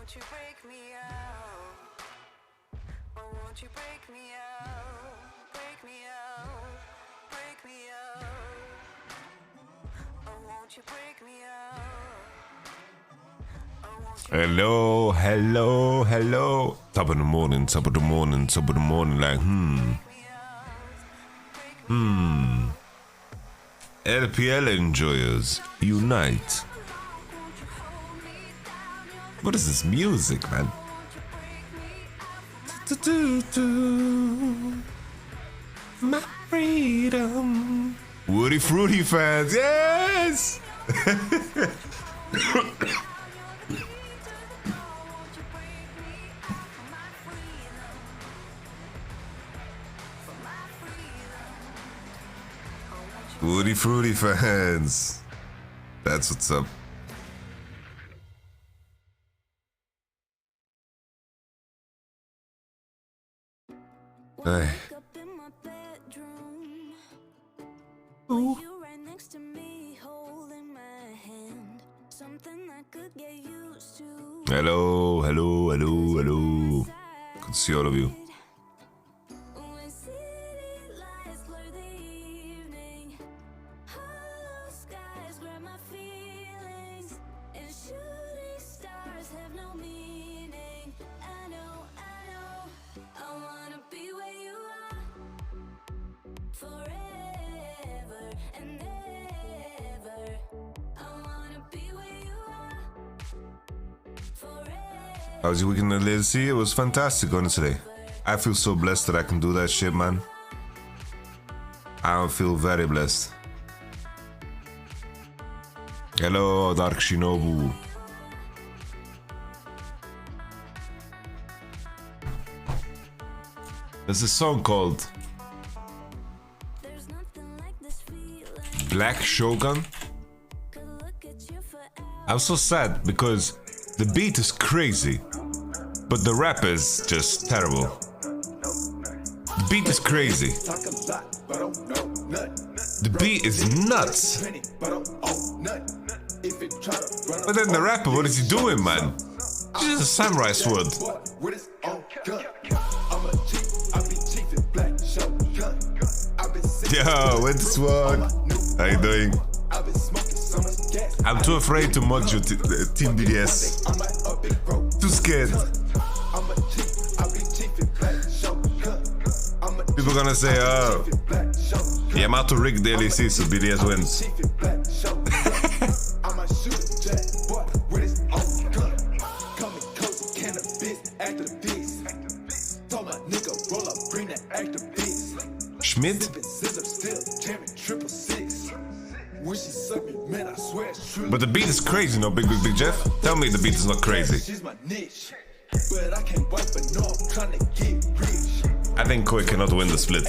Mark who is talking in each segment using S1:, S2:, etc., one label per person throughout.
S1: won't you break me out? Oh, won't you break me out? Break me out, break me out. Oh, won't you break me out? Oh, won't you
S2: Hello, hello, hello. Top of the morning, top of the morning, top of the morning, like, LPL enjoyers, unite. What is this music, man? My freedom. Woody Fruity fans, yes! Woody Fruity fans. That's what's up. Hey. Ooh. Hello, hello, hello, hello. Good to see all of you. How was your weekend at LPL? It was fantastic, honestly. I feel so blessed that I can do that shit, man. I feel very blessed. Hello, Dark Shinobu. There's a song called Black Shogun. I'm so sad because the beat is crazy, but the rap is just terrible. The beat is crazy. The beat is nuts. But then the rapper, what is he doing, man? He's just a samurai sword. Yo, what's sword? How you doing? I'm too afraid to mod you, Team BDS. Too scared. People gonna say, oh, Yamato rigged the LEC so BDS wins. Schmidt? But the beat is crazy, no, Big Jeff? Tell me the beat is not crazy. I think Koi cannot win the split.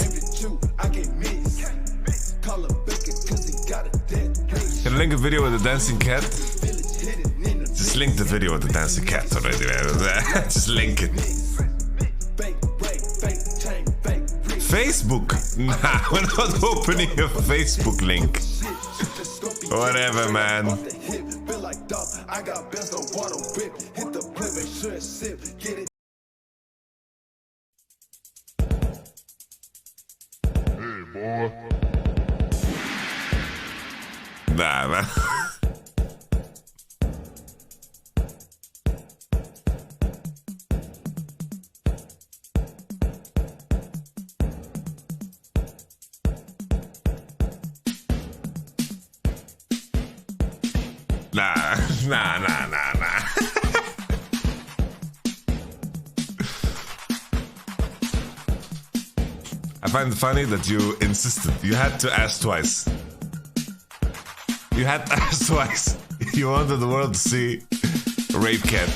S2: Can I link a video with the dancing cat? Just link the video with the dancing cat already, man. Just link it. Facebook? Nah, we're not opening a Facebook link. Whatever, man. Hey, boy. Nah, man. Nah. I find it funny that you insisted. You had to ask twice. You had to ask twice. You wanted the world to see a rape cat.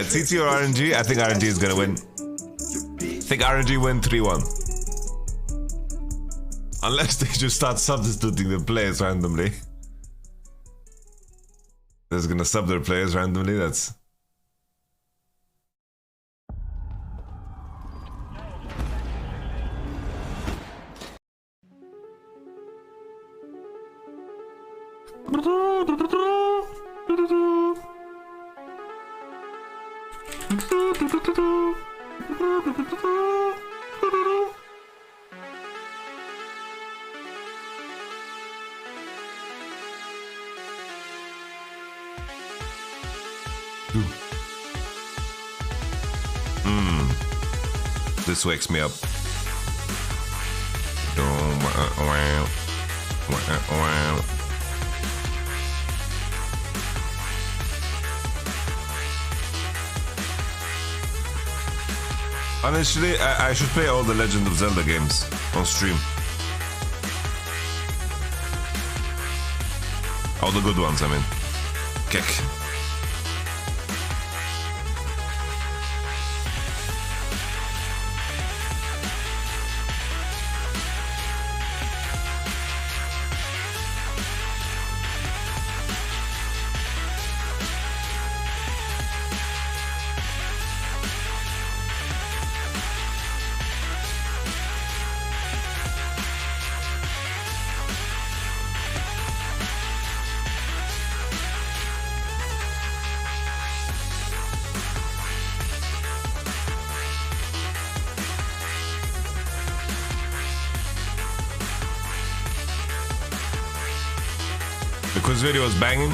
S2: TT or RNG? I think RNG is gonna win. I think RNG win 3-1. Unless they just start substituting the players randomly. They're just gonna sub their players randomly, that's... This wakes me up. Honestly, I should play all the Legend of Zelda games on stream. All the good ones, I mean. Kick. The quiz video was banging.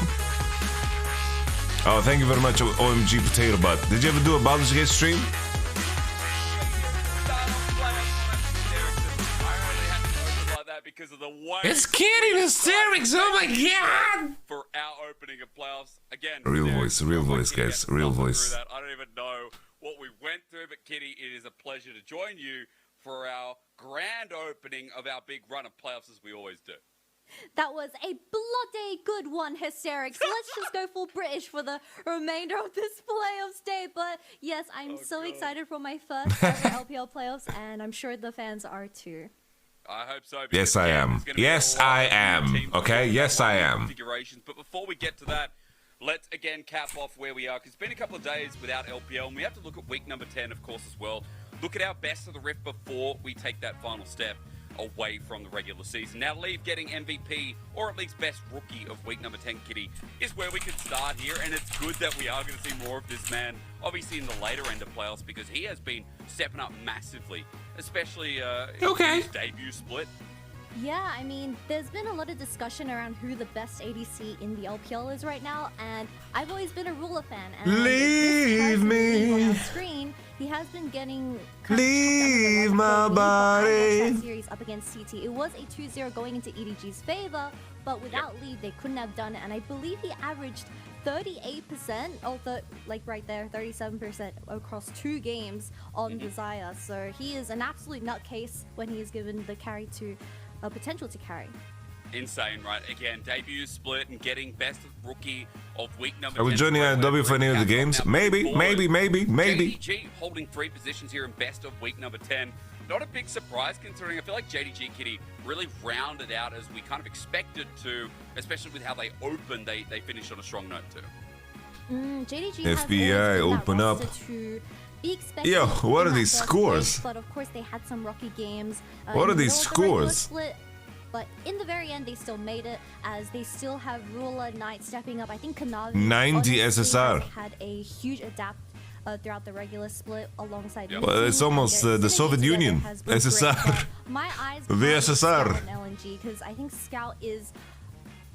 S2: Oh, thank you very much, OMG Potato Butt. Did you ever do a Baldur's Gate stream? It's Kitty Hysterics, oh my god!
S3: For our opening of playoffs, again.
S2: Real voice, guys, real voice.
S3: I don't even know what we went through, but Kitty, it is a pleasure to join you for our grand opening of our big run of playoffs as we always do.
S4: That was a bloody good one, Hysterics. So let's just go full British for the remainder of this playoffs day. But yes, I'm so excited for my first ever LPL playoffs, and I'm sure the fans are too.
S3: I hope so.
S2: Yes, I am. Yes, I am. Okay, yes, I am.
S3: Configurations. But before we get to that, let's again cap off where we are, because it's been a couple of days without LPL, and we have to look at week number 10, of course, as well. Look at our best of the rift before we take that final step away from the regular season. Now, Leave getting MVP, or at least best rookie of week number 10, Kitty, is where we could start here, and it's good that we are going to see more of this man, obviously in the later end of playoffs, because he has been stepping up massively, especially in his debut split.
S4: Yeah, I mean, there's been a lot of discussion around who the best ADC in the LPL is right now, and I've always been a Ruler fan. And
S2: Leave me.
S4: On screen, he has been getting
S2: Leave my body.
S4: That series up against CT. It was a 2-0 going into EDG's favor, but without Leave, they couldn't have done it. And I believe he averaged 38%, like right there, 37% across 2 games on Desire. So he is an absolute nutcase when he is given the carry to potential to carry.
S3: Insane, right? Again, debut split and getting best rookie of week number 10.
S2: Are we joining IW for any of the games? Maybe.
S3: JDG holding 3 positions here in best of week number 10. Not a big surprise considering I feel like JDG, Kitty, really rounded out as we kind of expected to, especially with how they opened. They finished on a strong note too.
S4: JDG
S2: FBI, open up. Yo, what are these scores?
S4: But of course they had some rocky games.
S2: What are these scores?
S4: But in the very end, they still made it, as they still have Ruler Knight stepping up. I think Kanavi
S2: 90 SSR
S4: had a huge adapt throughout the regular split alongside.
S2: Well, it's almost the Soviet Union. SSR.
S4: My eyes
S2: VSSR.
S4: on LNG, because I think Scout is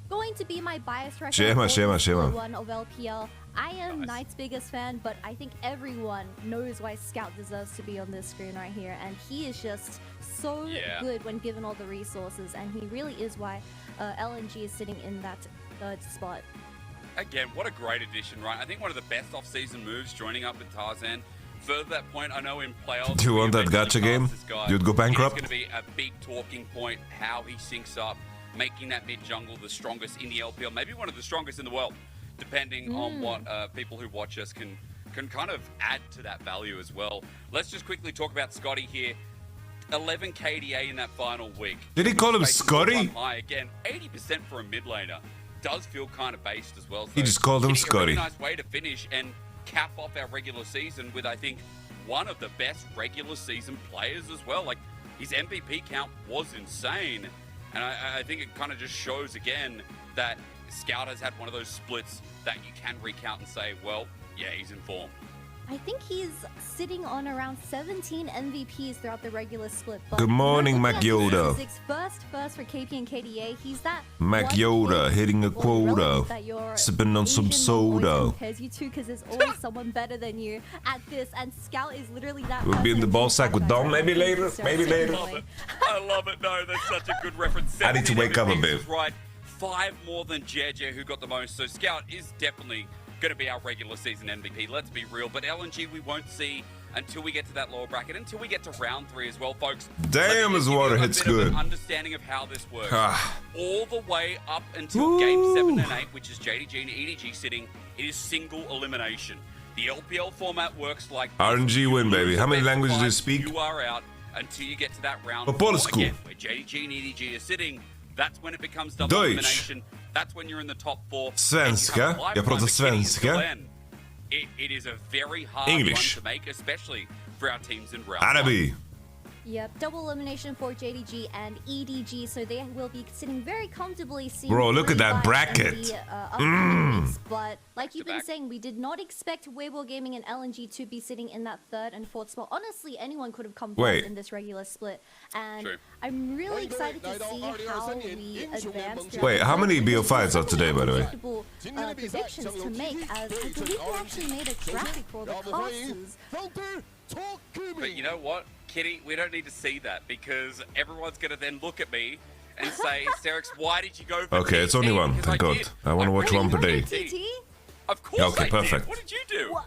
S4: going to be my bias record.
S2: Shema.
S4: One of LPL. I am Knight's biggest fan, but I think everyone knows why Scout deserves to be on this screen right here, and he is just so good when given all the resources, and he really is why LNG is sitting in that third spot.
S3: Again, what a great addition, right? I think one of the best off-season moves, joining up with Tarzan. Further to that point, I know in playoffs...
S2: Do you want that gacha game? You'd go bankrupt?
S3: It's going to be a big talking point, how he syncs up, making that mid-jungle the strongest in the LPL, maybe one of the strongest in the world, depending on what people who watch us can kind of add to that value as well. Let's just quickly talk about Scotty here. 11 KDA in that final week.
S2: Did he call him Scotty?
S3: High. Again, 80% for a mid laner. Does feel kind of based as well. So
S2: he just called him Scotty.
S3: A really nice way to finish and cap off our regular season with, I think, one of the best regular season players as well. Like, his MVP count was insane. And I think it kind of just shows again that Scout has had one of those splits that you can recount and say, well, yeah, he's in form.
S4: I think he's sitting on around 17 MVPs throughout the regular split. But
S2: Good morning,
S4: looking at
S2: Yoda.
S4: statistics, first for KP and KDA, he's that
S2: Mac
S4: one
S2: Yoda
S4: kid
S2: hitting a
S4: or
S2: quota,
S4: relative that your
S2: sipping on some
S4: Asian mom always
S2: soda.
S4: compares you to, because there's always someone better than you at this, and Scout is literally that.
S2: We'll be in the
S4: person
S2: ball
S4: who
S2: sack with
S4: franchise
S2: Dom. Maybe
S4: records
S2: later.
S4: so
S2: Maybe later.
S4: significantly.
S3: I love it. No, that's such a good reference.
S2: I need to wake up a
S3: 17
S2: bit.
S3: was right. 5 more than JJ, who got the most. So Scout is definitely going to be our regular season MVP. Let's be real. But LNG we won't see until we get to that lower bracket, until we get to round 3 as well, folks.
S2: Damn, his water hits good.
S3: An understanding of how this works.
S2: Ah.
S3: All the way up until game 7 and 8, which is JDG and EDG sitting, it is single elimination. The LPL format works like this.
S2: RNG win, baby. How many languages do you speak?
S3: You are out until you get to that round
S2: But
S3: 4
S2: Polsku.
S3: again, where JDG and EDG are sitting. That's when it becomes double
S2: Deutsch.
S3: elimination. That's when you're in the top 4.
S2: Svenska. Jag pratar svenska.
S3: It is a very hard
S2: English.
S3: one to make, especially for our teams in round
S2: Arabi.
S4: Yep, double elimination for JDG and EDG, so they will be sitting very comfortably. Seeing
S2: Bro, look at that
S4: 3
S2: bracket.
S4: in the, upcoming weeks. But like you've been
S3: Back-to-back.
S4: saying, we did not expect Weibo Gaming and LNG to be sitting in that 3rd and 4th spot. Honestly, anyone could have come
S2: Wait.
S4: third in this regular split, and
S3: True.
S4: I'm really excited to see how we advance. throughout
S2: Wait,
S4: the
S2: how many
S4: split.
S2: BO5s are today, by the way?
S4: Predictable, predictions to make, as I believe we actually made a graphic for the classes.
S3: But you know what, Kitty? We don't need to see that, because everyone's going to then look at me and say, Sterix, why did you go for
S2: Okay, it's only
S3: TT?
S2: one,
S3: Because
S2: thank God.
S3: did.
S2: I wanna watch
S3: really
S2: one per
S3: wanted
S2: day.
S3: TT.
S4: TT?
S3: Of course
S2: Okay,
S3: I
S2: perfect.
S3: did. What did you do?
S4: Well,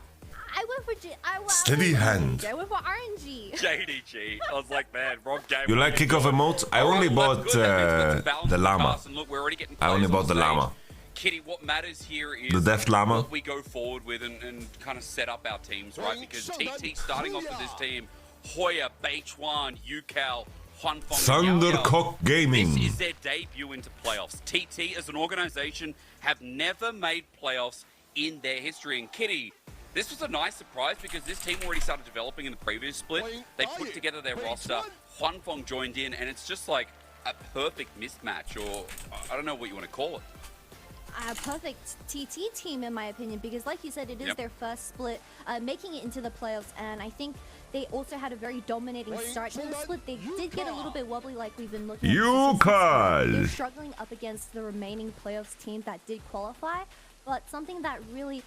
S4: I went for
S2: Steady hand.
S4: I went for RNG.
S3: JDG. I was like, man, wrong game.
S2: You like kickoff emotes? I only bought the llama.
S3: Look, we're already getting
S2: I only
S3: players
S2: bought
S3: on
S2: the
S3: stage.
S2: llama.
S3: Kitty, what matters here is
S2: The Death Llama?
S3: what we go forward with and kind of set up our teams, right? Because TT starting off with this team, Hoya, Beichuan, Yucal, Huanfeng, and Yao Yao.
S2: Thundercock
S3: This
S2: Gaming.
S3: is their debut into playoffs. TT, as an organization, have never made playoffs in their history. And Kitty, this was a nice surprise, because this team already started developing in the previous split. They put together their roster. Huanfeng joined in, and it's just like a perfect mismatch, or I don't know what you want to call it.
S4: A perfect TT team, in my opinion, because like you said, it is
S3: Yep.
S4: their first split, making it into the playoffs, and I think they also had a very dominating start to the split. They did get a little bit wobbly, like we've been looking at.
S2: Yucal!
S4: They're struggling up against the remaining playoffs teams that did qualify, but something that really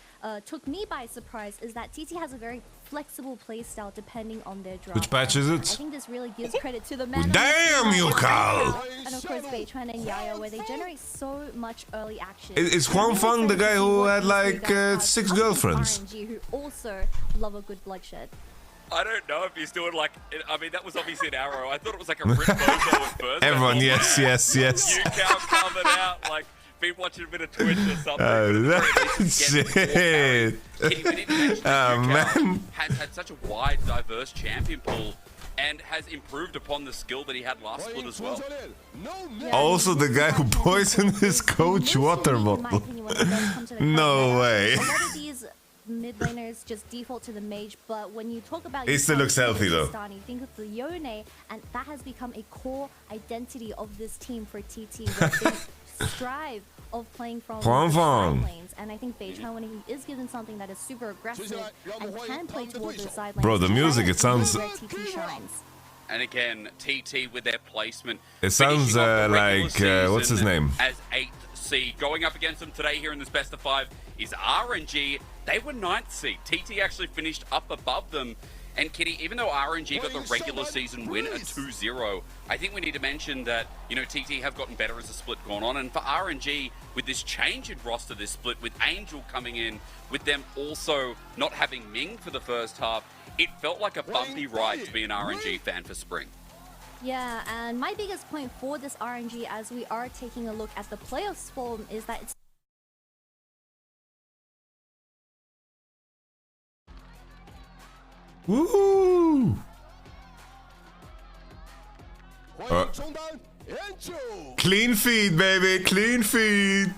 S4: took me by surprise is that TT has a very flexible playstyle depending on their draft.
S2: Which patch is
S4: I
S2: it?
S4: think this really gives credit to the man.
S2: Damn, Yucal!
S4: And of course, Beichuan and Yaya, where they generate so much early action.
S2: Is Huanfeng the guy who had like 6 girlfriends?
S4: RNG, who also love a good bloodshed.
S3: I don't know if he's doing like, I mean, that was obviously an arrow. I thought it was like a Rip Bozo at first.
S2: Everyone, yes, yes, yes.
S3: Yucal coming out, like, been watching a bit of Twitch or something.
S2: That's it. Oh, man.
S3: Has had such a wide, diverse champion pool, and has improved upon the skill that he had last split as well.
S2: Also the guy who poisoned his coach water bottle. No way.
S4: A lot of these mid laners just default to the mage, but when you talk about
S2: He still looks healthy, though.
S4: You think of the Yone, and that has become a core identity of this team for TT, where they strive of playing from the
S2: Huanfeng.
S4: side lanes, and I think Beichuan, when he is given something that is super aggressive and can play towards the side lanes,
S2: Bro, the music, it sounds-
S4: where TT shines.
S3: And again, TT with their placement.
S2: It sounds,
S3: finishing off the regular
S2: like, what's his
S3: season
S2: name?
S3: As 8th seed. Going up against them today here in this best of 5 is RNG. They were 9th seed. TT actually finished up above them. And Kitty, even though RNG got the regular season win at 2-0, I think we need to mention that, you know, TT have gotten better as the split gone on. And for RNG, with this change in roster this split, with Angel coming in, with them also not having Ming for the first half, it felt like a bumpy ride to be an RNG fan for spring.
S4: Yeah, and my biggest point for this RNG, as we are taking a look at the playoffs form, is that it's
S2: Woo! Clean feed, baby, clean feed.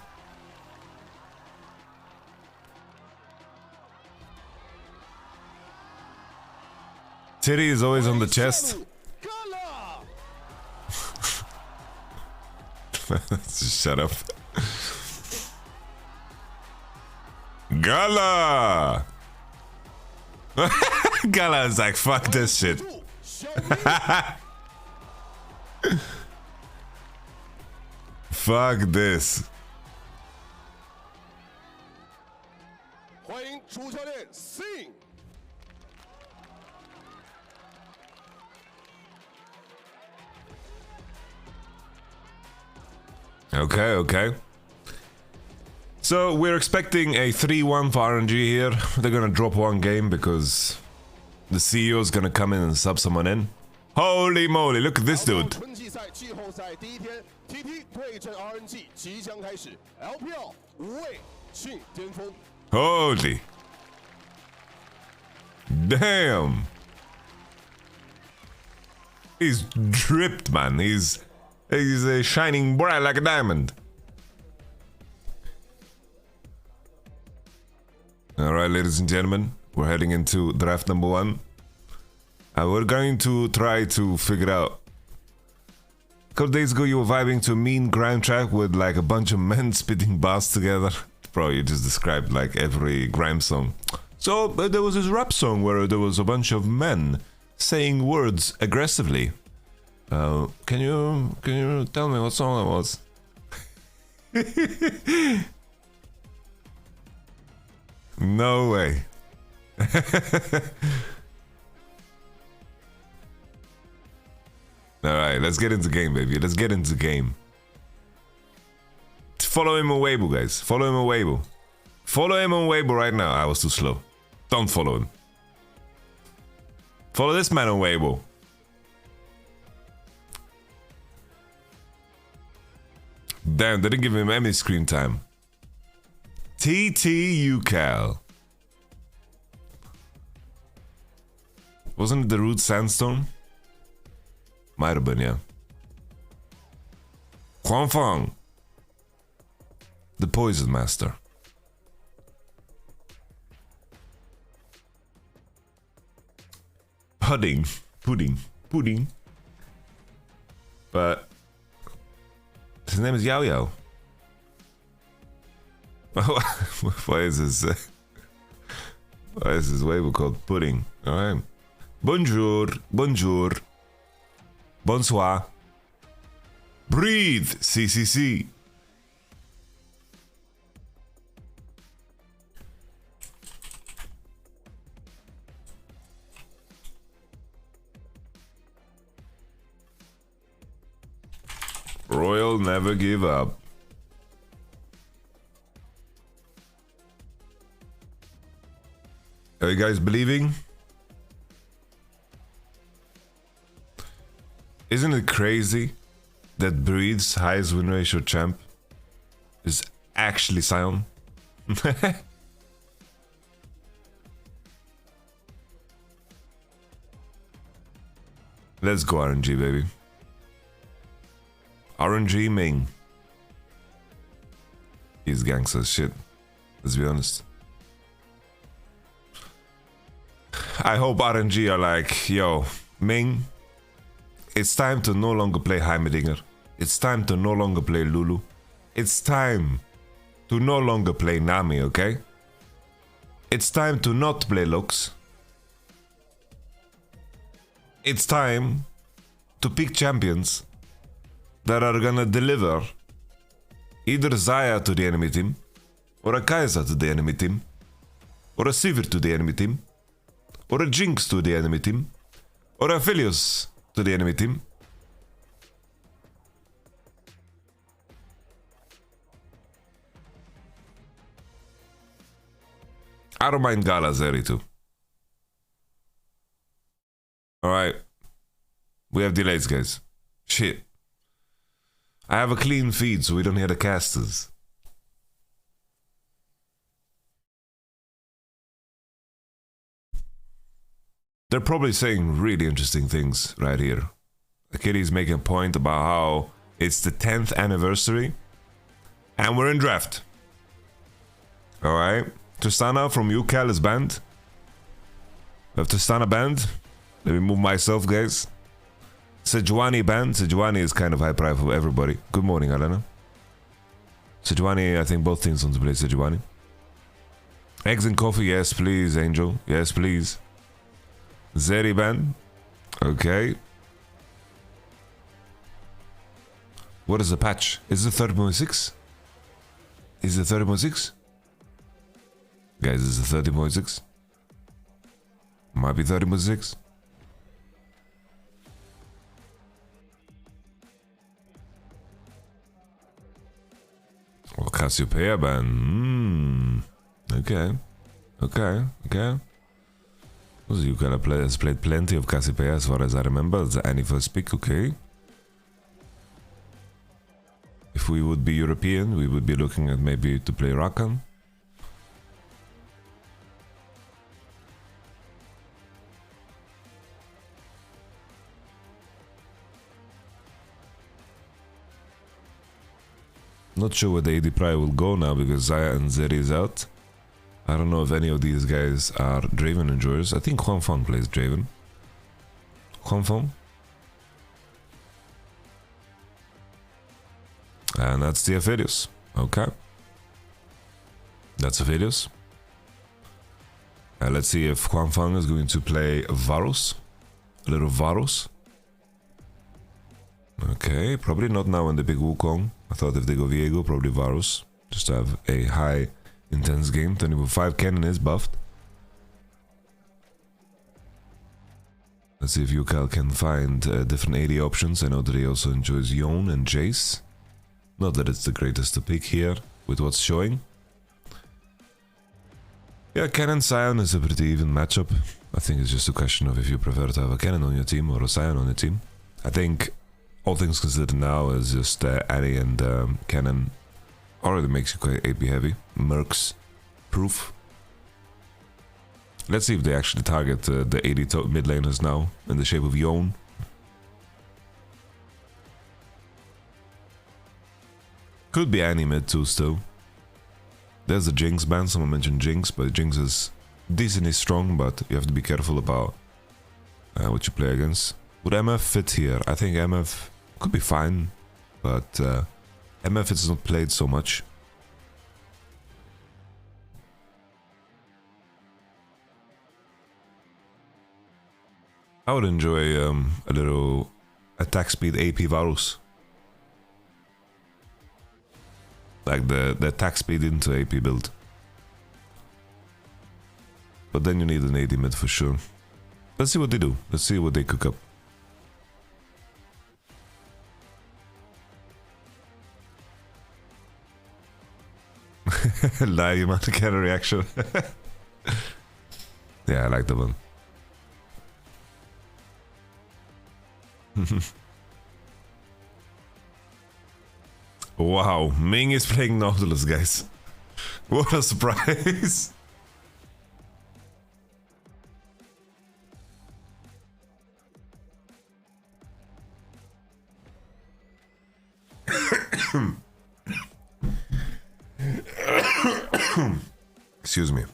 S2: Titty is always on the chest. Shut up. Gala! Gala is like, fuck this shit. Fuck this.
S5: 欢迎主教练 Sing。
S2: Okay, okay. So we're expecting a 3-1 for RNG here. They're gonna drop one game because the CEO is gonna come in and sub someone in. Holy moly, look at this dude.
S5: 春季赛季后赛第一天 ，TT 对阵 RNG 即将开始 ，LPL 无畏庆巅峰。
S2: Holy. Damn. He's dripped, man. He's shining bright like a diamond. All right, ladies and gentlemen, we're heading into draft number 1. And we're going to try to figure out. A couple days ago, you were vibing to a mean grime track with like a bunch of men spitting bars together. Bro, you just described like every grime song. So there was this rap song where there was a bunch of men saying words aggressively. Can you tell me what song that was? No way. Alright, let's get into game, baby. Let's get into game. Follow him on Weibo, guys. Follow him on Weibo. Follow him on Weibo right now. I was too slow. Don't follow him. Follow this man on Weibo. Damn, they didn't give him any screen time. TTUCal. Wasn't it the Root Sandstone? Might have been, yeah. Huanfeng. The Poison Master. Pudding. But his name is Yao Yao. Why is this Weibo called Pudding? Alright. Bonjour. Bonsoir. Breathe. CCC. Royal never give up. Are you guys believing? Isn't it crazy that Breed's highest win ratio champ is actually Sion? Let's go RNG, baby. RNG Ming. He's gangster as shit. Let's be honest. I hope RNG are like, yo, Ming, it's time to no longer play Heimerdinger. It's time to no longer play Lulu. It's time to no longer play Nami, okay? It's time to not play Lux. It's time to pick champions that are gonna deliver either Zaya to the enemy team, or a Kai'Sa to the enemy team, or a Sivir to the enemy team, or a Jinx to the enemy team, or a Philios to the enemy team. I don't mind Gala Zeri too. Alright. We have delays, guys. Shit. I have a clean feed so we don't hear the casters. They're probably saying really interesting things right here. The kitty's making a point about how it's the 10th anniversary and we're in draft. Alright. Tristana from UCal is banned. We have Tristana banned. Let me move myself, guys. Sejuani banned. Sejuani is kind of high price for everybody. Good morning, Alana. Sejuani, I think both teams want to play Sejuani. Eggs and coffee, yes please, Angel. Yes please. Zeri banned. Okay. What is the patch? Is it 30.6? Is it 30.6? Guys, is it 30.6? Might be 30.6. Oh, Cassiopeia ban. Okay. Okay. Okay. So you has played plenty of Cassiopeia as far as I remember. It's Annie first pick. Okay. If we would be European, we would be looking at maybe to play Rakan. Not sure where the AD Pride will go now because Zaya and Zeri is out. I don't know if any of these guys are Draven enjoyers. I think Huang Feng plays Draven. Huang Feng. And that's the Aphelios. Okay. That's Aphelios. Let's see if Huang Feng is going to play Varus. A little Varus. Okay, probably not now in the big Wukong. I thought if they go Viego, probably Varus. Just to have a high intense game. 25 cannon is buffed. Let's see if Yukal can find different AD options. I know that he also enjoys Yone and Jace. Not that it's the greatest to pick here with what's showing. Yeah, Cannon Sion is a pretty even matchup. I think it's just a question of if you prefer to have a Cannon on your team or a Sion on your team. I think all things considered now is just Annie and Cannon already makes you quite AP heavy. Mercs proof. Let's see if they actually target the 80 mid laners now in the shape of Yone. Could be Annie mid too still. There's a Jinx ban, someone mentioned Jinx, but Jinx is decently strong, but you have to be careful about what you play against. Would MF fit here? I think MF could be fine, but MF is not played so much. I would enjoy a little attack speed AP Varus. Like the attack speed into AP build. But then you need an AD mid for sure. Let's see what they do. Let's see what they cook up. Live amount of counter reaction. Yeah, I like that one. Wow, Ming is playing Nautilus, guys. What a surprise. Excuse me.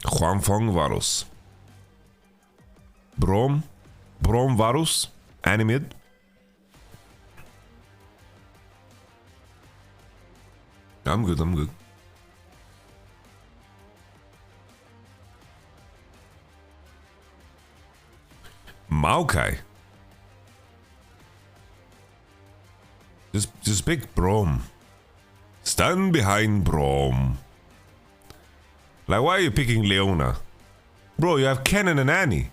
S2: Huang Feng Varus. Brom Varus. Animid. I'm good, I'm good. Maokai. Just pick Brom. Stand behind Brom. Like, why are you picking Leona? Bro, you have Kennen and Annie.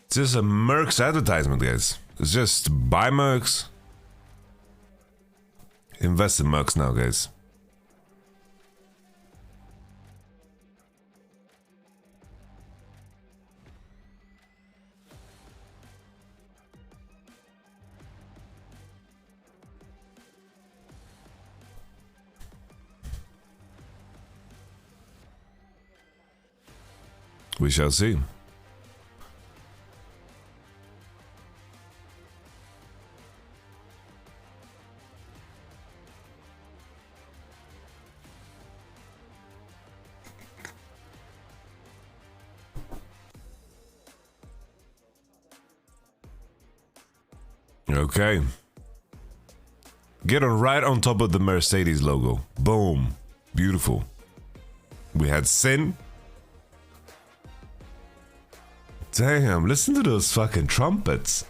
S2: It's just a Mercs advertisement, guys. It's just buy Mercs. Invest in Mercs now, guys. We shall see. Okay. Get on right on top of the Mercedes logo. Boom. Beautiful. We had Sin. Damn, listen to those fucking trumpets.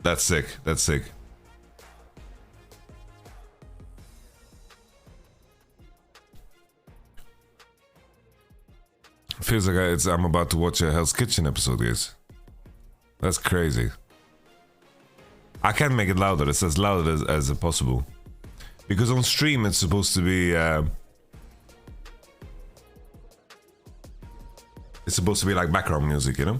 S2: That's sick. That's sick. Feels like I'm about to watch a Hell's Kitchen episode, guys. That's crazy. I can't make it louder. It's as loud as possible. Because on stream it's supposed to be... it's supposed to be like background music, you know?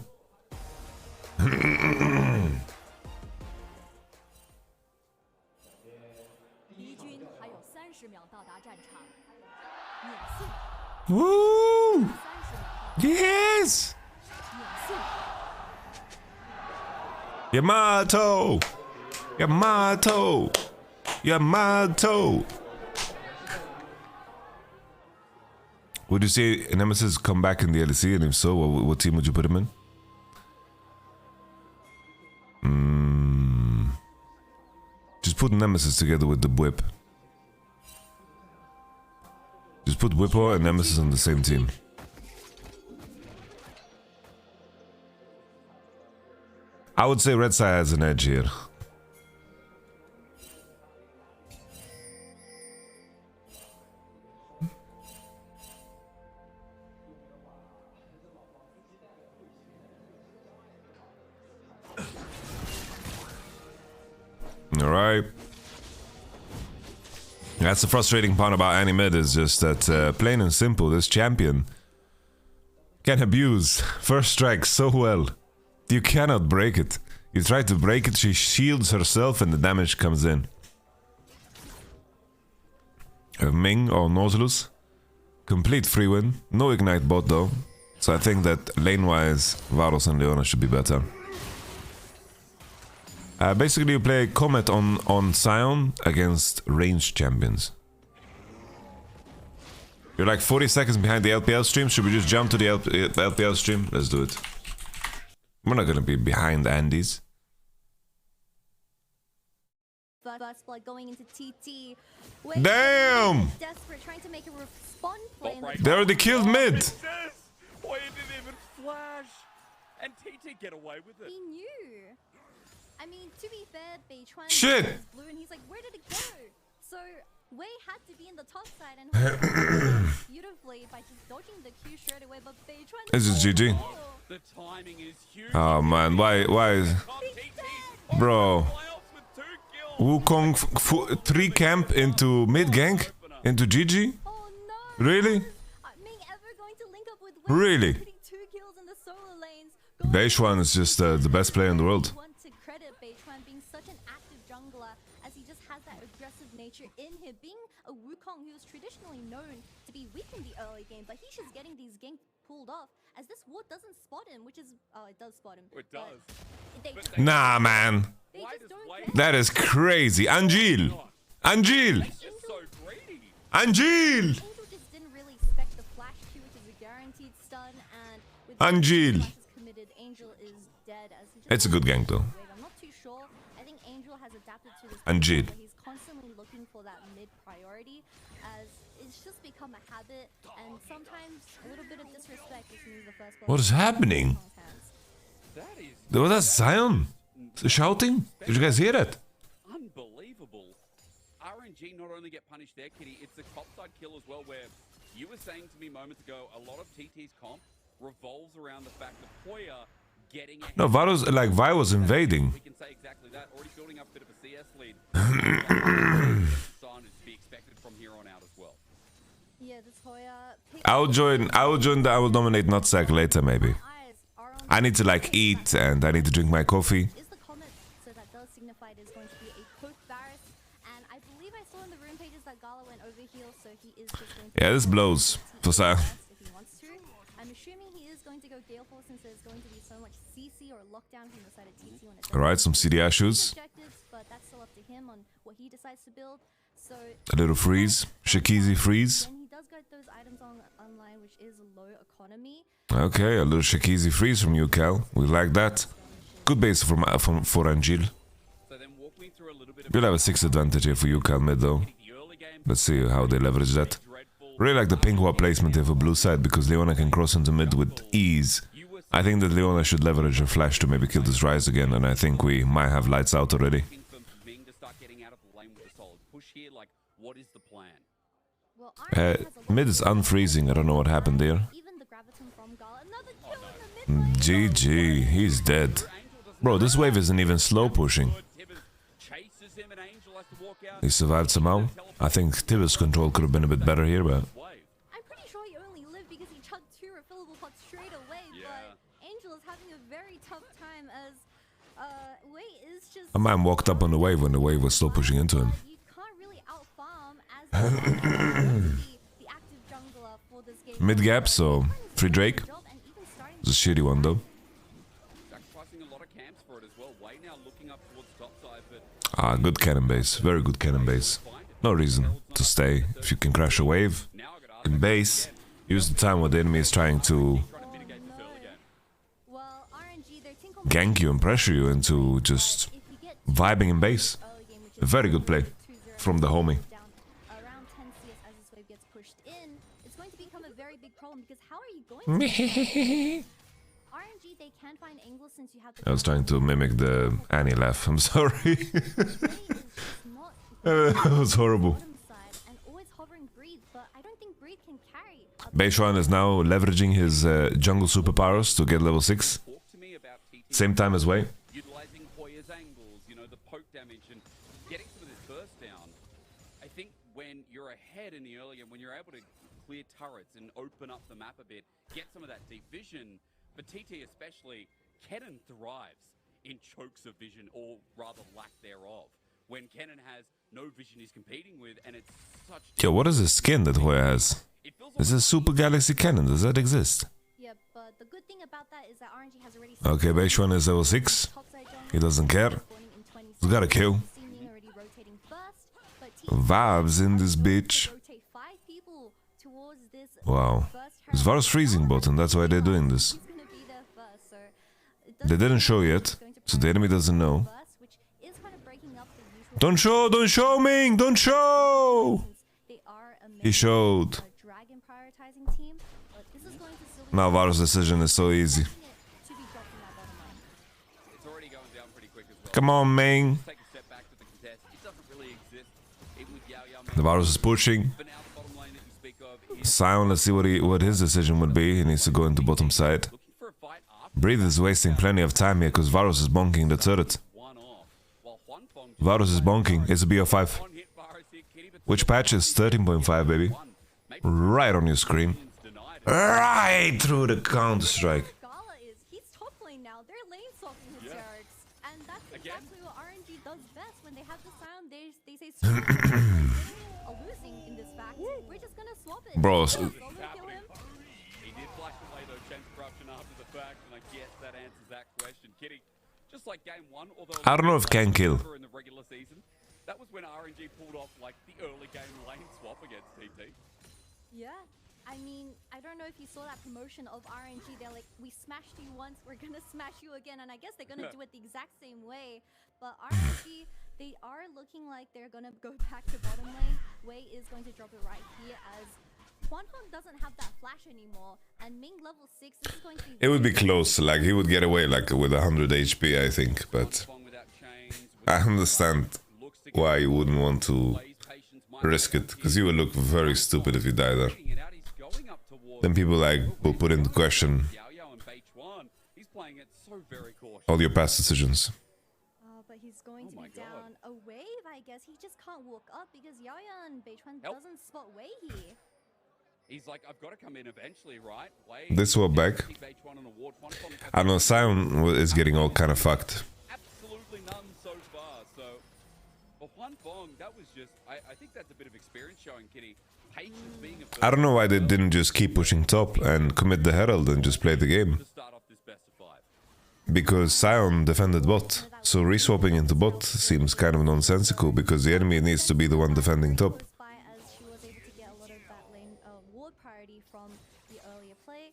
S6: 敌军还有30秒到达战场，免信
S2: Woo!
S6: 30秒到
S2: Yes!
S6: 免信。
S2: Yamato! Yamato! Yamato! Would you say Nemesis come back in the LEC, and if so, what team would you put him in? Just put Nemesis together with the Whip. Just put Whippo and Nemesis on the same team. I would say Red Side has an edge here. All right. That's the frustrating part about Animed, is just that plain and simple, this champion can abuse first strike so well. You cannot break it. You try to break it, she shields herself and the damage comes in. Ming or Nautilus. Complete free win. No ignite bot though. So I think that lane-wise, Varus and Leona should be better. Basically you play Comet on Sion against ranged champions. You're like 40 seconds behind the LPL stream. Should we just jump to the LPL stream? Let's do it. We're not gonna be behind Andy's.
S4: First blood going into TT.
S2: Damn!
S4: Desperate, trying to make a respawn play.
S3: Right.
S2: They already killed mid!
S3: Boy, it didn't even flash! And TT get away with it.
S4: He knew. I mean, to be fair, Beichuan
S2: Shit!
S4: was blue and he's like, where did it go? So Wei had to be in the top side and hold beautifully by just dodging the Q straight away, but Beichuan...
S2: This is GG.
S3: The timing is huge.
S2: Oh man, why is... Bro. Wukong 3 camp into mid gank? Into GG?
S4: Oh no!
S2: Really?
S4: Ming ever going to link up with Wei?
S2: Really?
S4: Putting 2 kills in the solo lanes.
S2: Beichuan is just the best player in the world.
S4: I want to credit Beichuan being such an active jungler, as he just has that aggressive nature in him. Being a Wukong who is traditionally known to be weak in the early game, but he's just getting these ganks pulled off, as this ward doesn't spot him, which is... Oh, it does spot him.
S3: It does.
S4: They just,
S2: Nah, man.
S4: they
S3: Why
S4: just
S3: does
S4: don't
S3: Wei-
S4: care.
S2: That is crazy. Anjil! Anjil!
S3: It's just so greedy.
S2: Anjil!
S4: Angel just didn't really expect the flash Q, which is a guaranteed stun, and with
S2: Anjil.
S4: flashes committed, Angel is dead. As he just
S2: It's a good gank though.
S4: I'm not too sure. I think Angel has adapted to this.
S2: Anjil.
S4: where he's constantly looking for that mid priority, as it's just become a habit, and sometimes a little bit of disrespect just means the first blood.
S2: What is happening?
S3: That is
S2: Was that Zion? Shouting? Did you guys hear that?
S3: unbelievable. RNG not only get punished there, Kitty, it's the topside kill as well, where you were saying to me moments ago, a lot of TT's comp revolves around the fact of Hoya getting ahead.
S2: No, Varus, like Vi was invading.
S3: We can say exactly that. Already building up a bit of a CS lead. Sign is to be expected from here on out as well.
S4: Yeah, this Hoya.
S2: I will join I will dominate Nutsack later maybe.
S4: I
S2: I need to like eat and I need to drink my coffee.
S4: Is the comment, so that does signify there's going to be a post Varus, and I believe I saw in the room pages that Gala went over heal, so he is just going to
S2: Yeah, this blows. For
S4: if he wants to. I'm assuming he is going to go Gale Force since there's going to be so much CC or lockdown from the side of TT when it's
S2: Alright, some CDI shoes.
S4: objectives, but that's still up to him on what he decides to build. So
S2: A little freeze. Shakizi freeze.
S4: when he does get those items online, which is low economy,
S2: Okay, a little Shakizi freeze from you, Cal. We like that. Good base for Angel.
S3: So then walk me through a little bit
S2: You'll have a 6 advantage here for you, Cal mid though.
S3: the early game.
S2: Let's see how they leverage that. Really like the pink wall placement here for blue side because Leona can cross into mid with ease. I think that Leona should leverage her flash to maybe kill this Rise again, and I think we might have lights out already.
S3: For Ming to start getting out of the lane with a solid push here, like what is the plan?
S4: well,
S2: Mid is unfreezing, I don't know what happened there.
S4: even the graviton from Gala, another kill in the mid lane.
S2: GG, he's dead. Bro, this wave isn't even slow pushing.
S3: Chases him and Angel has to walk out.
S2: He survived somehow. I think Tibbet's control could have been a bit better here, but
S4: I'm pretty sure he only lived because he chucked 2 refillable pots straight away, but Angel is having a very tough time as Wei is just
S2: a man walked up on the wave when the wave was still pushing into him.
S4: you can't really out-farm as the active jungler for this game.
S2: Mid gap, so free Drake.
S4: Job and even starting
S2: It's a shitty one though.
S3: Sacrificing a lot of camps for it as well. Way now looking up towards top side, but
S2: Ah, good cannon base. Very good cannon base. No reason to stay. If you can crash a wave
S3: now I gotta
S2: in base, use the time when the enemy is trying to
S3: try to mitigate this early game.
S4: well, RNG, their team
S2: gank you and pressure you into just
S4: if you get
S2: vibing in base.
S4: early game, which
S2: A
S4: is
S2: very good play
S4: 2-0
S2: from the homie.
S4: down around 10 CS as this wave gets pushed in, it's going to become a very big problem because how are you going to RNG, they can find angles since you have the
S2: I was trying to mimic the Annie laugh. I'm sorry. It was horrible.
S4: And always hovering Breathe, but I don't think Breathe can carry a
S2: Beishuan is now leveraging his jungle superpowers to get level 6.
S3: Talk to me about TT
S2: Same time as Wei.
S3: utilizing Hoya's angles, you know, the poke damage and getting some of this burst down. I think when you're ahead in the early game, when you're able to clear turrets and open up the map a bit, get some of that deep vision, but TT especially, Kennen thrives in chokes of vision, or rather lack thereof. When Kennen has no vision he's competing with, and it's such...
S2: Yo, what is the skin that Hoya has?
S3: It feels
S2: This is Super Galaxy Cannon. Does that exist?
S4: Yeah, but the good thing about that is that RNG has already
S2: Okay, Beishuan is level 6.
S4: topside jungle
S2: He doesn't care.
S4: spawning in 20
S2: He's got a kill.
S4: Seeming already rotating first, but TT
S2: Vibes in this bitch.
S4: rotate 5 people towards this
S2: Wow.
S4: first
S2: Is Varus freezing bot, and that's why they're doing this.
S4: He's gonna be there first, so it
S2: They didn't show yet, so the enemy doesn't know.
S4: first, which is kind of breaking up the usual
S2: Don't show, Ming! Don't show!
S4: they are a
S2: He showed.
S4: dragon prioritizing team, but this is going to still be
S2: Now Varus' decision is so easy.
S4: to be dropped in that bottom lane.
S3: It's already going down pretty quick as well.
S2: Come on, Ming.
S3: Take a step back to the contest. It doesn't really exist. Even with Yao Yao
S2: The Varus is pushing.
S3: For now, the bottom lane that you speak of is
S2: Sion, let's see what his decision would be. He needs to go into bottom side.
S3: looking for a fight after
S2: Breathe is wasting plenty of time here because Varus is bonking the turret.
S3: one off. While Juan Fong
S2: Varus is bonking. It's a BO5.
S3: one hit virus here, Kitty, but
S2: Which patch is 13.5, baby?
S3: one. Maybe
S2: Right on your screen.
S3: it's denied it.
S2: Right through the Counter-Strike.
S4: Gala is he's top lane now. They're lane swapping his Jarix, and that's
S3: Again?
S4: exactly what RNG does best when they have the sound. They say are losing in this fact. We're just gonna swap it.
S2: Bro,
S4: Slowly kill him.
S3: He did flash away though, chance corruption after the fact, and I guess that answers that question. Kitty, just like game one, although
S2: I don't know if can kill.
S3: in the regular season, that was when RNG pulled off like the early game lane swap against TT.
S4: Yeah. I mean, I don't know if you saw that promotion of RNG. They're like, we smashed you once, we're gonna smash you again. And I guess they're gonna do it the exact same way. But RNG, they are looking like they're gonna go back to bottom lane. Wei is going to drop it right here as Juan Hong doesn't have that flash anymore. And Ming level 6, this is going to be...
S2: It would be close. Like, he would get away like with 100 HP, I think. But
S3: Fong without chains,
S2: I understand
S3: looks to
S2: why you wouldn't want to
S3: plays patience, might
S2: risk it. Because you would look very stupid if you die there.
S3: it out. He's going up towards
S2: Then people like will put into question
S3: Yao Yao and Beach One. He's playing it so very cautious.
S2: all your past decisions.
S4: But he's going to
S3: my
S4: be
S3: God.
S4: down a wave, I guess. He just can't walk up because Yaya and Beichuan
S3: Help.
S4: doesn't spot Wei here.
S3: He's like, I've got to come in eventually, right? Wait.
S2: They swap back.
S3: Beach One on a ward
S2: I know Sion is getting all kind of fucked.
S3: Absolutely none so far. So for Juan Fong, that was just, I think that's a bit of experience showing, Kitty. Patience being a
S2: I don't know why they didn't just keep pushing top and commit the Herald and just play the game.
S3: to start off this best of 5.
S2: Because Sion defended bot, so reswapping into bot seems kind of nonsensical because the enemy needs to be the one defending top.
S4: As she was able to get a lot of that lane ward priority from the earlier play.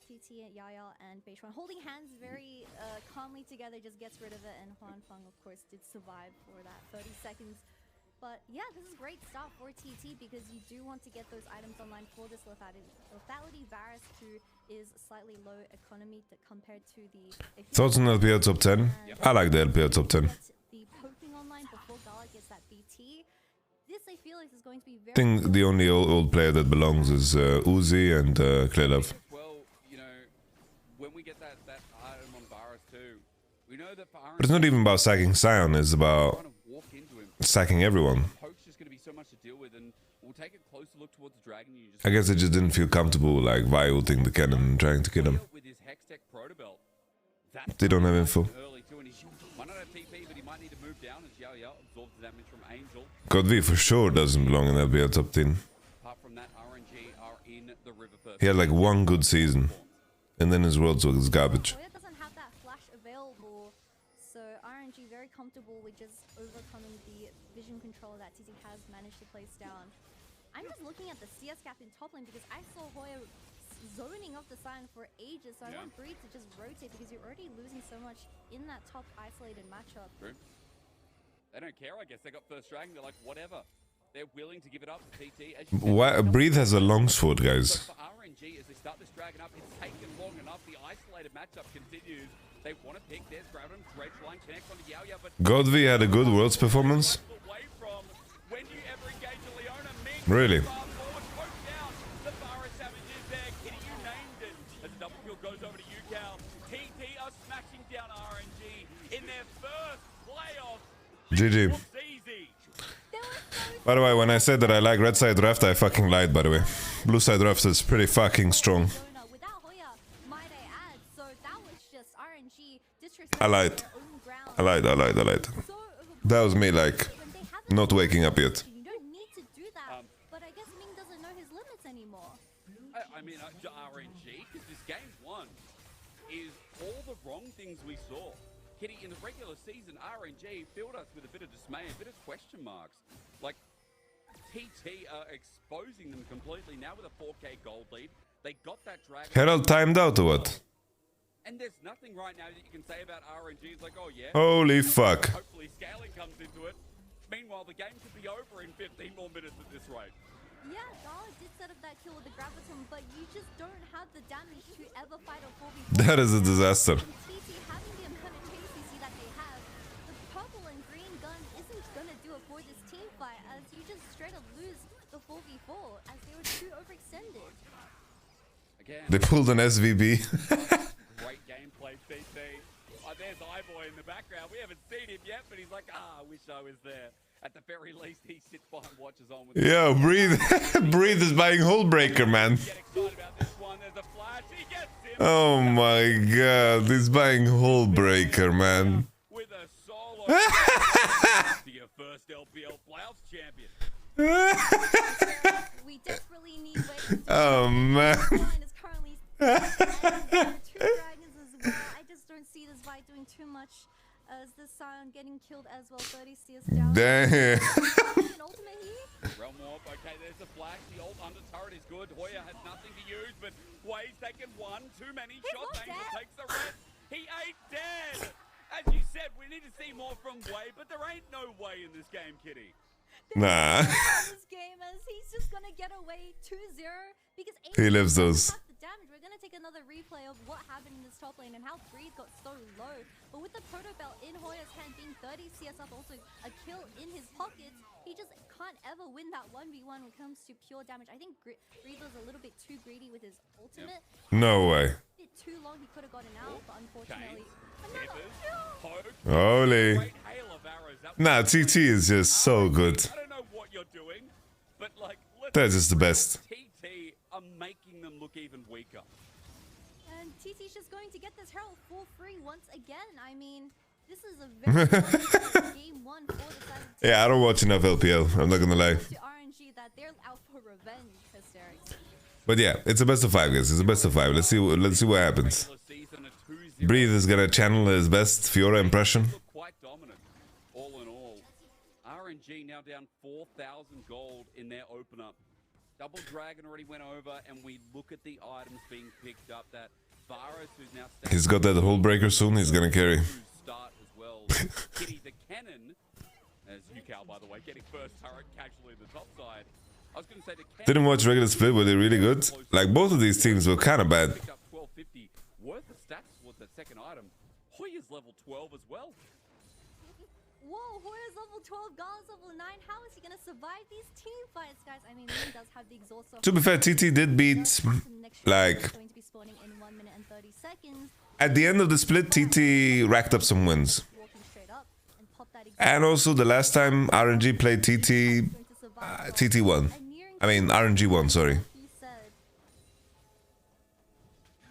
S4: TT, Yaya, and Beishuan holding hands very calmly together, just gets rid of it, and Huan Feng, of course, did survive for that 30 seconds. But yeah, this is great stuff for TT because you do want to get those items online for this lethality Varus, who is slightly low economy compared to the.
S2: Thoughts on LPL top 10? I like the LPL top 10.
S4: The poking online before Gala gets that BT. This I feel like is going to be very.
S2: I think the only old player that belongs is Uzi and Klelov.
S3: Well, you know, when we get that item on Varus too, we know that for
S2: But it's not even about sacking Sion, it's about
S3: trying to walk into him.
S2: sacking everyone.
S3: Poke's just going to be so much to deal with, and we'll take a closer look towards the dragon. You just
S2: I guess I just didn't feel comfortable like Vi-ulting the cannon and trying to kill him.
S3: with his Hextech Proto Belt. That's
S2: They don't have info.
S3: early too, and he might not have TP, but he might need to move down as Yao Yao absorbs the damage from Angel.
S2: Godv for sure doesn't belong in LPL top 10.
S3: Apart from that, RNG are in the river first.
S2: He had like one good season, and then his world was garbage.
S4: Hoya doesn't have that flash available, so RNG very comfortable with just overcoming the vision control that TT has managed to place down. I'm just looking at the CS gap in top lane because I saw Hoya zoning off the Sion for ages, so I want Breed to just rotate because you're already losing so much in that top isolated matchup.
S3: True. They don't care, I guess. They got first dragon. They're like, whatever. They're willing to give it up to TT. As you said,
S2: Why, Breathe has a longsword,
S3: So
S2: guys.
S3: for RNG, as they start this dragon up, it's taken long enough. The isolated matchup continues. They want to pick. There's Groudon. Great line connects on Yao Yao, but
S2: Godv had a good Worlds performance.
S3: away from when you ever engage a Leona. Ming
S2: Really?
S3: far forward, poke down. The Varus Savage is there. Kitty, you named it. As the double kill goes over to UCal. TT are smashing down RNG in their first playoff.
S2: GG.
S3: Looks easy.
S2: By the way, when I said that I like red side draft, I fucking lied, by the way. Blue side draft is pretty fucking strong.
S4: Without Hoya, might I add, so that was just RNG disrespecting
S2: I lied.
S4: their own ground.
S2: I lied.
S4: So
S2: That was me, like,
S4: when they haven't
S2: not waking up yet.
S4: you don't need to do that, but I guess Ming doesn't know his limits anymore.
S3: I mean, to RNG, because this game 1 is all the wrong things we saw. Kitty, in the regular season, RNG filled us with a bit of dismay, a bit of question marks. Like, TT are exposing them completely now with a 4K gold lead. They got that dragon.
S2: Herald timed out or what?
S3: And there's nothing right now that you can say about RNG. It's like, oh yeah.
S2: Holy fuck.
S3: Hopefully scaling comes into it. Meanwhile, the game could be over in 15 more minutes at this rate.
S4: Yeah, Gala did set up that kill with the graviton, but you just don't have the damage to ever fight a 4v4.
S2: That is a disaster.
S4: And TT having the amount of chances that they have, the purple and green gun isn't gonna do it for this team fight, as you just straight up lose the 4v4 as they were too overextended.
S3: Again,
S2: They pulled an SVB.
S3: great gameplay, TT. Oh, there's iBoy in the background. We haven't seen him yet, but he's like, I wish I was there. At the very least, he sits behind, watches on with
S2: Yo, Breathe. Breathe is buying Hullbreaker, man.
S3: Get excited about this one. There's a flash. He gets him.
S2: Oh my god, he's buying Hullbreaker, man.
S3: With a solo. To your first LPL playoffs champion.
S4: We desperately need ways to
S2: Oh man.
S4: line is currently two dragons as well. I just don't see this fight doing too much as the Sion getting killed as well. 30 CS down.
S2: Damn.
S4: An ultimate here.
S3: Realm Warp. Okay, there's a flash. The ult under turret is good. Hoya has nothing to use, but Way's taken one. Too many shots.
S4: not
S3: Angel
S4: dead.
S3: takes the rest. He ain't dead. As you said, we need to see more from Way, but there ain't no Way in this game, Kitty.
S2: Nah.
S4: This game as he's just gonna get away 2-0 because
S2: He lives those.
S4: the damage. We're gonna take another replay of what happened in this top lane and how Breeze got so low. But with the Proto Belt in Hoya's hand being 30 CS up, also a kill in his pockets, he just can't ever win that 1v1 when it comes to pure damage. I think Breeze was a little bit too greedy with his ultimate.
S2: No way.
S4: A bit too long, he could have gotten out, but unfortunately,
S3: Chains,
S4: another
S3: Tippers, Poke.
S2: Holy.
S3: Great hail of arrows. That was
S2: Nah, TT is just so good.
S3: I don't know what you're doing, but like, let's
S2: That is the best.
S3: TT are making them look even weaker.
S4: And TT's just going to get this Herald for free once again. I mean, this is a very game one for the side of
S2: Yeah, I don't watch enough LPL. I'm not gonna lie.
S4: to RNG that they're out for revenge. Hysterics.
S2: But yeah, it's a best of 5, guys. It's a best of 5. Let's see what happens. Breathe is gonna channel his best Fiora impression.
S3: Quite dominant, all in all. RNG now down 4,000 gold in their opener. Double Dragon already went over, and we look at the items being picked up. That Varus, who's now
S2: He's got that whole breaker soon. He's gonna carry.
S3: Start as well. Kitty the Cannon, as UCal by the way, getting first turret casually in the top side. I was going to say the Cannon.
S2: Didn't watch regular split. Were they really good? Like both of these teams were kind of bad.
S3: Picked up 1250 worth of stats towards that second item. Hoya's level 12 as well.
S4: Whoa, Hoya's level 12, Gala's level 9. How is he gonna survive these team fights, guys? I mean, he does have the exhaust.
S2: To be fair, TT did beat, like,
S4: going to be spawning in 1 minute and 30 seconds.
S2: at the end of the split, TT racked up some wins.
S4: Walking straight up and pop that exhaust.
S2: And also the last time RNG played TT,
S4: Going to survive.
S2: TT won.
S4: And nearing
S2: I mean, RNG won, sorry.
S4: he said,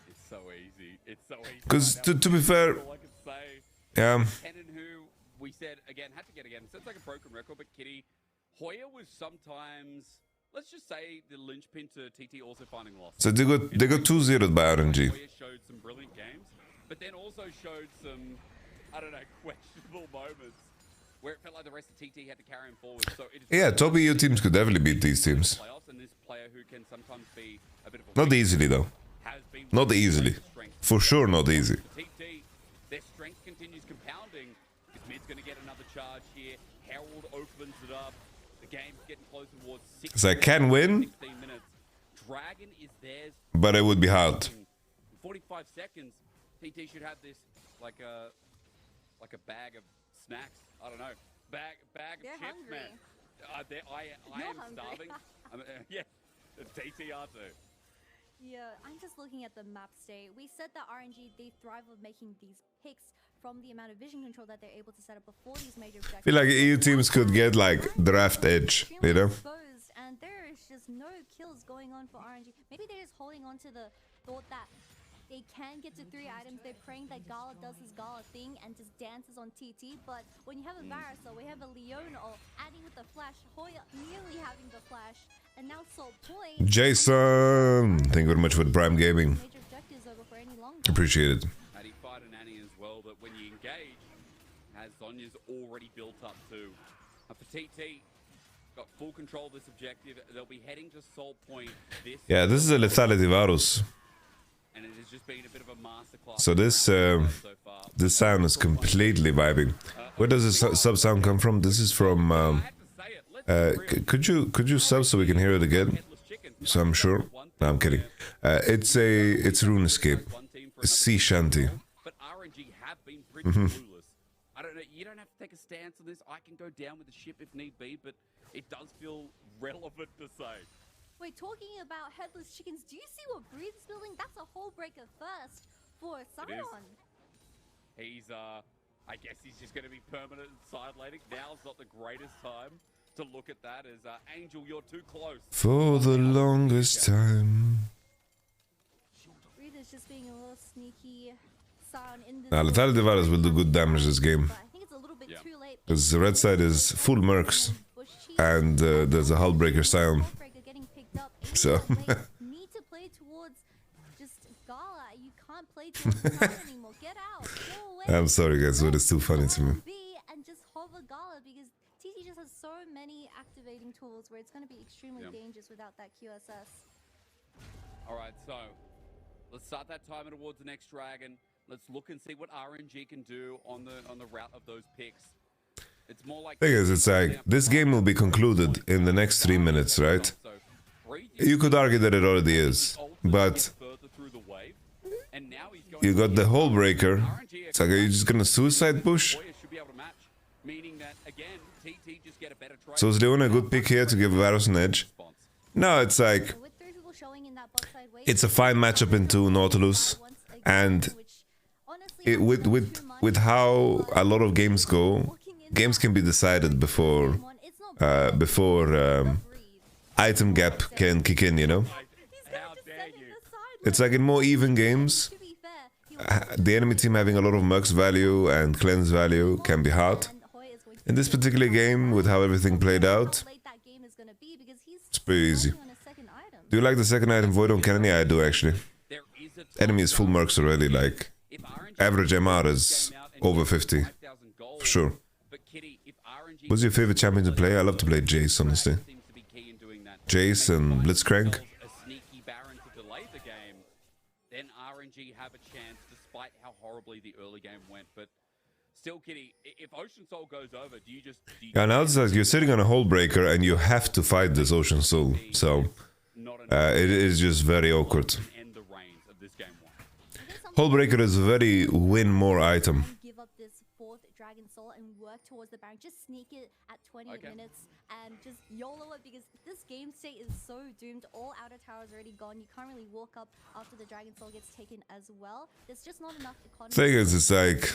S3: It's so easy. It's so easy.
S2: Because
S3: right now.
S2: to be fair,
S3: All I can say.
S2: yeah,
S3: Cannon, who we said again had to get again. Sounds like a broken record, but Kitty Hoya was sometimes, let's just say, the linchpin to TT also finding loss.
S2: so they got 2-0'd by RNG.
S3: Hoya showed some brilliant games, but then also showed some, I don't know, questionable moments where it felt like the rest of TT had to carry him forward. So it is
S2: Yeah, top EU teams could definitely beat these teams.
S3: playoffs, and this player who can sometimes be a bit of a
S2: Not easily though.
S3: has been
S2: Not easily.
S3: strength.
S2: For sure, not easy.
S3: TT, their strength continues compounding because mid's going to get another charge here. Herald opens it up. The game's getting closer towards 16
S2: So I can win,
S3: 16 minutes. Dragon is theirs.
S2: but it would be hard.
S3: In 45 seconds, TT should have this like a bag of snacks. I don't know. Bag of
S4: They're
S3: chips,
S4: hungry.
S3: man. I
S4: You're
S3: am
S4: hungry.
S3: starving. Yeah, TTR too.
S4: yeah, I'm just looking at the map state. We said that RNG, they thrive on making these picks from the amount of vision control that they're able to set up before these major objectives.
S2: I feel like EU teams could get like draft edge, you know?
S4: Exposed, and there is just no kills going on for RNG. Maybe they're just holding on to the thought that they can get to 3 items. They're praying that Gala does his Gala thing and just dances on TT. But when you have a Varus, we have a Leona adding with the flash, Hoya nearly having the flash, and now Salt Point.
S2: Jason, thank you very much for the Prime Gaming.
S4: Major objectives over for any longer.
S2: Appreciate it.
S3: And he fired an Annie as well, that when you engage, as Zonya's already built up too. And for TT, got full control of this objective. They'll be heading to Salt Point this
S2: Yeah, this is a lethality Varus.
S3: and it has just been a bit of a masterclass.
S2: So this
S3: so far.
S2: this sound is completely vibing. Where does the sub sound come from? This is from.
S3: I have to say it. Let's be real.
S2: Could you sub so we can hear it again?
S3: Headless chicken.
S2: So I'm sure. No, I'm kidding. It's RuneScape.
S3: One team for
S2: A sea shanty.
S3: But RNG have been pretty clueless. I don't know. You don't have to take a stance on this. I can go down with the ship if need be, but it does feel relevant to say.
S4: Wait, talking about headless chickens, do you see what Breeze's building? That's a whole breaker first for Sion.
S3: He's I guess he's just going to be permanent side laning. Now's not the greatest time to look at that. As Angel, you're too close.
S2: For the longest time.
S4: Breeze is just being a little sneaky. Sion in the
S2: Now, lethality Varus will do good damage this game.
S4: But I think it's a little bit too late.
S2: Because the red side is full mercs. And there's a Hullbreaker Sion.
S4: Hullbreaker getting picked up.
S2: So.
S4: Need to play towards just Gala. You can't play towards Sion anymore. Get out. Go away.
S2: I'm sorry guys, but it's too funny to me.
S4: And just hover Gala because TT just has so many activating tools where it's going to be extremely dangerous without that QSS.
S3: All right, so let's start that timer towards the next dragon. Let's look and see what RNG can do on the route of those picks. It's more like
S2: Thing is, it's like this game will be concluded in the next 3 minutes, right? You could argue that it already is, but you got the Hullbreaker. It's like, are you just gonna suicide push? So is Leona a good pick here to give Varus an edge? No, it's like
S4: With 3 people showing in that bot side wave,
S2: it's a fine matchup into Nautilus, and with how a lot of games go, games can be decided before item gap can kick in, you know? It's like in more even games, the enemy team having a lot of Mux value and cleanse value can be hard.
S4: And Hoya is going to
S2: In this particular game, with how everything played out,
S4: how late that game is going to be because he's
S2: it's pretty easy.
S4: working on a second item.
S2: Do you like the second item Void on Cannon? Yeah, I do actually.
S3: There is a
S2: Enemy is full Mercs already, like
S3: if RNG
S2: average MR is over 50.
S3: 5,000 gold,
S2: For sure.
S3: but Kitty, if RNG
S2: What's your favorite champion to play? I love to play Jace, honestly.
S3: seems to be key in doing that.
S2: Jace and Blitzcrank.
S3: A sneaky Baron to delay the game, then RNG have a chance despite how horribly the early game went. But still, Kitty, if Ocean Soul goes over, do you just
S2: Yeah, now it's like you're sitting on a Hull Breaker and you have to fight this Ocean Soul. So
S3: not enough
S2: it is just very awkward.
S3: to end the reigns of this game one?
S2: Hull Breaker is a very win more item.
S4: Give up this fourth Dragon Soul and work towards the Baron. Just sneak it at 20
S3: Okay.
S4: minutes and just YOLO it because this game state is so doomed. All outer towers already gone. You can't really walk up after the Dragon Soul gets taken as well. There's just not enough economy.
S2: Thing is, it's like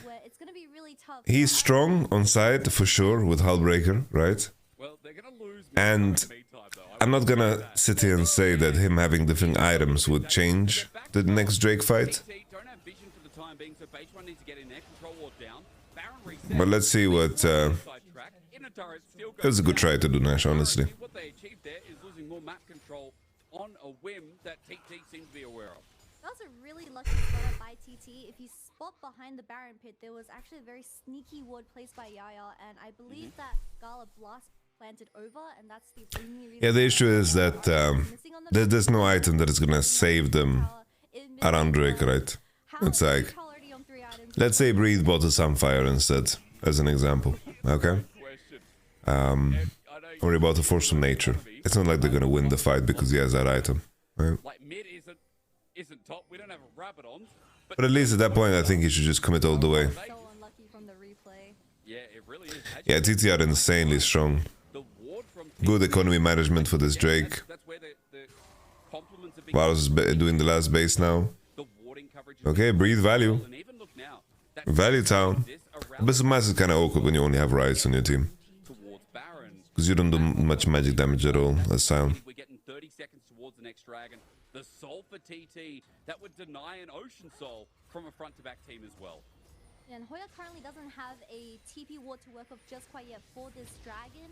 S4: where it's gonna be really tough.
S2: he's strong on side for sure with Hull Breaker, right?
S3: Well, they're gonna lose.
S2: And
S3: mid-type, though.
S2: I'm not gonna sit here and say that him having different items would change the next Drake fight.
S3: TT don't have vision for the time being, so base one needs to get in there. Control ward down. Baron reset.
S2: But let's see what.
S3: Sidetrack. Inner turret still
S2: It was a good try to do, Nash, honestly.
S3: What they achieved there is losing more map control on a whim that TT seems to be aware of.
S4: That was a really lucky spot up by TT. If you spot behind the Baron pit, there was actually a very sneaky ward placed by Yaya, and I believe that Gala Blast planted over, and that's the only reason.
S2: Yeah, the issue is that there's no item that is gonna save them around Drake, right? It's like, let's say breathe bottle Sunfire instead, as an example. Okay? Or about to force from nature. It's not like they're gonna win the fight because he has that item. Right?
S3: Like mid isn't top. We don't have a rabbit on.
S2: But at least at that point, I think he should just commit all the way.
S4: So unlucky from the replay.
S3: Yeah, it really is.
S2: Yeah, TT are insanely strong.
S3: The ward from
S2: Good economy management for this Drake.
S3: That's where the compliments are being
S2: Varus is doing the last base now.
S3: the warding coverage.
S2: Okay, breathe value.
S3: And even look now. That
S2: Value town.
S3: this around
S2: But Mass is kind of awkward when you only have Rights on your team.
S3: towards Baron.
S2: Because you don't do much magic damage at all, as sound.
S3: We're getting 30 seconds towards the next dragon. The soul for TT that would deny an Ocean Soul from a front to back team as well.
S4: And Hoya currently doesn't have a TP ward to work off just quite yet for this dragon,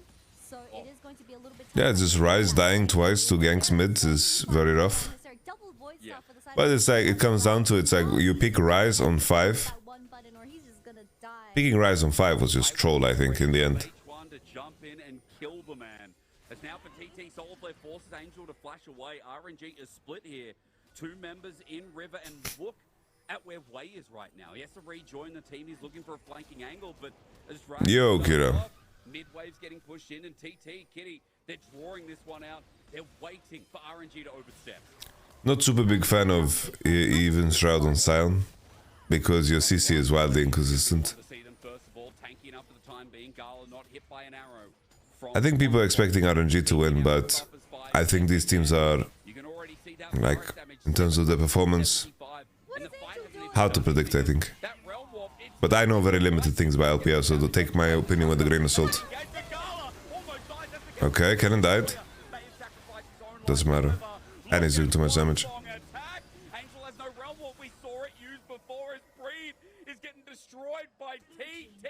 S4: so it is going to be a little bit tough.
S2: Yeah, just Rise dying twice to ganks mid is very rough.
S4: Double void
S3: Yeah.
S4: stuff for the side
S2: But it's like, it comes down to, it's like, you pick Rise on 5.
S4: that one button or he's just gonna die.
S2: Picking Rise on 5 was just troll, I think, in the end.
S3: H1 to jump in and kill the man. As now for TT Soul, they forces Angel to flash away. RNG is split here. Two members in River, and look at where Way is right now. He has to rejoin the team. He's looking for a flanking angle, but as
S2: Yo, Kira.
S3: Midwave's getting pushed in, and TT, Kitty, they're drawing this one out. They're waiting for RNG to overstep.
S2: Not super big fan of even Shroud on Sion, because your CC is wildly inconsistent.
S3: To see them first of all, tanky enough for the time being. Gala not hit by an arrow. From
S2: I think people are expecting RNG to win, but I think these teams are,
S3: you can already see that
S2: like,
S3: forest damage
S2: in terms of their performance,
S3: 75, and the fight hasn't even
S2: hard to predict, I think.
S3: that realm warp, it's
S2: But I know very limited things about LPL, so to take my opinion with a grain of salt.
S3: Gala almost died. That's the
S2: Okay, Cannon died.
S3: may have sacrificed his own
S2: Doesn't
S3: life.
S2: matter.
S3: However,
S2: And he's doing too much damage.
S3: long attack. Angel has no realm warp. We saw it used before. His breed is getting destroyed by TT.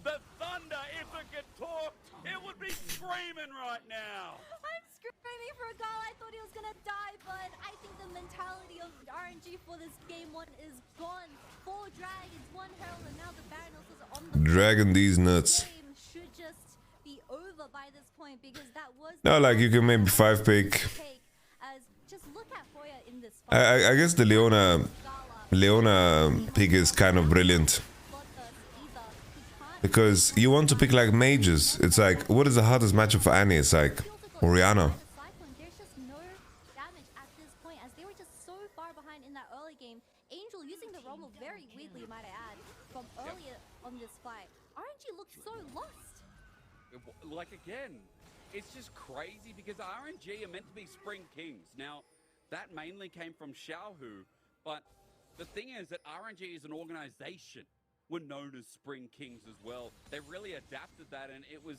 S3: The thunder, if it could talk, it would be screaming right now.
S4: I'm screaming for a Gala. I thought he was gonna die, but I think the mentality of RNG for this game one is gone. 4 dragons, 1 herald, and now the Baron also is on the
S2: Dragon these nuts.
S4: game should just be over by this point because that was
S2: No, like, you can maybe 5 pick.
S4: take as just look at Hoya in this fight.
S2: I guess the Leona pick is kind of brilliant. Because you want to pick like mages. It's like, what is the hardest matchup for Annie? It's like, Orianna.
S4: There's just no damage at this point as they were just so far behind in that early game. Angel using the Rumble very weirdly, might I add, from earlier on this fight. RNG looked so lost.
S3: Like again, it's just crazy because RNG are meant to be Spring Kings. Now, that mainly came from Xiaohu, but the thing is that RNG is an organization. Were known as Spring Kings as well. They really adapted that, and it was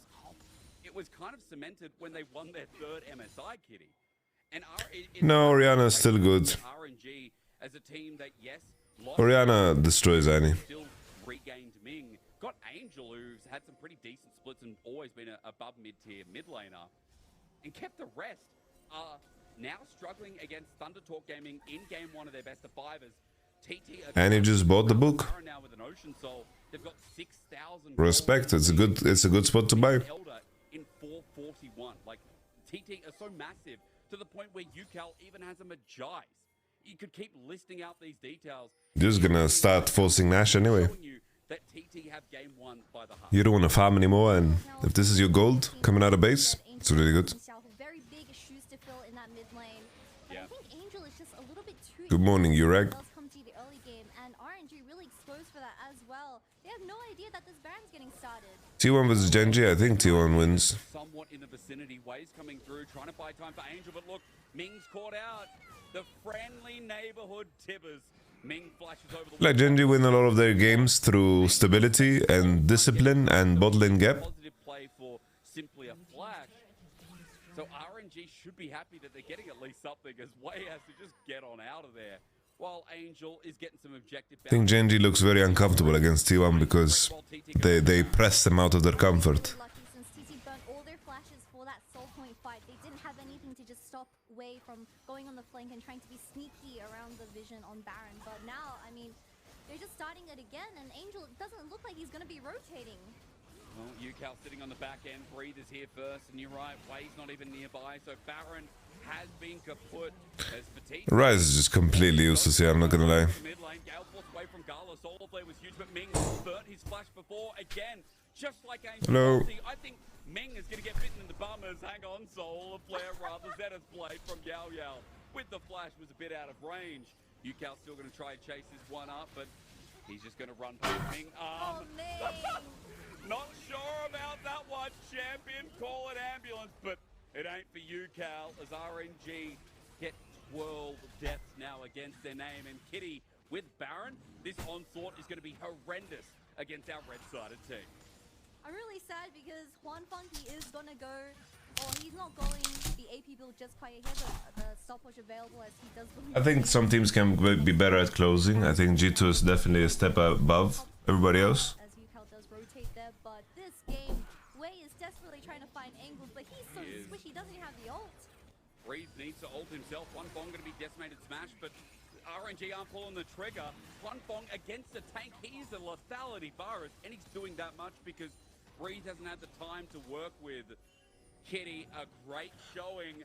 S3: kind of cemented when they won their 3rd MSI, Kitty. And
S2: No, Orianna's still good.
S3: RNG as a team that, yes,
S2: Oriana destroys Annie.
S3: Still regained Ming. Got Angel, who's had some pretty decent splits and always been a above mid-tier mid laner. And kept the rest. Now struggling against Thunder Talk Gaming in game one of their best of fivers. TT
S2: Annie just bought the book.
S3: now with an Ocean Soul. They've got 6,000
S2: Respect. It's a good spot to buy.
S3: Elder in 441. Like TT are so massive to the point where UCal even has a Magi's. You could keep listing out these details.
S2: Just gonna start forcing Nash anyway.
S3: Showing you that TT have game one by the half.
S2: You don't want to farm anymore, and if this is your gold coming out of base, it's really good.
S4: Very big shoes to fill in that mid lane. But
S3: Yeah.
S4: I think Angel is just a little bit too.
S2: Good morning, Urag.
S4: Does come to the early game, and RNG really exposed for that as well. They have no idea that this Baron's getting started.
S2: T1 versus Genji, I think T1 wins.
S3: Somewhat in the vicinity, waves coming through, trying to buy time for Angel, but look, Ming's caught out. The friendly neighborhood Tibbers. Ming flashes over the
S2: Like Genji win a lot of their games through stability and discipline and bot lane gap.
S3: Positive play for simply a flash. So RNG should be happy that they're getting at least something, as Way has to just get on out of there. While Angel is getting some objective.
S2: I think Genji looks very uncomfortable against T1 because they press them out of their comfort.
S4: Lucky since TT burnt all their flashes for that soul point fight. They didn't have anything to just stop Wei from going on the flank and trying to be sneaky around the vision on Baron. But now, I mean, they're just starting it again, and Angel doesn't look like he's going to be rotating.
S3: Well, UCal sitting on the back end. Breathe is here first, and you're right, Way's not even nearby. So Baron has been kaput as fatigue.
S2: Rise is just completely useless here, I'm not gonna lie.
S3: Mid lane, Gale forced away from Gala. Solo play was huge, but Ming burnt his flash before again, just like Angel.
S2: Hello.
S3: I think Ming is going to get bitten in the bummers. Hang on, Soul, a player rather. Zeta's blade from Yao Yao with the flash was a bit out of range. UCal still going to try and chase this one up, but he's just going to run past Ming.
S4: Oh, man.
S3: Not sure about that one, champion. Call it ambulance, but it ain't for UCal as RNG get 12 deaths now against their name. And Kitty with Baron, this onslaught is going to be horrendous against our red-sided team.
S4: I'm really sad because Juan Funky is going to go, or he's not going the AP build just quite. He has the stopwatch available as he does.
S2: I think some teams can be better at closing. I think G2 is definitely a step above everybody else.
S4: As UCal does rotate there, but this game, Wei is desperately trying to find angles, but he's so squishy, doesn't he have the ult?
S3: Breeze needs to ult himself. One Fong going to be decimated smash, but RNG aren't pulling the trigger. One Fong against the tank. He's a lethality virus, and he's doing that much because Breeze hasn't had the time to work with Kitty. A great showing.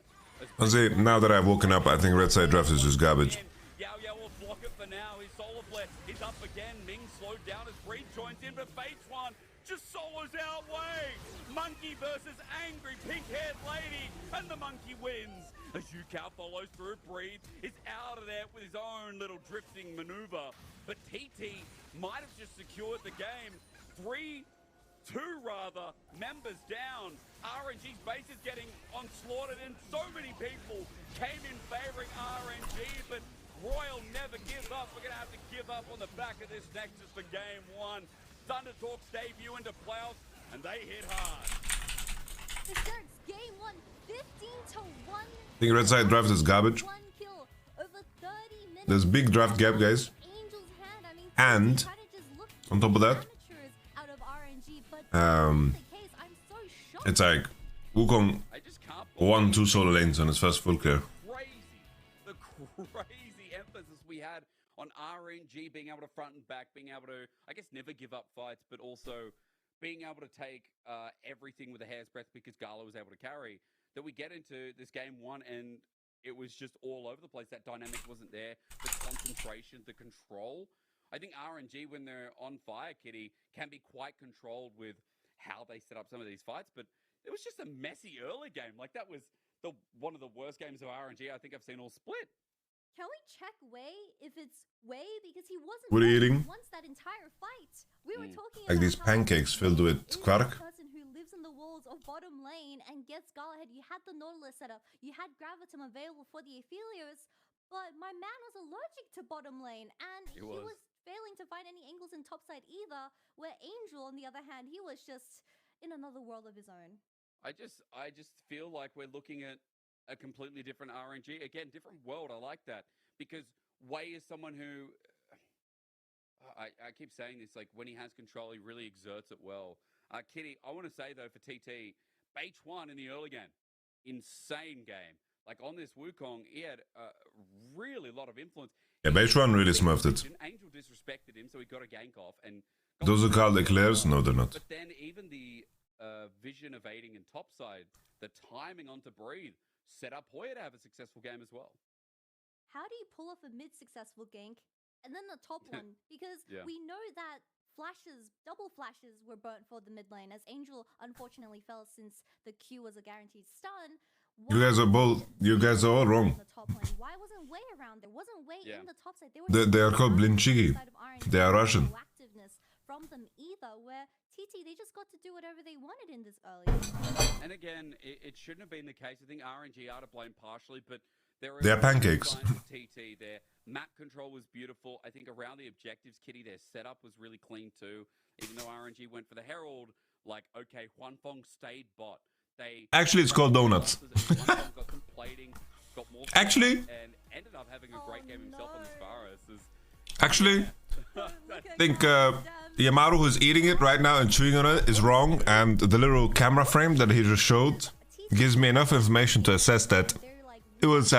S2: I say, now that I've woken up, I think red side draft is just garbage.
S3: Yao Yao will block it for now. His solar flare is up again. Ming slowed down as Breeze joins in, but Fates one just solos out Way. Monkey versus angry pink-haired lady, and the monkey wins. As UCal follows through, Breathe is out of there with his own little drifting maneuver. But TT might have just secured the game. 3-2 rather, members down. RNG's base is getting onslaughtered, and so many people came in favoring RNG, but Royal never gives up. We're going to have to give up on the back of this Nexus for game one. Thunder Talks debut into playoffs, and they hit hard.
S4: It starts game one, 15-1.
S2: I think red side draft is garbage.
S4: One kill over 30 minutes.
S2: There's big draft gap, guys.
S4: Angel's hand, I mean,
S2: And
S4: try to just look
S2: on top of that,
S4: amateurs out of RNG, but
S2: um,
S4: that's the case. I'm so shocked.
S2: it's like Wukong
S3: I just can't
S2: won 2 solo lanes on his first full clear.
S3: the crazy emphasis we had on RNG being able to front and back, being able to, I guess, never give up fights, but also being able to take everything with a hair's breadth because Gala was able to carry, that we get into this game one and it was just all over the place. That dynamic wasn't there. The concentration, the control. I think RNG, when they're on fire, Kitty, can be quite controlled with how they set up some of these fights, but it was just a messy early game. Like, that was one of the worst games of RNG I think I've seen all split.
S4: Can we check Wei if it's Wei because he wasn't
S2: What are you
S4: ready
S2: eating?
S4: once that entire fight. We were talking
S2: Like
S4: about
S2: these
S4: how
S2: pancakes filled
S4: Wei
S2: with
S4: is
S2: quark.
S4: the person who lives in the walls of bottom lane and gets Galahad. You had the Nautilus set up, you had Gravitum available for the Aphelios, but my man was allergic to bottom lane and he was failing to find any angles in topside either, where Angel on the other hand, he was just in another world of his own.
S3: I just feel like we're looking at a completely different RNG. Again, different world. I like that because Wei is someone who I keep saying this, like when he has control, he really exerts it well. Kitty, I want to say though for TT, H1 in the early game, insane game. Like on this Wukong, he had really a lot of influence.
S2: Yeah, H1 really smurfed it.
S3: Angel disrespected him, so he got a gank off. And
S2: Those are called eclairs? No, they're not.
S3: But then even the vision evading and topside, the timing onto breathe, set up Hoya to have a successful game as well.
S4: How do you pull off a mid-successful gank and then the top one? Because we know that double flashes were burnt for the mid lane, as Angel unfortunately fell since the Q was a guaranteed stun.
S2: You guys are all wrong.
S4: Why wasn't Wei around? There wasn't Wei in the top side.
S2: They are called Blinchigi. They are Russian.
S4: Activeness from them either, where TT, they just got to do whatever they wanted in this early.
S3: And again, it shouldn't have been the case. I think RNG are to blame partially, but
S2: they're pancakes.
S3: TT, their map control was beautiful. I think around the objectives, Kitty, their setup was really clean too. Even though RNG went for the Herald, like, okay, Huanfeng stayed bot.
S2: Actually, it's called donuts. Actually,
S3: and ended up having a great game himself on this virus.
S2: Actually, I think Yamaru, who's eating it right now and chewing on it, is wrong, and the little camera frame that he just showed gives me enough information to assess that it was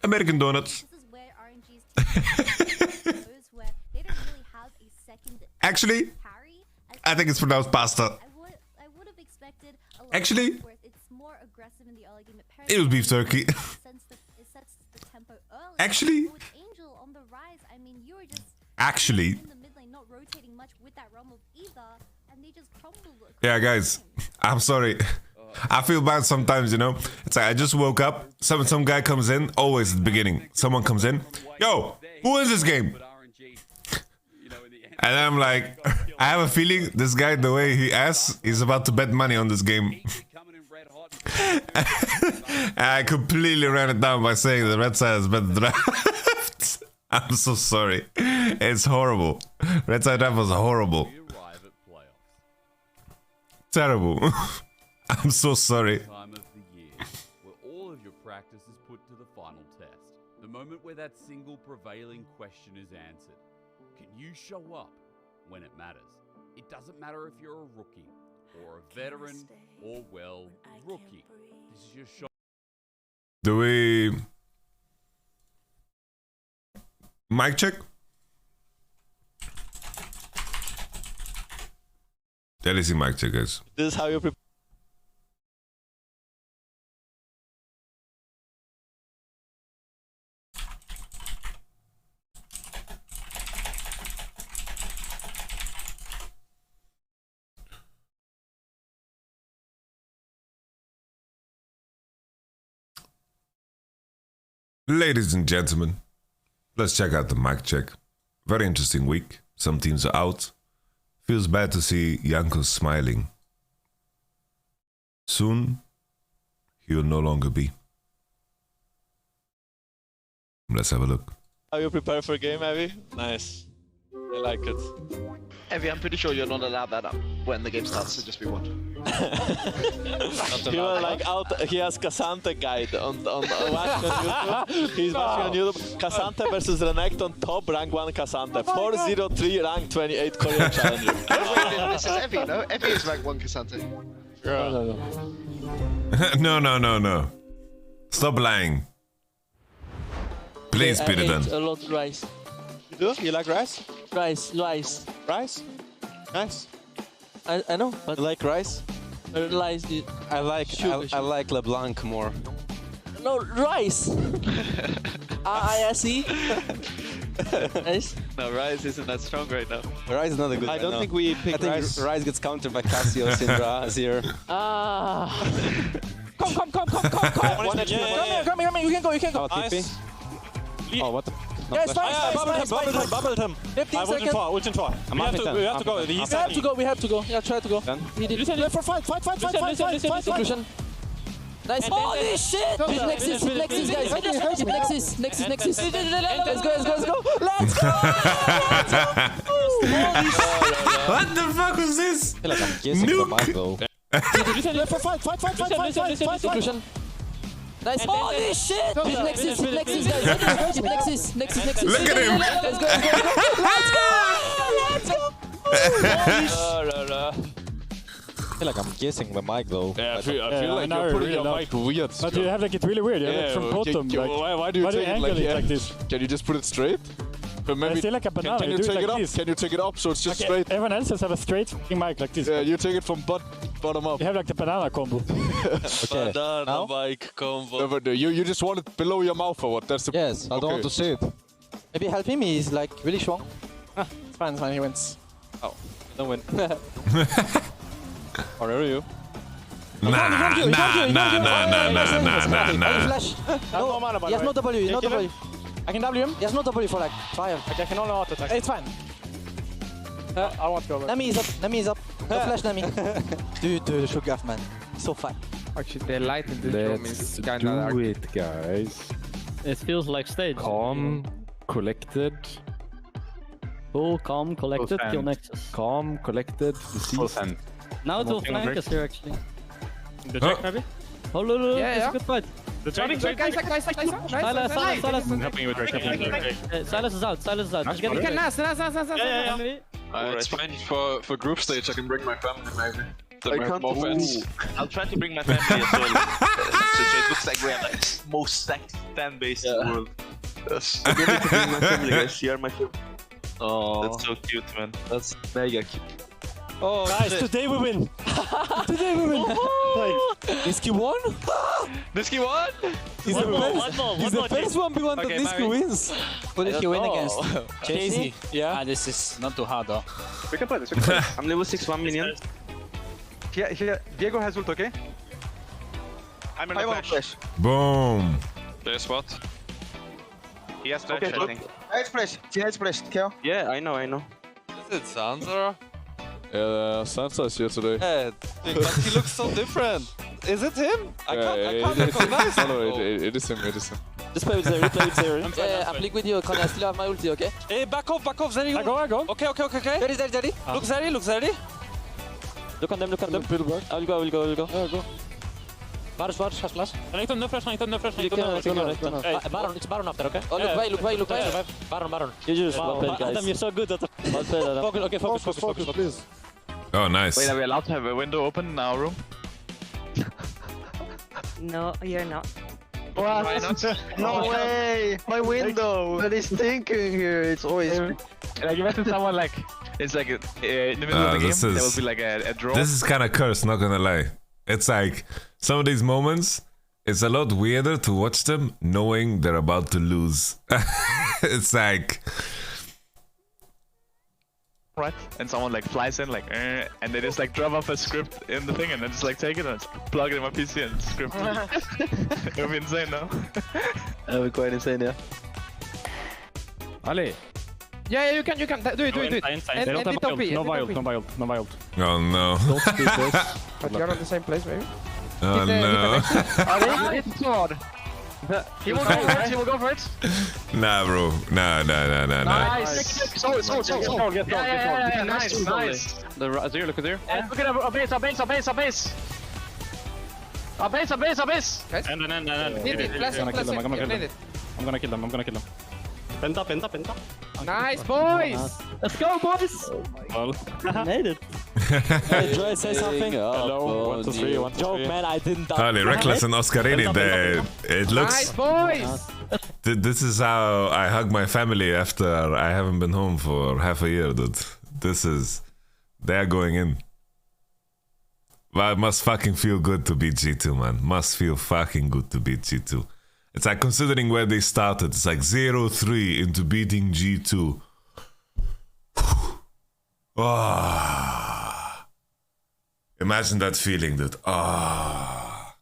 S2: American donuts. Actually, I think it's pronounced pasta. Actually, it was beef jerky. Actually, yeah, guys, I'm sorry. I feel bad sometimes, you know. It's like I just woke up. Some guy comes in. Always at the beginning, someone comes in. Yo, who is this game? And I'm like, I have a feeling this guy, the way he asks, he's about to bet money on this game. I completely ran it down by saying the red side has bet the draft. I'm so sorry. It's horrible. Red side draft was horrible. Terrible. I'm so sorry.
S3: Time of the year where all of your practice is put to the final test. The moment where that single prevailing question is answered. Can you show up when it matters? It doesn't matter if you're a rookie or a veteran or, well, rookie. This is your shot.
S2: Do we... Mic check? Let's see mic check, guys.
S7: This is how you prepare.
S2: Ladies and gentlemen, let's check out the mic check. Very interesting week. Some teams are out. Feels bad to see Janko smiling. Soon, he will no longer be. Let's have a look.
S7: How you prepare for a game, Abby? Nice. I like it.
S8: Evie, I'm pretty sure you're not allowed that up when the game starts, so just be one.
S7: He was like out, he has Cassante guide on watching on YouTube. He's watching on YouTube. Cassante versus Renekton, top rank 1 Cassante. 403 rank 28 Korean challenger.
S8: This is Evie, no? Evie is rank 1 Cassante.
S2: No. Stop lying. Please, Peter.
S9: A lot of rice.
S7: You do? You like rice?
S9: Rice.
S7: Rice? Nice.
S9: I know, but
S7: You like rice?
S9: rice.
S7: I like LeBlanc more.
S9: No, rice. I-I-S-E. Rice.
S8: No, Rise isn't that strong right now.
S7: Rice is not a good
S8: I don't think we picked Rise.
S7: Rice gets countered by Cassio, Syndra, Azir.
S9: Ah. Come.
S7: Come
S9: Come here. You can go.
S7: TP. Oh, what the?
S9: Yes, nice.
S7: Bubbled him.
S9: 15 seconds.
S7: Ultimate 4. We have to go.
S9: We have to go. Yeah, try to go. He did.
S7: Listen, fight.
S9: Conclusion. Nice. Holy shit! Nexus, guys. Nexus. Let's go.
S2: What the fuck was this? Nuke!
S9: Fight. Conclusion. Nice. Holy shit! Hit Nexus, guys. Hit Nexus.
S2: Look at him.
S9: Let's go. Let's go.
S7: I feel like I'm guessing the mic though.
S10: Yeah, I feel like you're putting your mic weird.
S11: But you have like it really weird. You have it from bottom.
S10: Why do you take it like
S11: this?
S10: Can you just put it straight? But maybe,
S11: I feel like a banana.
S10: Can you take it up? Can you take it up so it's just straight?
S11: Everyone else has a straight mic like this.
S10: Yeah, you take it from bottom up.
S11: You have like the banana combo.
S7: Okay.
S3: Banana mic combo.
S10: No, but you just want it below your mouth or what? That's the.
S7: Yes, I don't want to see it.
S9: Maybe help him. He's like really strong.
S11: It's fine. He wins.
S7: Oh, don't win. Or are you?
S2: Nah.
S9: Flash. No, he has no W. He's no W.
S11: I can W him.
S9: He has no W for like fire.
S11: I can only auto attack. It's fine. I want to go.
S9: Nami is up. No flash Nami. Dude, shook off, man. So fine.
S12: Actually, the light in this room is kind of dark.
S11: Do it, guys.
S13: It feels like stage.
S11: Calm, collected.
S13: Cool, calm, collected, kill Nexus.
S11: Calm, collected, deceased.
S13: Now it will flank us here actually.
S11: The check maybe?
S13: Oh, no,
S12: Yeah,
S13: it's a good fight.
S11: The check.
S12: Nice.
S13: Silas.
S11: I'm helping you with Drake.
S13: Silas is out. Just get
S12: Okay, nice.
S8: It's fine for group stage. I can bring my family maybe.
S5: I can't
S8: more fans.
S5: I'll try to bring my family as well. So it looks like we have like most stacked fan base in the world.
S8: Yes.
S5: I'm ready to bring my family, guys. You are my favorite.
S8: Oh,
S5: That's so cute, man.
S8: that's mega cute.
S7: Oh,
S11: Guys, today we win. Today we win. Like,
S7: Nisky won?
S8: Nisky won?
S7: He's the first 1v1 that Nisky wins.
S9: Who did he win against?
S7: Casey? Yeah.
S11: this is not too hard though.
S5: We can play this. I'm level 6, 1 million.
S12: Here, Diego has ult, okay?
S5: I'm in a flash.
S2: Boom.
S8: There's what?
S5: He has flash,
S12: Okay,
S5: I think.
S12: Teenage splash, kill.
S5: Yeah, I know.
S7: Is it Sansa?
S10: Yeah, Sansa is here today.
S7: Yeah, but he looks so different. Is it him? I can't recognize him.
S10: No, it is him.
S9: Just play with Zeri, I'm League with you, Connie. I still have my ulti, okay?
S7: Hey, back off, Zeri.
S11: I go.
S7: Okay.
S9: Zeri.
S7: Look, Zeri.
S9: Look on them. I will go.
S11: Yeah, go.
S9: Varus, flash.
S11: No flash.
S9: You can. Baron, it's Baron after, okay? Oh, look away. Baron. You just well played, guys. Adam, you're so good at the... Well played, Adam. Okay, focus, please.
S2: Oh, nice.
S8: Wait, are we allowed to have a window open in our room?
S6: No, you're not.
S8: What? Why not?
S5: No way! My window! That is thinking here. It's always.
S8: Like, imagine someone like. It's like in the middle of the game, there will be like a draw.
S2: This is kind of cursed, not gonna lie. It's like some of these moments, it's a lot weirder to watch them knowing they're about to lose. It's like...
S8: Right? And someone like flies in like, and they just like drop off a script in the thing and then just like take it and plug it in my PC and script it. It would be insane, no?
S5: That would be quite insane, yeah.
S11: Ali.
S12: Yeah, you can. Do it.
S11: They don't have ult. No wild.
S2: Oh no.
S12: But you're on the same place, maybe?
S2: Oh no.
S12: It's sword. He will go for it.
S2: Nah, bro. Nah.
S12: Nice. Get nice.
S8: The Zero, look at there.
S12: Look at our base. Guys.
S11: And
S12: Need it. Flash.
S11: I'm gonna kill them. Penta.
S12: Nice, boys.
S13: Let's go, boys! Made it.
S9: Hey, Joy, say something.
S11: Hello. 1, 2, 3. 1, 2, 3.
S9: Joke, man, I didn't die.
S2: Holy, Reckless and Oscarini there. It looks...
S12: Nice, boys.
S2: This is how I hug my family after I haven't been home for half a year, dude. This is... They're going in. Well, it must fucking feel good to beat G2, man. Must feel fucking good to beat G2. It's like considering where they started. It's like 0-3 into beating G2. Oh. Imagine that feeling, dude. Oh.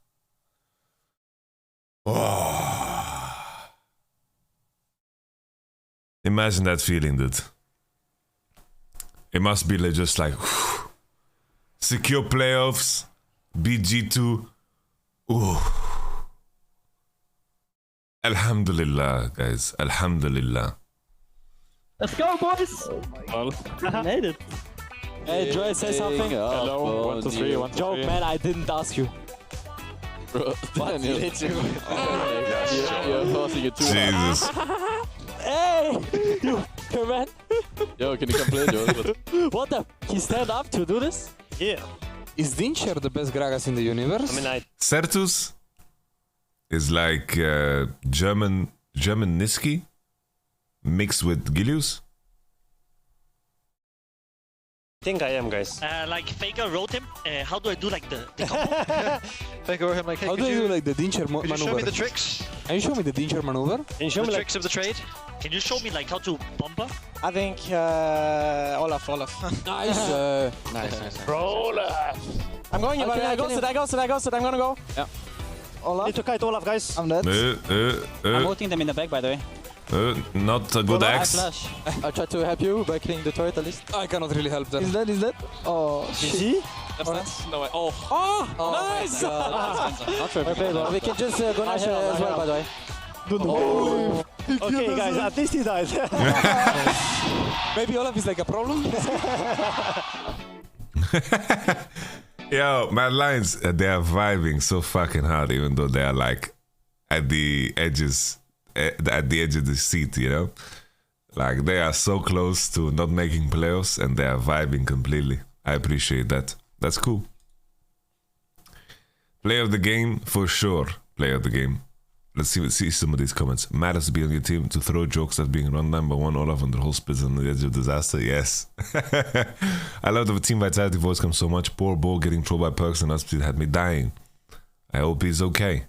S2: Imagine that feeling, dude. It must be like just like secure playoffs, beat G2. Ooh. Alhamdulillah, guys. Alhamdulillah.
S13: Let's go, boys! Made it.
S9: Hey, Joy, say something.
S11: Hello. 1, 2, 3. 1, 2, 3.
S9: Joke, man, I didn't ask you.
S7: Bro, you're forcing it too hard.
S2: Jesus.
S9: Hey! You, man.
S7: Yo, can you complain, Joe?
S9: What the? He stand up to do this?
S14: Yeah. Is Dincher the best Gragas in the universe?
S9: I mean,
S2: Certus is like German Niski mixed with Gilius.
S9: I think I am, guys.
S15: Like Faker wrote him. How do I do like the combo?
S14: Faker wrote him like, hey, how do you do like the Dincher maneuver?
S15: Could you show me the tricks?
S14: Can you show me the Dincher maneuver?
S15: Can you show me the tricks of the trade? Can you show me like how to bumper?
S14: I think Olaf.
S9: Nice.
S14: Nice.
S9: Olaf.
S14: I'm going.
S9: Okay, I ghosted. I'm gonna go.
S14: Yeah. Olaf.
S9: Need to kite Olaf, guys.
S14: I'm dead.
S9: I'm voting them in the back, by the way.
S2: Not a good axe.
S7: I'll try to help you by killing the turret at least.
S14: I cannot really help them.
S7: Is that? Oh.
S9: Is he?
S8: No way. Oh.
S9: Nice!
S7: Not fair. We can just go Nash as well, by the way.
S9: Okay, guys, at least he died.
S14: Maybe Olaf is like a problem.
S2: Yo, Mad Lions, they are vibing so fucking hard, even though they are like at the edges, at the edge of the seat, you know? Like they are so close to not making playoffs and they are vibing completely. I appreciate that. That's cool. Play of the game, for sure. Play of the game. Let's see some of these comments. Matters to be on your team to throw jokes at being run down by one Olaf and the whole spits on the edge of disaster. Yes. I love the team vitality voice comes so much. Poor Bo getting trolled by Perks and Uspspeed had me dying. I hope he's okay.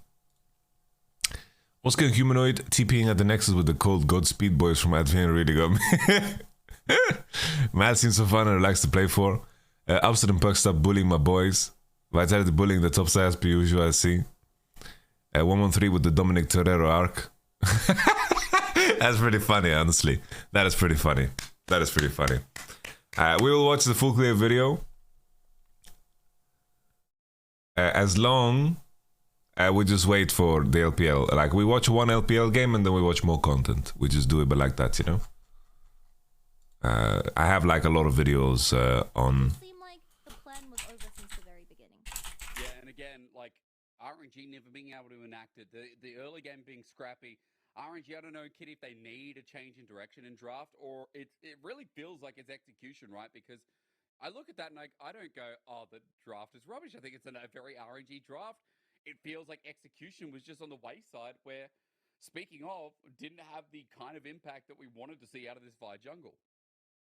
S2: Oscar Humanoid TPing at the Nexus with the cold Godspeed boys from Advent really got me. Matt seems so fun and relaxed to play for. Upstead and Perks stop bullying my boys. Vitality bullying the top sides per usual, I see. 113 with the Dominic Torero arc. That's pretty funny, honestly. That is pretty funny. We will watch the full clear video. As long we just wait for the LPL. Like we watch one LPL game and then we watch more content. We just do it but like that, you know. I have like a lot of videos on.
S3: RNG never being able to enact it. The early game being scrappy. RNG, I don't know, Kitty, if they need a change in direction in draft, or it really feels like it's execution, right? Because I look at that and I don't go, oh, the draft is rubbish. I think it's a very RNG draft. It feels like execution was just on the wayside where, speaking of, didn't have the kind of impact that we wanted to see out of this Vi jungle.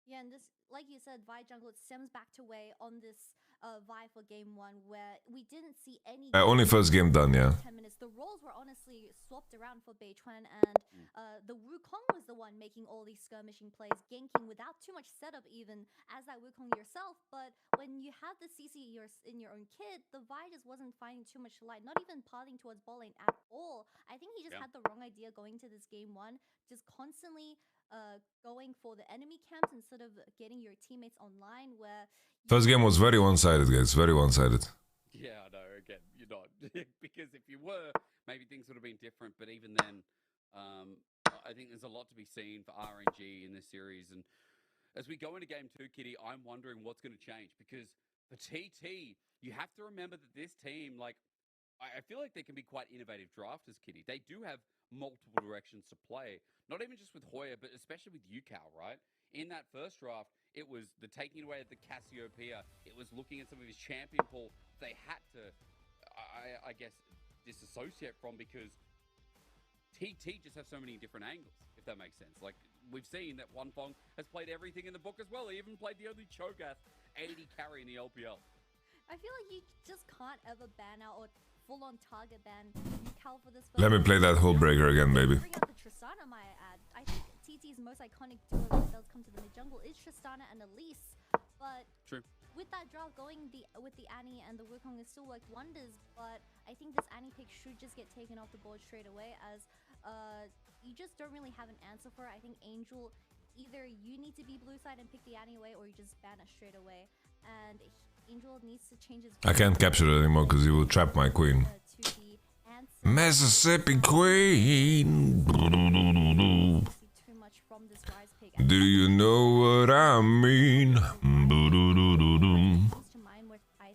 S4: Yeah, and this, like you said, Vi jungle, it stems back to way on this Vi for game 1 where we didn't see any...
S2: only first game done, yeah.
S4: 10 minutes. The roles were honestly swapped around for Beichuan, and the Wukong was the one making all these skirmishing plays, ganking without too much setup even as that Wukong yourself. But when you have the CC in your own kit, the Vi just wasn't finding too much light, not even pathing towards bot lane at all. I think he just had the wrong idea going to this game 1, just constantly going for the enemy camps instead of getting your teammates online where...
S2: First game was very one-sided, guys. Very one-sided.
S3: Yeah, I know. Again, you're not. Because if you were, maybe things would have been different. But even then, I think there's a lot to be seen for RNG in this series. And as we go into game 2, Kitty, I'm wondering what's going to change. Because for TT, you have to remember that this team, like, I feel like they can be quite innovative drafters, Kitty. They do have multiple directions to play. Not even just with Hoya, but especially with Yukao, right? In that first draft, it was the taking away of the Cassiopeia. It was looking at some of his champion pool they had to, I guess, disassociate from because TT just have so many different angles, if that makes sense. Like, we've seen that Wanfong has played everything in the book as well. He even played the only Cho'Gath 80 carry in the LPL.
S4: I feel like you just can't ever ban out or full-on target ban Yukao for this.
S2: Let me play that whole breaker again, baby.
S4: Bring out the Tristana, might I add. I think TT's most iconic duo that does come to the mid-jungle is Tristana and Elise. But with that draft going with the Annie and the Wukong, it still worked wonders. But I think this Annie pick should just get taken off the board straight away as you just don't really have an answer for it. I think Angel, either you need to be blue side and pick the Annie away or you just ban it straight away. And Angel needs to change his...
S2: I can't capture it anymore because he will trap my queen. Mississippi Queen. Do you know what I mean?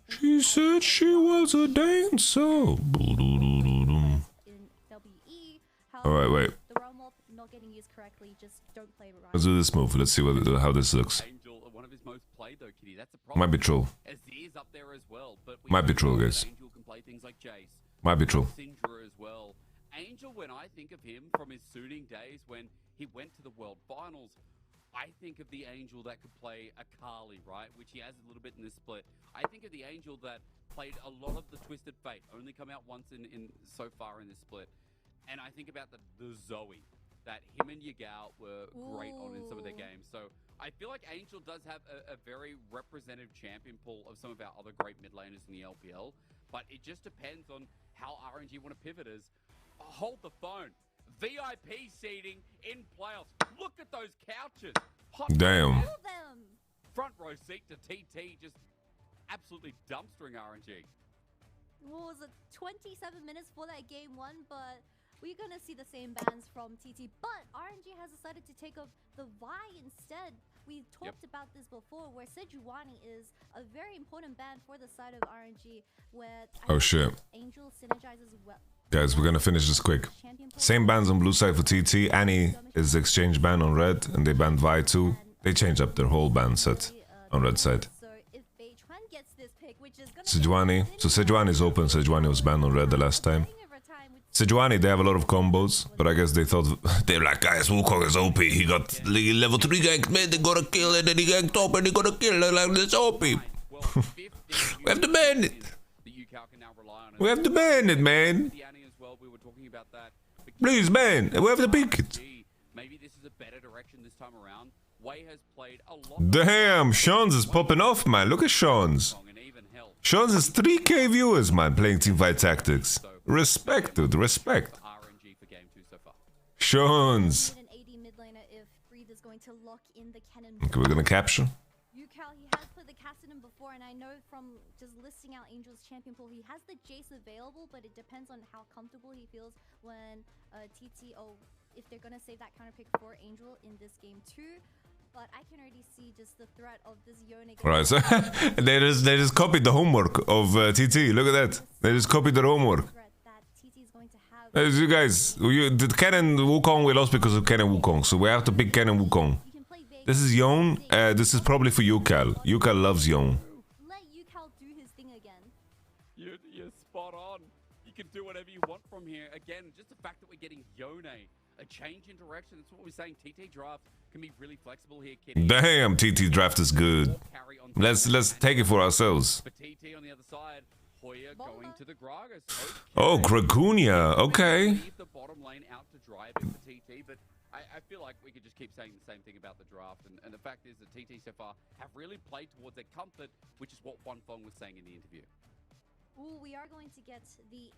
S2: She said she was a dancer.
S4: in WE.
S2: Alright, wait.
S4: The realm up not getting used correctly, just don't play around.
S2: Let's do this move. Let's see how this looks.
S3: Angel, one of his most played though, Kitty. That's a
S2: Might be troll.
S3: As he is up there as well, but
S2: Might be troll, guys.
S3: Angel can play things like Jace.
S2: Might be troll.
S3: Syndra as well. Angel, when I think of him from his suiting days when he went to the World Finals, I think of the Angel that could play Akali, right? Which he has a little bit in this split. I think of the Angel that played a lot of the Twisted Fate, only come out once in so far in this split. And I think about the Zoe, that him and Yagao were great on in some of their games. So I feel like Angel does have a very representative champion pool of some of our other great mid laners in the LPL. But it just depends on how RNG want to pivot as. Hold the phone. VIP seating in playoffs. Look at those couches. Hot
S2: Damn.
S3: Front row seat to TT, just absolutely dumpstering RNG.
S4: What was it? 27 minutes for that game one, but we're gonna see the same bans from TT. But RNG has decided to take up the Vi instead. We talked about this before, where Sejuani is a very important ban for the side of RNG, where
S2: Shit.
S4: Angel synergizes well.
S2: Guys, we're gonna finish this quick. Same bans on blue side for TT. Annie is exchange ban on red, and they banned Vi too. They changed up their whole ban set on red side. Sejuani. So Sejuani is open. Sejuani was banned on red the last time. Sejuani, they have a lot of combos, but I guess they thought they're like, guys, Wukong is OP. He got level 3 ganked mid, they got a kill, and then he ganked top, and he got a kill. Like, this OP. We have to ban it. We have to ban it, man. Please, man. We have to pick it.
S3: Maybe this is a better direction this time around. Wei has played a lot.
S2: Damn, Sean's is popping off, man. Look at Sean's. Sean's is 3K viewers, man, playing Teamfight Tactics. Respect, dude. Respect. Sean's. Okay, we're gonna capture.
S4: And I know from just listing out Angel's champion pool, he has the Jace available, but it depends on how comfortable he feels when TT, if they're gonna save that counter pick for Angel in this game too. But I can already see just the threat of this Yone.
S2: Right, so they just copied the homework of TT. Look at that. They just copied their homework. You guys, did Ken and Wukong, we lost because of Ken and Wukong, so we have to pick Ken and Wukong. This is Yone. This is probably for Yukal. Yukal loves Yone.
S3: You're spot on. You can do whatever you want from here. Again, just the fact that we're getting Yone, a change in direction. That's what we're saying. TT draft can be really flexible here, Kitty.
S2: Damn, TT draft is good. Let's take it for ourselves.
S3: But TT on the other side, Hoya going to the Gragas.
S2: Oh, Dragunia. Okay.
S3: Leave the bottom lane out to drive into TT, but I feel like we could just keep saying the same thing about the draft. And the fact is that TT so far have really played towards their comfort, which is what One Fong was saying in the interview.
S4: Ooh, we are going to get the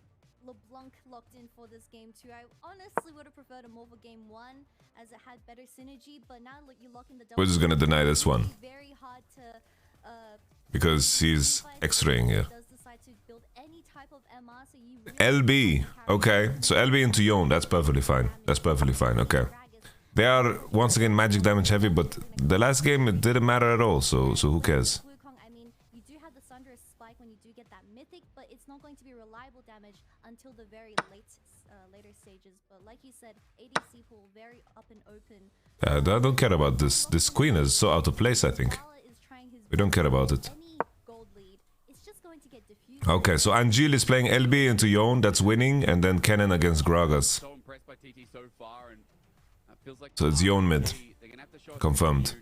S4: LeBlanc locked in for this game too. I honestly would have preferred a more for game one, as it had better synergy, but now you lock in the double.
S2: We're just gonna deny this one.
S4: Very hard to,
S2: because he's X-raying here.
S4: does decide to build any type of MR, so you
S2: LB. Okay, so LB into Yone. That's perfectly fine. That's perfectly fine. Okay. They are once again magic damage heavy, but the last game it didn't matter at all. So who cares?
S4: But it's not going to be reliable damage until the very later stages. But like you said, ADC pool very up and open.
S2: I don't care about this. This queen is so out of place, I think. We don't care about it. Okay, so Angel is playing LB into Yone, that's winning, and then Kennen against Gragas. So it's Yone mid. Confirmed.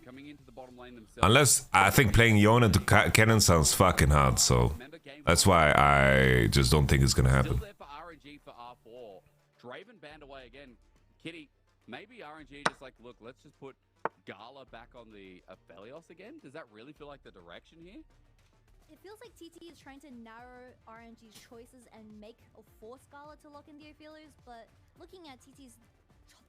S2: Unless, I think playing Yone into Kennen sounds fucking hard, so that's why I just don't think it's gonna happen.
S3: RNG for R4. Draven banned away again. Kitty, maybe RNG just like, look, let's just put Gala back on the Aphelios again? Does that really feel like the direction here?
S4: It feels like TT is trying to narrow RNG's choices and force Gala to lock in the Aphelios, but looking at TT's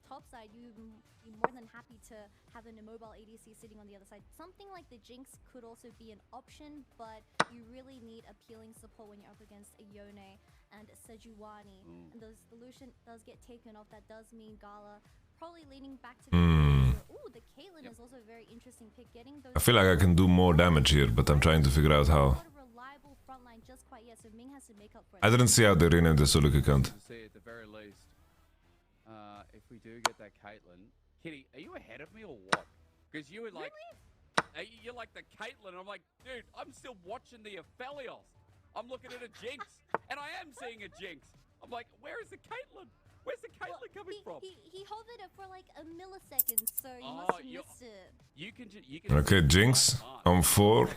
S4: top side, you'd be more than happy to have an immobile ADC sitting on the other side. Something like the Jinx could also be an option, but you really need appealing support when you're up against a Yone and a Sejuani. And the Lucian does get taken off. That does mean Gala probably leaning back to the Ooh, the Caitlyn is also a very interesting pick. Getting those
S2: I feel like I can do more damage here, but I'm trying to figure out how.
S4: reliable front so Ming has to make up for it.
S2: I didn't see how they renamed the Sulik account.
S3: To see at the very least, if we do get that Caitlyn. Kitty, are you ahead of me or what? Because you were like, you're like the Caitlyn. I'm like, dude, I'm still watching the Aphelios. I'm looking at a Jinx, and I am seeing a Jinx. I'm like, where is the Caitlyn? Where's the Caitlyn coming from?
S4: He hovered it for like a millisecond, so you must have missed it.
S3: You can
S2: Okay, Jinx on 4.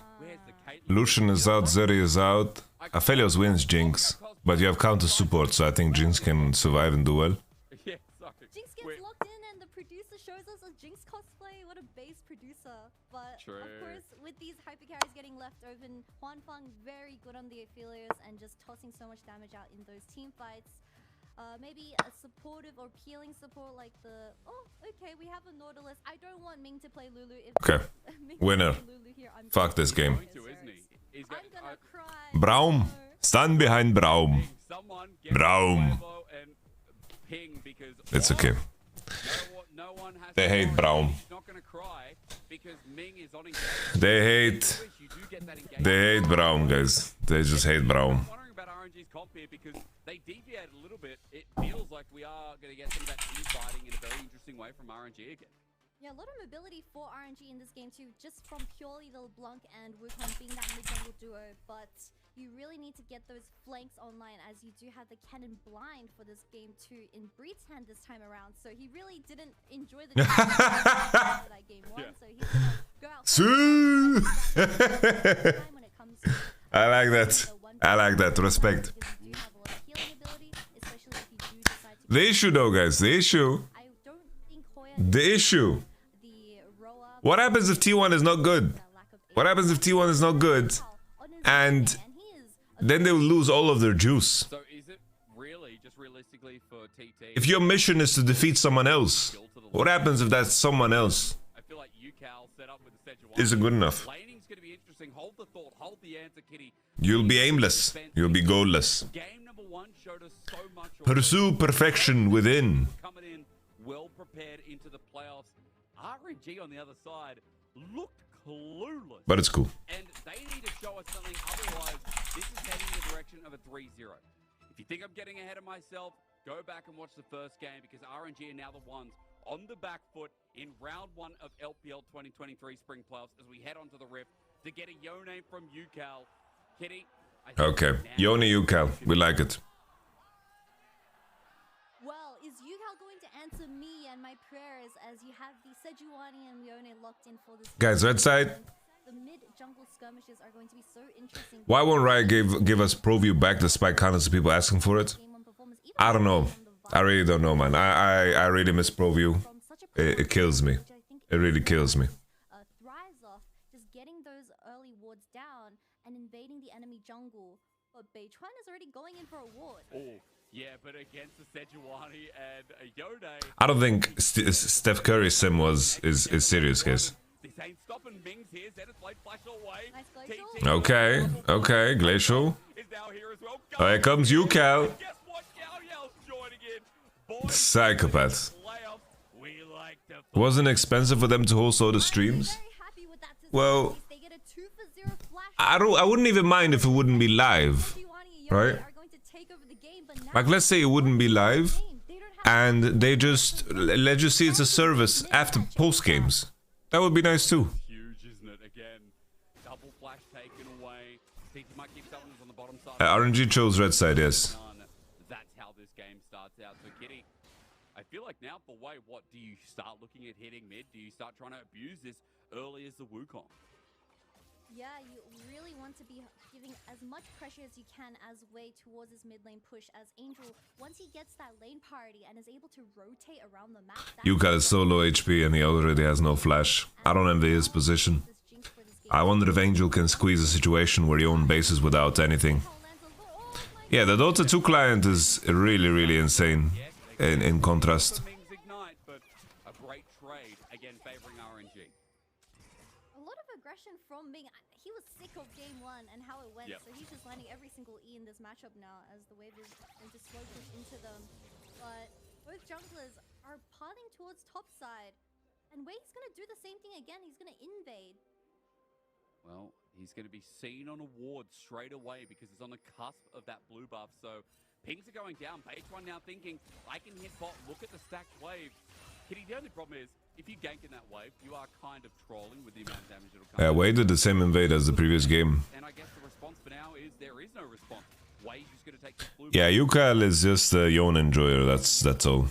S2: Lucian is out, Zeri is out. Aphelios wins Jinx, but you have counter support, so I think Jinx can survive and do well.
S3: Yeah, sorry.
S4: Jinx gets locked in, and the producer shows us a Jinx cosplay. What a base producer! But of course, with these hyper carries getting left open, Huanfeng very good on the Aphelios and just tossing so much damage out in those team fights. Maybe a supportive or peeling support like the... Oh, okay, we have a Nautilus. I don't want Ming to play Lulu. If
S2: Okay, winner.
S4: Here,
S2: Fuck this game.
S4: I'm gonna cry.
S2: Braum. Stand behind Braum. Braum. It's okay. They hate Braum. They hate Braum, guys. They just hate Braum.
S3: RNG's comp here because they deviate a little bit. It feels like we are going to get some of that team fighting in a very interesting way from RNG again.
S4: Yeah, a lot of mobility for RNG in this game too, just from purely the Blanc and Wukong being that mid-jungle duo, but you really need to get those flanks online as you do have the cannon blind for this game too in Breed's hand this time around, so he really didn't enjoy the that game one, so he's gonna go out when it comes to
S2: I like that. I like that. Respect. The issue though, guys, the issue. What happens if T1 is not good? What happens if T1 is not good? And then they will lose all of their juice.
S3: So is it really, just realistically for TT?
S2: If your mission is to defeat someone else, what happens if that someone else
S3: I feel like UCal set up with the
S2: isn't good enough?
S3: Laning's going to be interesting. Hold the thought, hold the answer, Kitty.
S2: You'll be aimless. You'll be goalless.
S3: Game number 1 showed us so much.
S2: Pursue perfection within.
S3: Coming in well prepared into the playoffs. RNG on the other side looked clueless.
S2: But it's cool.
S3: And they need to show us something, otherwise this is heading in the direction of a 3-0. If you think I'm getting ahead of myself, go back and watch the first game because RNG are now the ones on the back foot in round 1 of LPL 2023 Spring Playoffs as we head onto the Rift to get a yo name from UCal. Kitty,
S2: Okay, Yoni UCal, we like it.
S4: Well, is UCal going to answer me and my prayers as you have the Sejuani and Yone locked in for this
S2: Guys, red side.
S4: The mid-jungle skirmishes are going to be so interesting.
S2: Why won't Riot give us ProView back despite countless people asking for it? I don't know. I really don't know, man. I really miss ProView. It kills me. It really kills me.
S4: Thrives off just getting those early wards down and invading the enemy jungle. But Beichuan is already going in for a ward.
S3: Oh, yeah, but against the Sejuani and a Yone.
S2: I don't think Steph Curry's sim is serious, guys.
S3: This ain't stopping Mings here. Zenith Blade flash away.
S2: Okay, okay, Glacial. Oh, here comes UCal. Psychopath. Wasn't expensive for them to host all the streams? Well, I wouldn't even mind if it wouldn't be live, right? Like, let's say it wouldn't be live, and they just let's just see it's a service after post games. That would be nice too.
S3: Huge, isn't it? Again, double flash taken away. TT might keep someone who's on the bottom side.
S2: RNG chose red side, yes.
S3: That's how this game starts out. So, Kitty, I feel like now for Wei, what do you start looking at hitting mid? Do you start trying to abuse this early as the Wukong?
S4: Yeah, you really want to be giving as much pressure as you can as Wei towards his mid lane push as Angel, once he gets that lane party and is able to rotate around the map.
S2: UCal is so low HP and he already has no flash. I don't envy his position. I wonder if Angel can squeeze a situation where he owns bases without anything. Yeah, the Dota 2 client is really, really insane in contrast.
S3: A great trade, again favoring RNG.
S4: A lot of aggression from Ming. He was sick of game 1 and how it went, so he's just landing every single E in this matchup now as the wave is going to slow push into them. But both junglers are pathing towards top side, and Wei's going to do the same thing again. He's going to invade.
S3: Well, He's going to be seen on a ward straight away because it's on the cusp of that blue buff. So pings are going down. H1 now thinking, I can hit bot. Look at the stacked wave. Kitty, the only problem is, if you gank in that wave, you are kind of trolling with the amount of damage it'll come.
S2: Yeah, Wade did the same invade as the previous game.
S3: And I guess the response for now is there is no response. Wade's just going to take the blue.
S2: Yeah, Yukal is just a Yon enjoyer, that's all.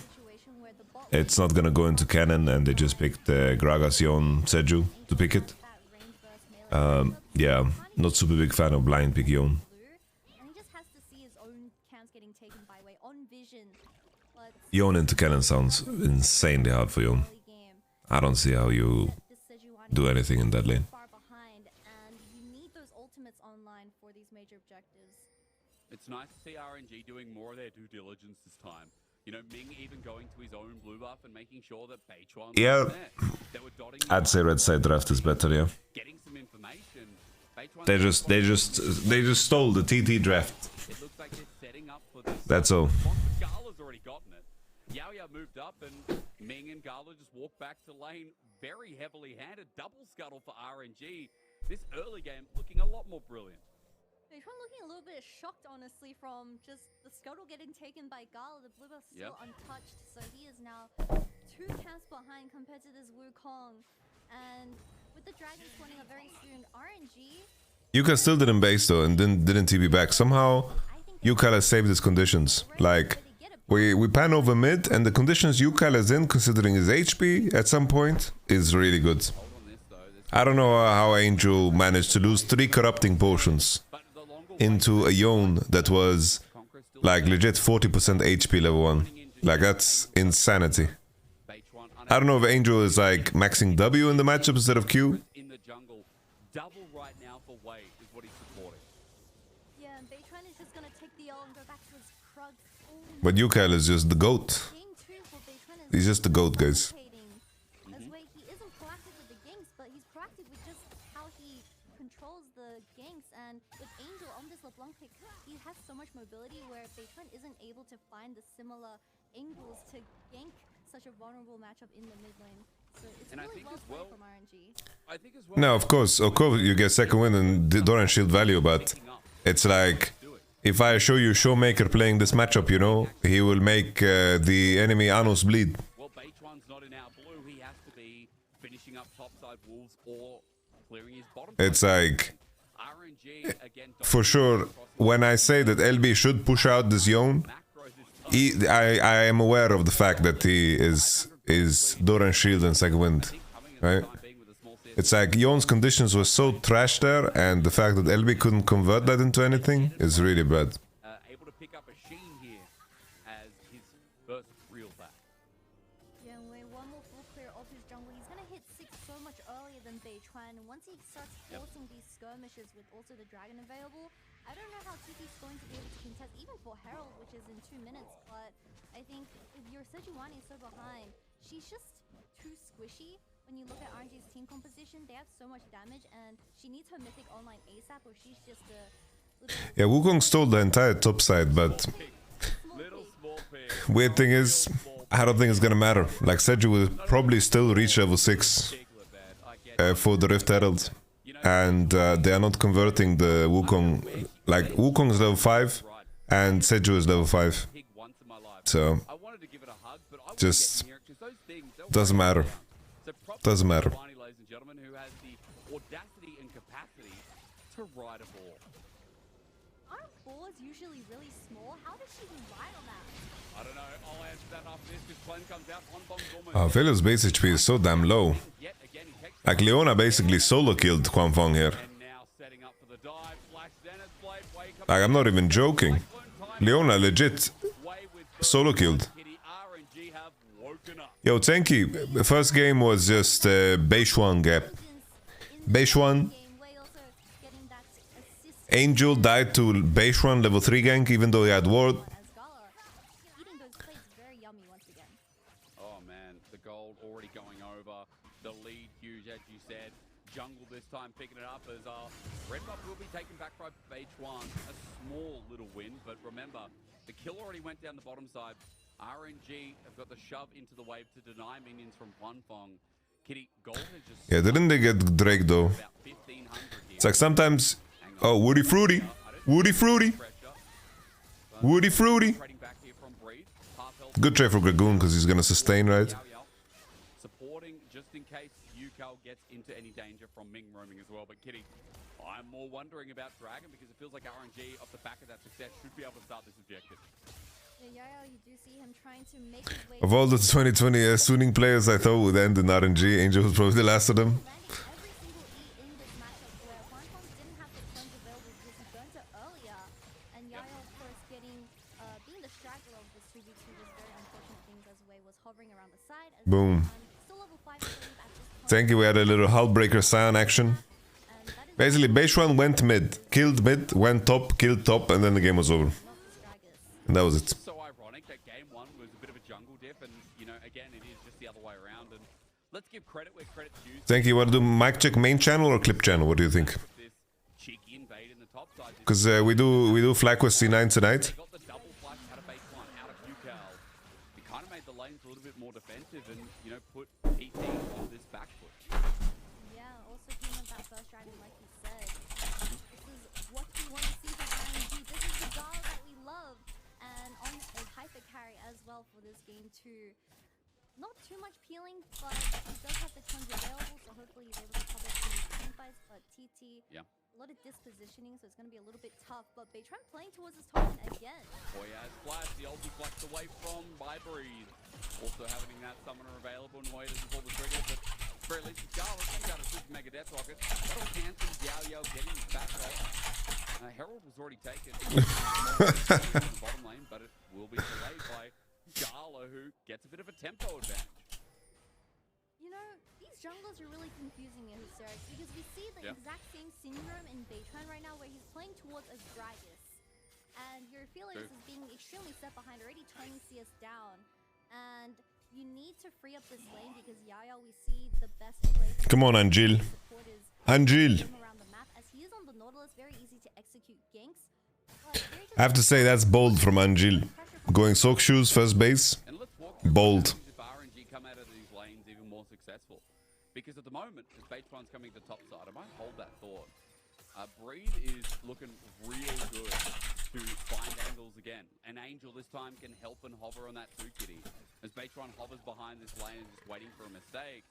S2: It's not gonna go into cannon, and they just picked Gragas, Yon, Seju to pick it. Yeah, not super big fan of blind pick Yon. Yon into cannon sounds insanely hard for Yon. I don't see how you do anything in that lane.
S3: It's nice to see RNG doing more of their due diligence this time. You know, Ming even going to his own blue buff and making sure that Beichuan
S2: Yeah,
S3: they were dotting
S2: I'd say red side draft is better, yeah.
S3: getting some information.
S2: They just stole the TT draft.
S3: It looks like they're setting up for this.
S2: That's all.
S3: Gala's already gotten it. Yao Yao moved up and Ming and Gala just walked back to lane very heavily handed. Double scuttle for RNG. This early game looking a lot more brilliant.
S4: Beichuan looking a little bit shocked, honestly, from just the scuttle getting taken by Gala. The blue buff still untouched, so he is now 2 camps behind compared to this Wukong. And with the dragon spawning up very soon, RNG...
S2: Yuka still didn't base though, and didn't TP back. Somehow, Yuka has saved his conditions. Like, we pan over mid, and the conditions Yuka is in, considering his HP at some point, is really good. I don't know how Angel managed to lose 3 corrupting potions into a Yon that was like legit 40% HP level 1. Like, that's insanity. I don't know if Angel is like maxing W in the matchup instead of Q.
S3: In the jungle, double right now for Wade is what he's supporting.
S4: Yeah, and Beichuan is just gonna take the L and go back to his Krug.
S2: But Yukal is just the GOAT. He's just the GOAT, guys.
S4: As way he isn't proactive with the ganks, but he's proactive with just how he controls the ganks. And with Angel on this LeBlanc pick, he has so much mobility where Beichuan isn't able to find the similar angles to gank such a vulnerable matchup in the mid lane. So it's really well played from RNG.
S3: I think as well.
S2: No, of course you get second win and Doran shield value, but it's like, if I show you Showmaker playing this matchup, you know, he will make the enemy Anos bleed.
S3: Well, Beichuan's not in our blue. He has to be finishing up topside wolves or clearing his bottom.
S2: It's like,
S3: RNG again.
S2: for sure, when I say that LB should push out this Yon, I am aware of the fact that he is Doran shield and second wind, right? It's like Yon's conditions were so trash there, and the fact that LB couldn't convert that into anything is really bad.
S3: Able to pick up a Sheen here as his first real back.
S4: Yeah, and one more full clear of his jungle. He's gonna hit 6 so much earlier than Beichuan. Once he starts forcing these skirmishes with also the dragon available, I don't know how TP's going to be able to contest, even for Herald, which is in 2 minutes, but I think if your Sejuani is so behind, she's just too squishy. When you look at RNG's team composition, they have so much damage, and she needs her mythic online ASAP, or she's just a...
S2: Yeah, Wukong stole the entire top side, but weird thing is, I don't think it's gonna matter. Like, Seju will probably still reach level 6 for the Rift Herald. And they are not converting the Wukong. Like, Wukong is level 5 and Seju is level 5. So, just doesn't matter. Doesn't matter.
S3: Ladies and gentlemen, who has the audacity and capacity to ride a ball.
S4: Aren't boards usually really small? How does she even ride on that?
S3: I don't know. I'll answer that after this because Glenn comes out. One bomb's almost.
S2: Velia's base HP is so damn low. Like, Leona basically solo killed Quan Fong here. Like, I'm not even joking. Leona legit solo killed. Yo, Tenki, the first game was just Beichuan gap. Beichuan. Angel died to Beichuan level 3 gank even though he had ward.
S3: Oh man, the gold already going over. The lead huge, as you said. Jungle this time picking it up as red buff will be taken back by Beichuan. A small little win, but remember, the kill already went down the bottom side. RNG have got the shove into the wave to deny minions from One Fong. Kitty, gold has just...
S2: Yeah, didn't they get Drake though? It's like sometimes... Oh, Woody Fruity. Woody Fruity. Woody Fruity. Good trade for Dragoon because he's going to sustain, right?
S3: Supporting just in case UCal gets into any danger from Ming roaming as well. But Kitty, I'm more wondering about Dragon because it feels like RNG off the back of that success should be able to start this objective.
S4: Yeah, you do see him trying to make his way.
S2: Of all the 2020 Suning players I thought would end in RNG, Angel was probably the last of them. Boom. Thank you, we had a little Hullbreaker Scion action. Basically, Beishuan went mid, killed mid, went top, killed top, and then the game was over. And that was it.
S3: So ironic that game one was a bit of a jungle diff, and you know, again, it is just the other way around. And let's give credit where credit's due.
S2: Thank you. Want to do mic check main channel or clip channel? What do you think? Because we do flag with C9 tonight.
S3: Kind of made the lanes a little bit more defensive and, you know, put PT on this back foot.
S4: Yeah, also came up that first dragon, like you said. This is what we want to see from RNG. This is the Gala that we love. And on a hyper carry as well for this game too. Not too much peeling, but he does have the tons available, so hopefully he's able to cover some team fights. But TT, a lot of dispositioning, so it's going to be a little bit tough. But Beitran playing towards his token again.
S3: Boy, as Flash, the ulti flashed away from by Breeze. Also having that summoner available in a way doesn't pull the trigger, but very least it's Gala. He's got a super mega death rocket. That'll cancel Yao getting his back off. Herald was already taken in the bottom lane, but it will be delayed by Gala, who gets a bit of a tempo advantage.
S4: You know, these junglers are really confusing in Hysterics because we see the exact same syndrome in Beitran right now where he's playing towards a Gragas. And your Felix is being extremely set behind, already turning CS down. And you need to free up this lane because Yaya, we see the best play.
S2: Come on, Angel. Angel.
S4: Around the map as he is on the Nautilus, very easy to execute ganks.
S2: I have to say that's bold from Angel. Going soak shoes, first base. Bold.
S3: If RNG come out of these lanes even more successful. Because at the moment, as Beitran's coming to top side, I might hold that thought. Breed is looking real good to find angles again. And Angel this time can help and hover on that too, Kitty. As Beitran hovers behind this lane and just waiting for a mistake.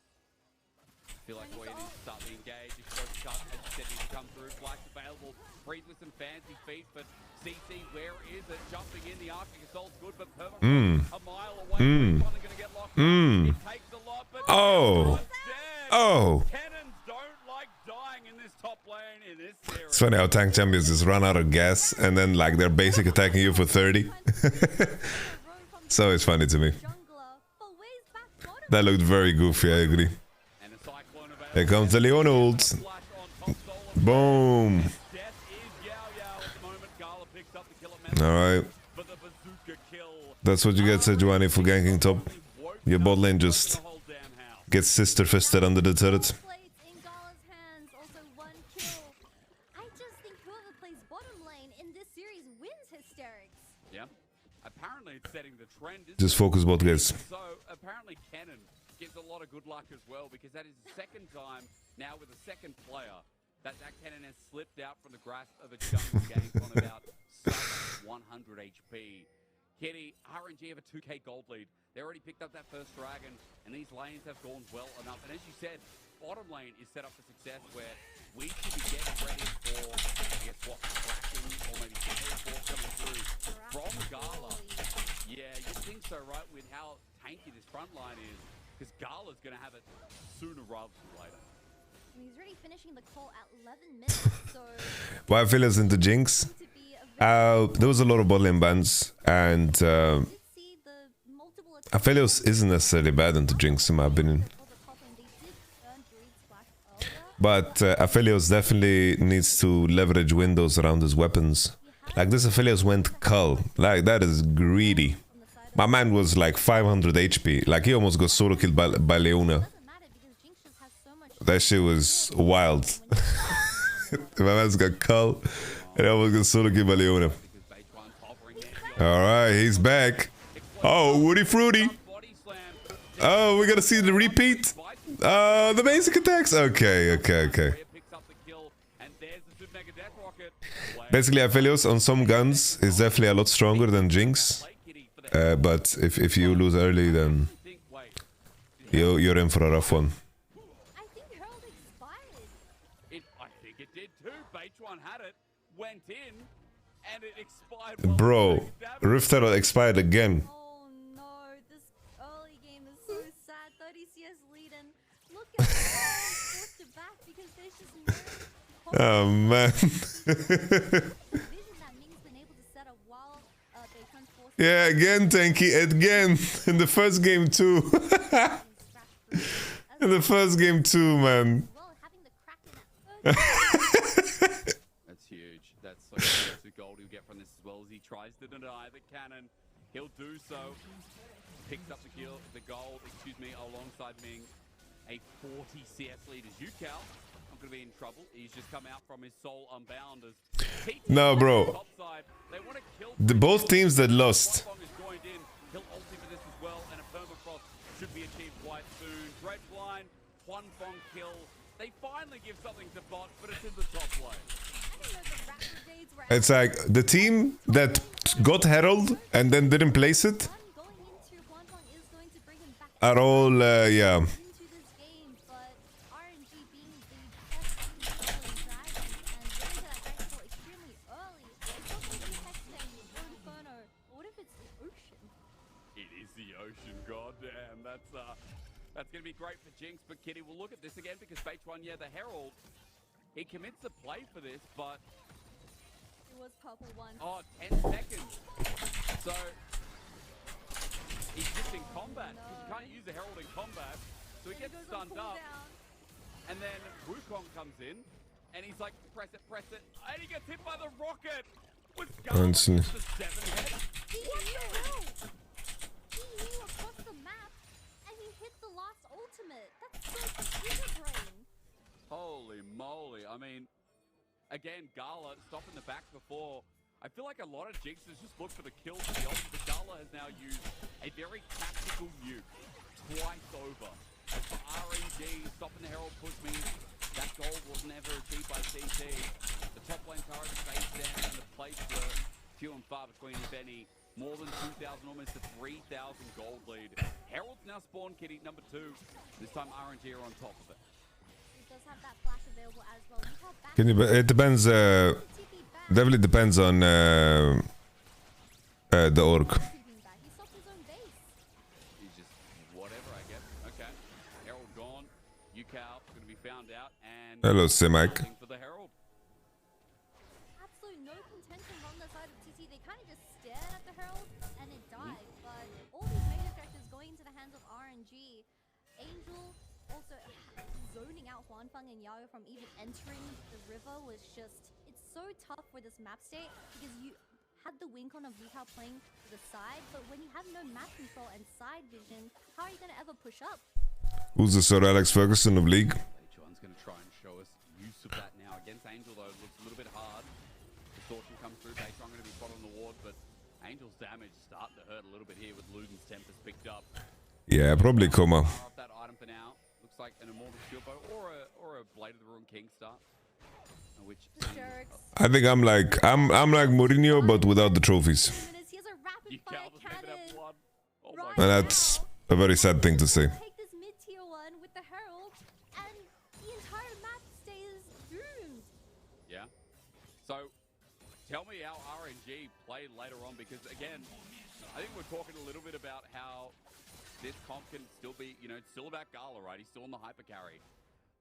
S3: I feel like we need to start the engage. Explosive cut, as you said, needs to come through. Flash available. Breed with some fancy feet, but CC, where is it? Jumping in, the Arctic Assault's good, but Perma a mile away. Finally gonna get locked up. It takes a lot, but Cannons don't like dying in this top lane in this series.
S2: It's funny how tank champions just run out of gas and then like they're basic attacking you for 30. So it's funny to me. That looked very goofy, I agree. Here comes the Leon ult. Boom. Alright. That's what you get, Sejuani, for ganking top. Your bot lane just gets sister fisted under the turret.
S3: Yeah. Apparently it's setting the trend.
S2: Just focus bot, guys.
S3: So apparently Cannon gives a lot of good luck as well, because that is the second time now with a second player that Cannon has slipped out from the grasp of a jungle gank on about 100 HP. Kitty, RNG have a 2k gold lead. They already picked up that first dragon, and these lanes have gone well enough. And as you said, bottom lane is set up for success, where we should be getting ready for, I guess, what, cracking or maybe force coming through from Gala. Yeah, you'd think so, right, with how tanky this front line is, because Gala's going to have it sooner rather than later.
S4: He's already finishing the call at 11 minutes, so...
S2: Why Phillips into Jinx? There was a lot of bot lane bans, and Aphelios isn't necessarily bad into Jinx in my opinion. But Aphelios definitely needs to leverage windows around his weapons. Like this Aphelios went Cull, like that is greedy. My man was like 500 HP, like he almost got solo killed by Leona. That shit was wild. My man's got Cull. And I was gonna solo killed by Leona. Alright, he's back. Oh, Woody Fruity. Oh, we're gonna see the repeat. The basic attacks. Okay. Basically, Aphelios on some guns is definitely a lot stronger than Jinx. But if you lose early, then you're in for a rough one.
S3: I think it did too. Beitron had it, went in, and it expired.
S2: Bro, Rift Herald expired again.
S4: Oh no, this early game is so sad. 30 CS lead and look at forced it back because there's just no
S2: Oh man. Yeah, again, Tanky, again. In the first game too. In the first game too, man.
S3: That's huge. That's so the gold he'll get from this as well as he tries to deny the cannon. He'll do so. Picks up the kill, the gold, alongside Ming. A 40 CS lead is Yucal. I'm gonna be in trouble. He's just come out from his soul unbound as
S2: No, bro. Both teams that lost.
S3: He'll ulti for this as well, and a permafrost should be achieved quite soon. Dredgeline, Juan Fong kill. They finally give something to bot, but it's in the top lane.
S2: It's like the team that got Herald and then didn't place it are all, yeah.
S3: That's going to be great for Jinx, but Kitty will look at this again because Beitron, yeah, the Herald, he commits the play for this, but...
S4: It was purple one.
S3: Oh, 10 seconds. So, he's just in combat, because you can't use the Herald in combat, so he gets stunned up. And then Wukong comes in, and he's like, press it, and he gets hit by the rocket! With Garland, the 7-head.
S4: He knew across the map. Hit the last ultimate. That's so scatterbrain.
S3: Holy moly. I mean, again, Gala stopping the back before. I feel like a lot of Jinxes just look for the kill for the ult, but Gala has now used a very tactical nuke twice over. As for RNG, stopping the Herald push means that gold was never achieved by CT. The top lane turret is face down, and the plates were few and far between, if any. More than 2,000, almost a 3,000 gold lead. Herald's now spawn kitty number 2. This time RNG are on top of it.
S4: He does have that flash available as well.
S2: Can you, it depends, definitely depends on the orc.
S3: He's just whatever, I guess. Okay. Herald gone. Yucal going to be found out. And
S2: hello, Simak.
S3: For the Herald.
S4: Absolutely no contention on the side of TT. They kind of just stared at the Herald and it died. But all these major objectives going into the hands of RNG. Angel also zoning out Huanfeng and Yao from even entering the river was just... It's so tough for this map state because you had the win con of Yucal playing to the side, but when you have no map control and side vision, how are you going to ever push up?
S2: Who's the Sir Alex Ferguson of League?
S3: John's going to try and show us use of that now. Against Angel, though, it looks a little bit hard. Distortion comes through. Baitron going to be spot on the ward, but Angel's damage starting to hurt a little bit here with Luden's Tempest picked up.
S2: Yeah, probably Coma.
S3: That item for now looks like an Immortal Shield Bow or a Blade of the Ruined King start. Which
S2: I think I'm like Mourinho, but without the trophies. And that's a very sad thing to say.
S4: Take this mid-tier one with the Herald, and the entire map stays doomed.
S3: Yeah. So, tell me how RNG played later on, because again, I think we're talking a little bit about how this comp can still be, you know, it's still about Gala, right? He's still on the hyper carry.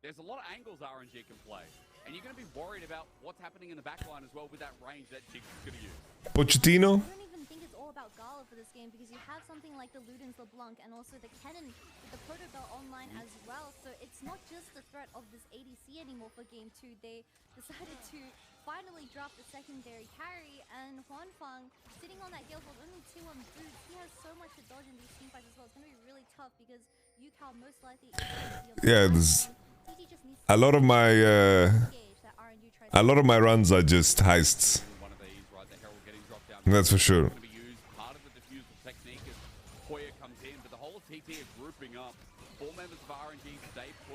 S3: There's a lot of angles RNG can play. And you're going to be worried about what's happening in the backline as well with that range that Jinx is going to use.
S2: Pochettino?
S4: I don't even think it's all about Gala for this game because you have something like the Luden's LeBlanc and also the Kennen with the Proto Bell online as well. So it's not just the threat of this ADC anymore for game 2. They decided to finally drop the secondary carry, and Huanfeng sitting on that Gale with only 2 on boots. He has so much to dodge in these teamfights as well. It's going to be really tough because Yucal most likely is going to be
S2: Yeah, a lot of my runs are just heists. That's for sure.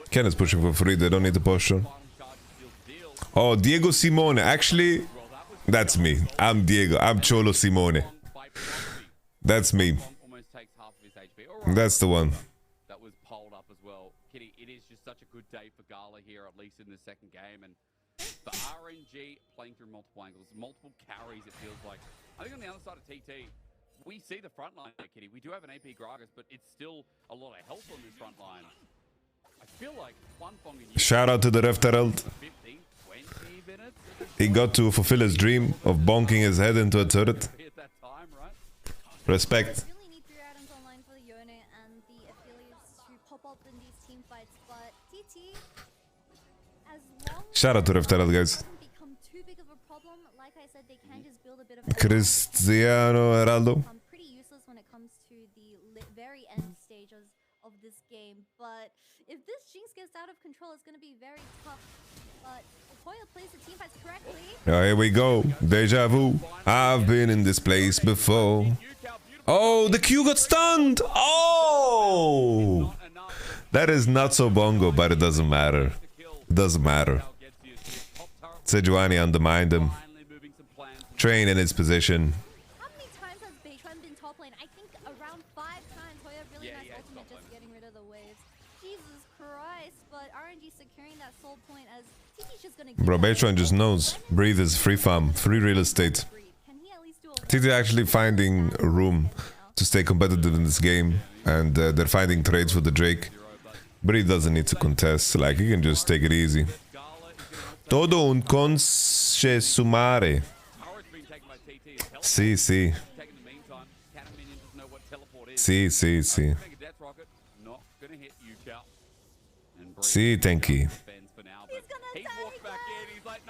S2: Ken is pushing for free, they don't need to push on. Oh, Diego Simone. Actually, That's me. I'm Diego. I'm Cholo Simone. That's me. That's the one.
S3: That was polled up as well. Kitty, it is just such a good day for Gala here, at least in the second game. And for RNG, playing through multiple angles, multiple carries, it feels like. I think on the other side of TT, we see the front line there, Kitty. We do have an AP Gragas, but it's still a lot of health on this front line. I feel like one Fong and
S2: Shout out to the Ref Herald. He got to fulfill his dream of bonking his head into a turret. Respect. Shout out to Ref Herald, guys. Cristiano Heraldo.
S4: Pretty useless when it comes to the very end stages of this game, but if this Jinx gets out of control, it's going to be very tough. But if Hoya plays the team fights correctly...
S2: Oh, here we go. Deja vu. I've been in this place before. Oh, the Q got stunned. Oh! That is not so bongo, but it doesn't matter. It doesn't matter. Sejuani undermined him. Train in his position.
S4: How many times has Beitran been top lane? I think around 5 times. Hoya really nice ultimate just getting rid of the waves. Jesus Christ, but RNG securing that soul point as TT's just gonna...
S2: Bro, Beitran just knows. Breathe is free farm, free real estate. TT actually finding a room to stay competitive in this game, and they're finding trades for the Drake. Breathe doesn't need to contest, like he can just take it easy. Todo un consumare. Sí, sí. Sí, sí, sí. Sí, thank you.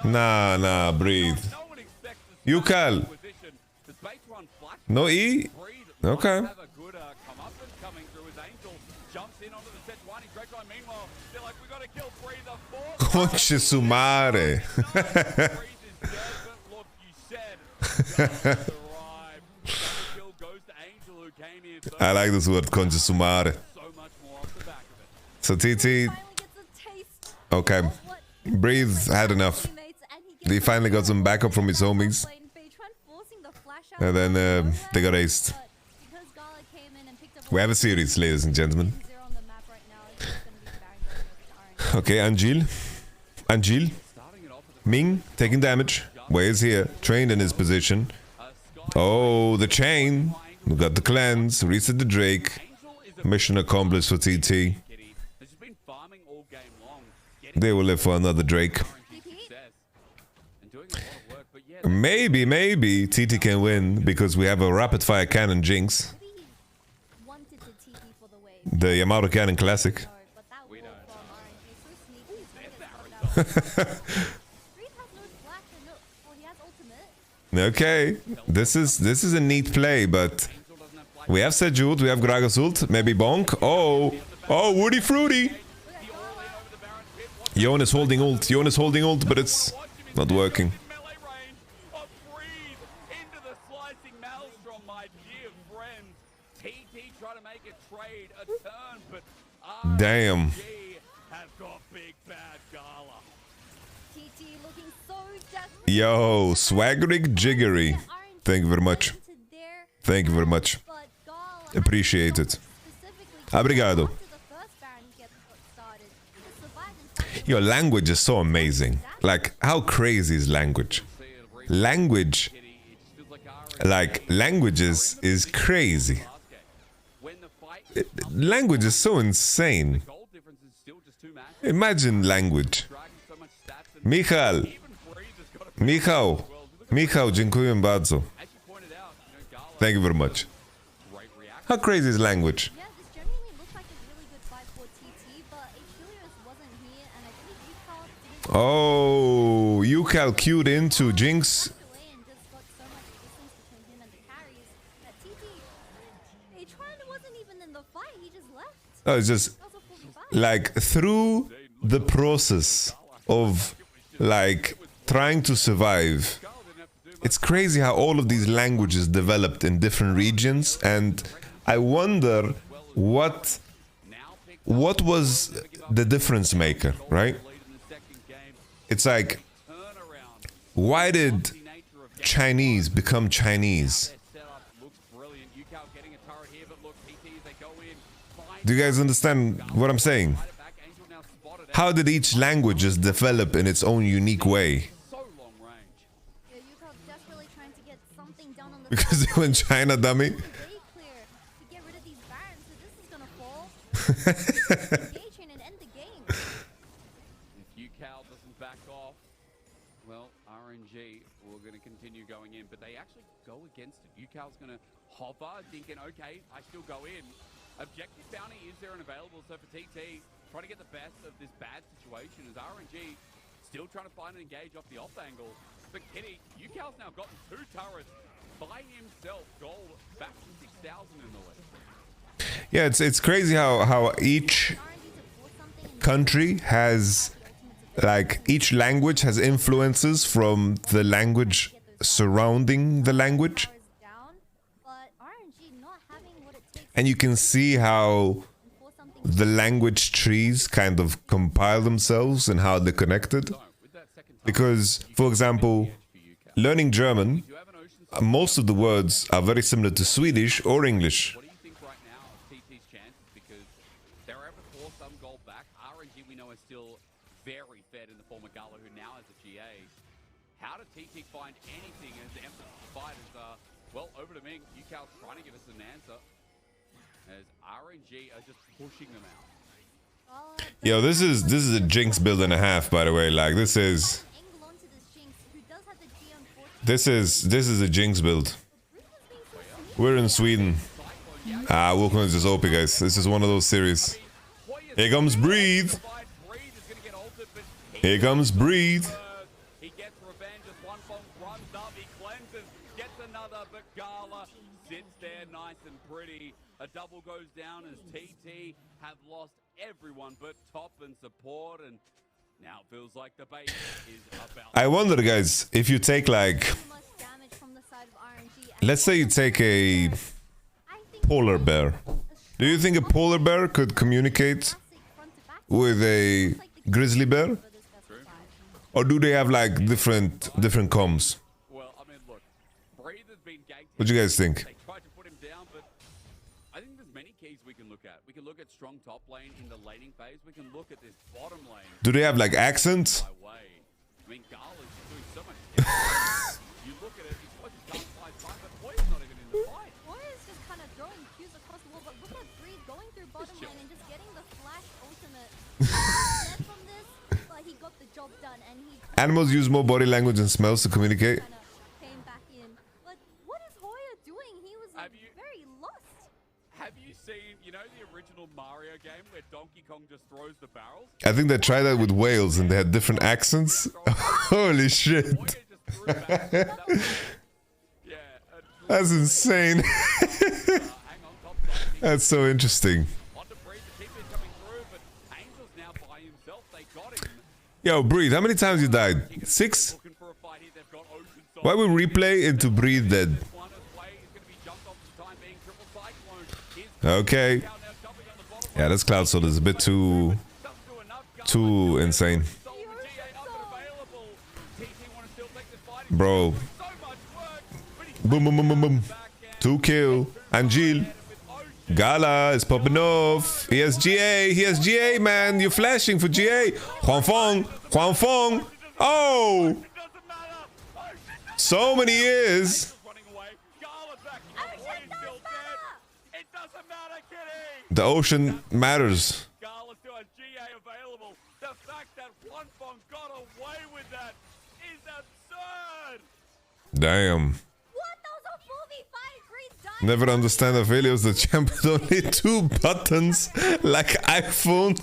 S2: Nah, nah, breathe. Yukal. No E? Okay. Conche su madre. I like this word, conche su madre. So TT, okay. Breathe had enough. He finally got some backup from his homies. And then they got aced. We have a series, ladies and gentlemen. Okay, Anjil. Anjil. Ming taking damage. Wei is here, trained in his position. Oh, the chain. We got the cleanse, reset the Drake. Mission accomplished for TT. They will live for another Drake. Maybe TT can win because we have a rapid fire cannon Jinx. The Yamato Cannon Classic. Okay, this is a neat play, but we have Sejude, we have Gragas ult, maybe Bonk. Oh, Woody Fruity. Yon is holding ult, but it's not working. Damn. Yo, Swaggerig Jiggery. Thank you very much. Thank you very much. Appreciate it. Obrigado. Your language is so amazing. Like, how crazy is language? Language, like, languages is crazy. Language is so insane. Imagine language. Michał, dziękuję bardzo. Thank you very much. How crazy is language? Oh, Yukal queued into Jinx. Oh, it's just like through the process of like trying to survive. It's crazy how all of these languages developed in different regions, and I wonder what was the difference maker, right? It's like, why did Chinese become Chinese. Do you guys understand what I'm saying? How did each language just develop in its own unique way? Because they went China, dummy.
S3: If UCal doesn't back off, well, RNG we're going to continue going in, but they actually go against it. UCal's going to hover, thinking, okay, I still go in. Objective bounty is there and available, so for TT, trying to get the best of this bad situation as RNG still trying to find an engage off the off angle. But Kitty, UCal's now gotten 2 turrets by himself. Gold back to 6,000 in the lead.
S2: Yeah, it's crazy how each country has, like, each language has influences from the language surrounding the language. And you can see how the language trees kind of compile themselves and how they're connected. Because, for example, learning German, most of the words are very similar to Swedish or English.
S3: What do you think right now of TT's chances? Because they're able to force some gold back. RNG, we know, is still very fed in the form of Gala, who now has a GA. How did TT find anything as the emphasis of the fight is, well, over to Ming. UCal's trying to give us an answer. As RNG are just pushing them out.
S2: Yo, this is a Jinx build and a half, by the way. Like, this is a Jinx build. We're in Sweden. Welcome to this OP, guys. This is one of those series. Here comes Breathe. Here comes Breathe.
S3: He gets revenge as one bomb runs up. He cleanses, gets another, but Gala sits there nice and pretty. A double goes down as TT have lost everyone but top and support, and now it feels like the base is about.
S2: I wonder, guys, if you take, like, let's say you take a polar bear. Do you think a polar bear could communicate with a grizzly bear? Or do they have, like, different comms?
S3: Well, I mean, look, Breathe has been ganked.
S2: What do you guys think?
S3: They tried to put him down, but I think there's many keys we can look at. We can look at strong top lane in the laning phase. We can look at this bottom lane.
S2: Do they have, like, accents?
S3: I mean, Gala's doing so much damage. You look at it, he's supposed to can't fight, but Boy's not even in the fight.
S4: Boy is just kind of throwing cues across the wall, but look at Breed going through bottom lane and just getting the flash ultimate. Dead from this, but he got the job done, and he
S2: Animals use more body language and smells to communicate.
S4: came back in. But what is Hoya doing? He was like, very lost.
S3: Have you seen, you know, the original Mario game where Donkey Kong just throws the barrels?
S2: I think they tried that with whales and they had different accents. Holy shit. That's insane. That's so interesting. Yo, Breathe, how many times you died? 6? Why would replay into Breathe dead? Okay. Yeah, this Cloud Soul is a bit too insane. Bro. Boom, boom, boom, boom, boom. 2 kill. Angel. Gala is popping off. He has GA. He has GA, man. You're flashing for GA. Huang Fong. Huang Fong. Oh. So many years. The ocean matters.
S3: The fact that Huang Fong got away with that is absurd.
S2: Damn. Never understand Aphelios, the champ with only 2 buttons like iPhone.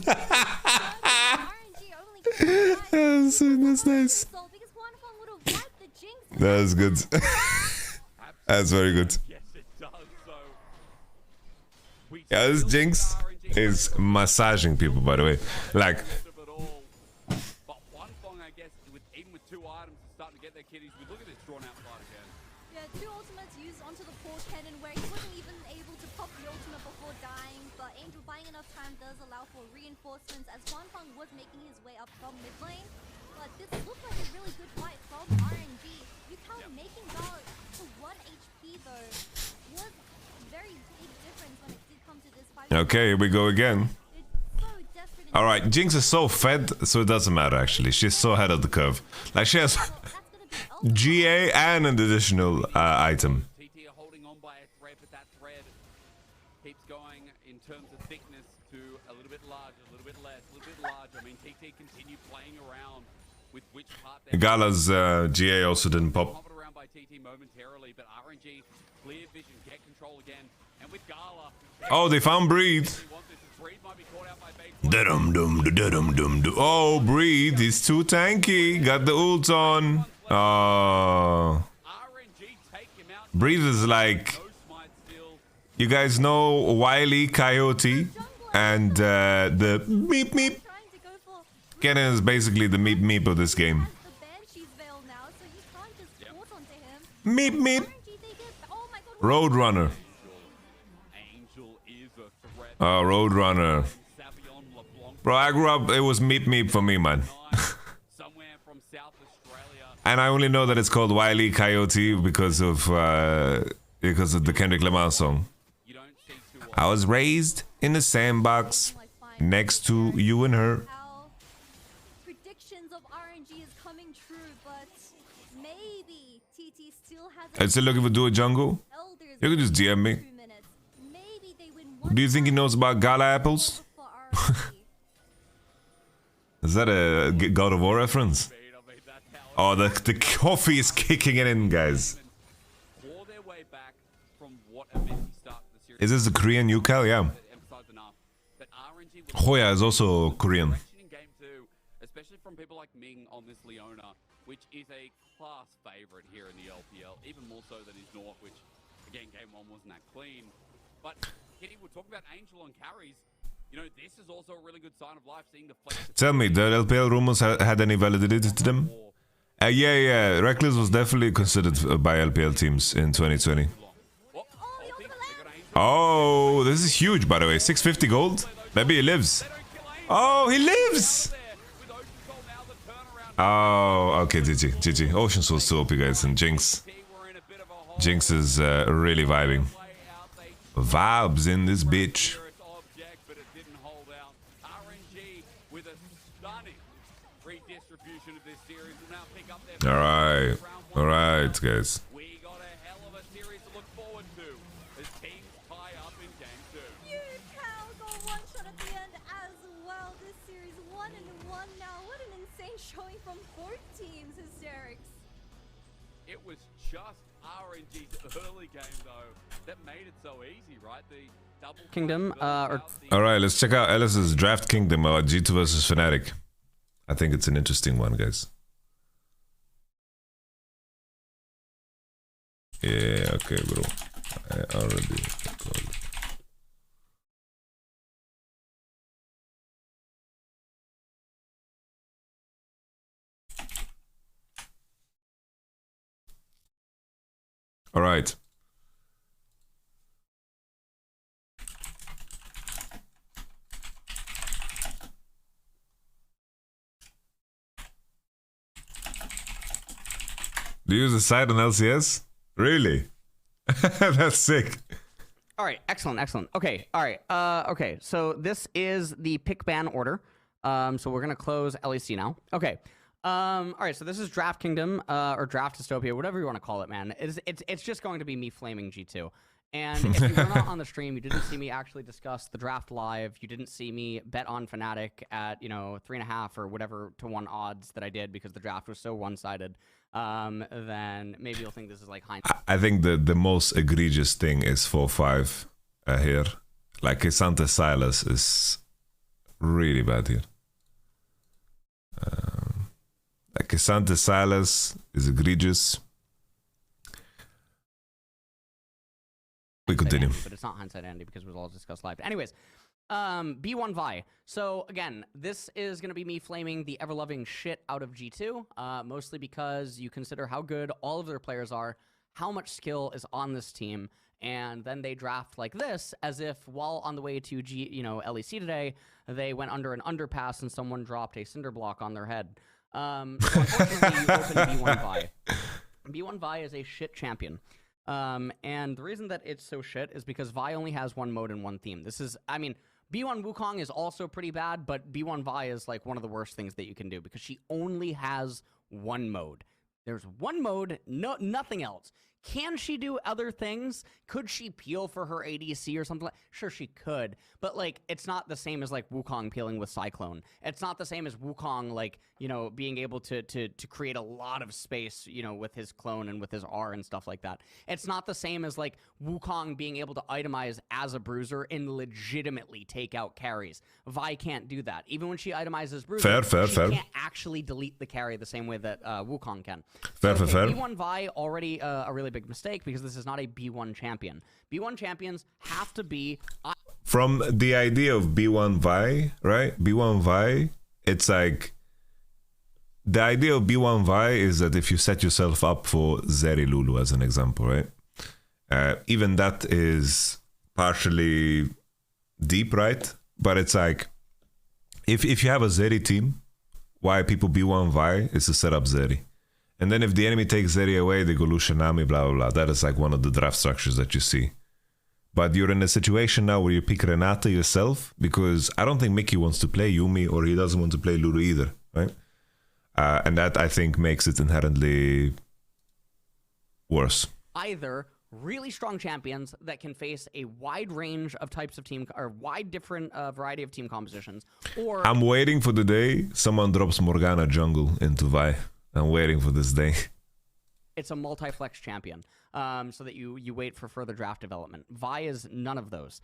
S2: That's nice. That's good. That's very good. Yeah, this Jinx is massaging people, by the way. Like,
S3: But Huang Fong, I guess, even with 2 items, is starting to get their kitties. We look at this drawn out fight again.
S4: Yeah, 2 ultimates used onto the poor cannon where he wasn't even able to pop the ultimate before dying, but Angel buying enough time does allow for reinforcements as Huang Fong was making his way up from mid lane. But this looked like a really good fight from RNG. how making Gala to 1 HP though was very big difference when it did come to this fight.
S2: Okay, here we go again. All right, Jinx is so fed, so it doesn't matter actually. She's so ahead of the curve. Like she has GA and an additional item.
S3: TT are holding on by a thread, but that thread keeps going in terms of thickness to a little bit larger, a little bit less, a little bit larger. I mean, TT continue playing around with which part they're
S2: Gala's GA also didn't pop.
S3: hovered around by TT momentarily, but RNG, clear vision, get control again. And with Gala,
S2: Oh, they found Breed. Oh, Breed, he's too tanky. Got the ult on. Oh. Breed is like, you guys know Wily Coyote and the meep meep. Kennen is basically the meep meep of this game. Meep meep. Roadrunner. Roadrunner. Bro, I grew up, it was meep meep for me, man. And I only know that it's called Wily Coyote because of the Kendrick Lamar song. I was raised in the sandbox next to you and her.
S4: Predictions of RNG is coming true, but maybe TT still has
S2: I'm still looking for Duo Jungle. You can just DM me. Do you think he knows about Gala apples? Is that a God of War reference? Oh, the coffee is kicking it in, guys. Is this the Korean UCAL? Yeah. Hoya is also Korean.
S3: Especially from people like Ming on this Leona, which is a class favorite here in the LPL, even more so than his North, which again game 1 wasn't that clean. But Kitty, we'll talk about Angel on carries. You know, this is also a really good sign of life, seeing the flex.
S2: Tell me, the LPL rumors had any validity to them? Yeah. Reckless was definitely considered by LPL teams in 2020. Oh, this is huge, by the way. 650 gold. Maybe he lives. Oh, he lives! Oh, okay, GG. Ocean Soul's too OP, guys, and Jinx. Jinx is really vibing. Vibes in this bitch. Alright, guys.
S4: Showing from both teams, hysterics.
S3: It was just RNG's early game though that made it so easy, right? The double
S16: Kingdom,
S2: Alright, let's check out Ellis's Draft Kingdom G2 versus Fnatic. I think it's an interesting one, guys. Yeah, okay, bro. I already called it. All right. Do you use the site on LCS? Really? That's sick.
S16: All right, excellent. Okay, all right. Okay, so this is the pick ban order. So we're gonna close LEC now. Okay. All right, so this is Draft Kingdom, or Draft Dystopia, whatever you want to call it, man. It's just going to be me flaming G2. And if you were not on the stream, you didn't see me actually discuss the draft live. You didn't see me bet on Fnatic at 3.5 or whatever to 1 odds that I did because the draft was so one-sided. Then maybe you'll think this is like hindsight.
S2: I think the most egregious thing is 4-5 here. Like Santa Silas is really bad here. Like Santa Silas is egregious. We continue.
S16: Andy, but it's not hindsight Andy because it was all discussed live. But anyways, B1 Vi. So again, this is going to be me flaming the ever-loving shit out of G2, mostly because you consider how good all of their players are, how much skill is on this team, and then they draft like this as if while on the way to LEC today, they went under an underpass and someone dropped a cinder block on their head. So unfortunately, you open B1 Vi. B1 Vi is a shit champion. And the reason that it's so shit is because Vi only has one mode and one theme. This is, I mean, B1 Wukong is also pretty bad, but B1 Vi is like one of the worst things that you can do because she only has one mode. There's one mode, nothing else. Can she do other things? Could she peel for her ADC or something? Sure, she could, but like it's not the same as like Wukong peeling with Cyclone. It's not the same as Wukong like, you know, being able to create a lot of space, you know, with his clone and with his R and stuff like that. It's not the same as like Wukong being able to itemize as a bruiser and legitimately take out carries. Vi can't do that. Even when she itemizes bruiser, she can't actually delete the carry the same way that Wukong can.
S2: Fair.
S16: B1 Vi already a really big mistake because this is not a B1 champion. B1 champions have to be...
S2: From the idea of B1 Vi, right? B1 Vi, it's like... The idea of B1 Vi is that if you set yourself up for Zeri Lulu as an example, right? Even that is partially deep, right? But it's like, if you have a Zeri team, why people B1 Vi is to set up Zeri. And then if the enemy takes Zeri away, they go Lushanami, blah, blah, blah. That is like one of the draft structures that you see. But you're in a situation now where you pick Renata yourself, because I don't think Mickey wants to play Yumi, or he doesn't want to play Lulu either, right? And that, I think, makes it inherently worse.
S16: Either really strong champions that can face a wide range of types of team, or wide different variety of team compositions, or...
S2: I'm waiting for the day someone drops Morgana jungle into Vi. I'm waiting for this day.
S16: It's a multi-flex champion, so that you wait for further draft development. Vi is none of those.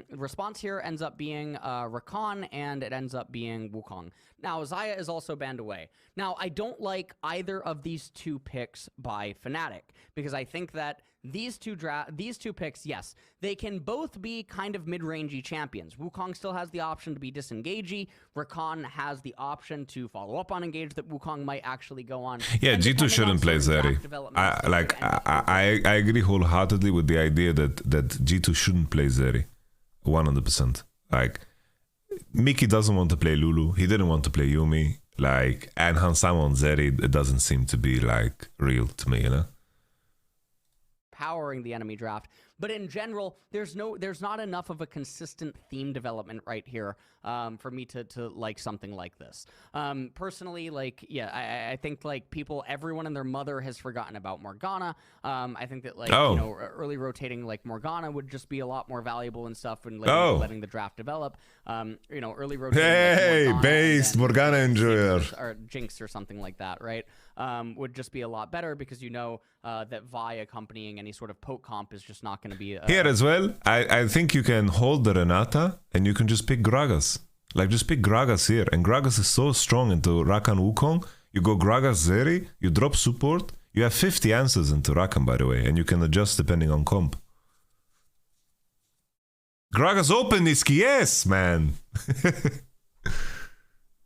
S16: Response here ends up being Rakan, and it ends up being Wukong. Now, Xayah is also banned away. Now, I don't like either of these two picks by Fnatic, because I think that these two picks, yes, they can both be kind of mid-rangey champions. Wukong still has the option to be disengagey. Rakan has the option to follow up on engage that Wukong might actually go on.
S2: Yeah, G2 shouldn't play Zeri. I agree wholeheartedly with the idea that G2 shouldn't play Zeri. 100%. Like, Mickey doesn't want to play Lulu. He didn't want to play Yumi. Like, and Hansama on Zeri, it doesn't seem to be like real to me, you know?
S16: Powering the enemy draft, but in general, there's not enough of a consistent theme development right here for me to like something like this. Personally, like, yeah, I think like everyone and their mother has forgotten about Morgana. I think that like you know, early rotating like Morgana would just be a lot more valuable and stuff, and letting the draft develop. You know, early rotating.
S2: Hey, based Morgana enjoyer
S16: or Jinx or something like that, right? Would just be a lot better because you know that Vi accompanying any sort of poke comp is just not going to be...
S2: Here as well, I think you can hold the Renata and you can just pick Gragas. Like, just pick Gragas here. And Gragas is so strong into Rakan Wukong. You go Gragas Zeri, you drop support. You have 50 answers into Rakan, by the way, and you can adjust depending on comp. Gragas open, Niski, yes, man.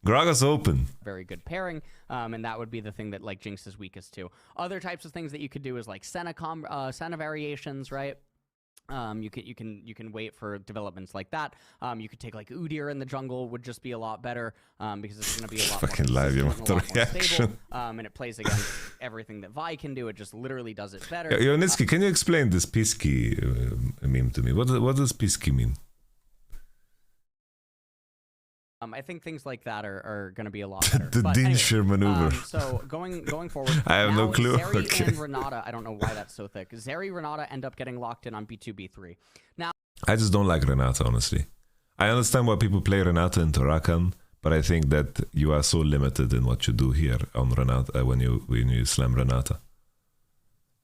S2: Gragas open.
S16: Very good pairing, and that would be the thing that like Jinx is weakest to. Other types of things that you could do is like Senna variations, right? You can wait for developments like that. You could take like Udyr in the jungle, would just be a lot better because it's going to be a lot
S2: fucking
S16: more
S2: live, you
S16: consistent, a lot more
S2: reaction.
S16: stable, and it plays against everything that Vi can do. It just literally does it better.
S2: Yo, Niski, can you explain this Pisky meme to me? What does Pisky mean?
S16: I think things like that are going to be a lot better.
S2: The Dinsher maneuver.
S16: So going forward,
S2: I have no clue.
S16: Zeri
S2: Okay.
S16: and Renata, I don't know why that's so thick. Zeri, Renata end up getting locked in on B2, B3. Now,
S2: I just don't like Renata, honestly. I understand why people play Renata into Rakan, but I think that you are so limited in what you do here on Renata when you slam Renata.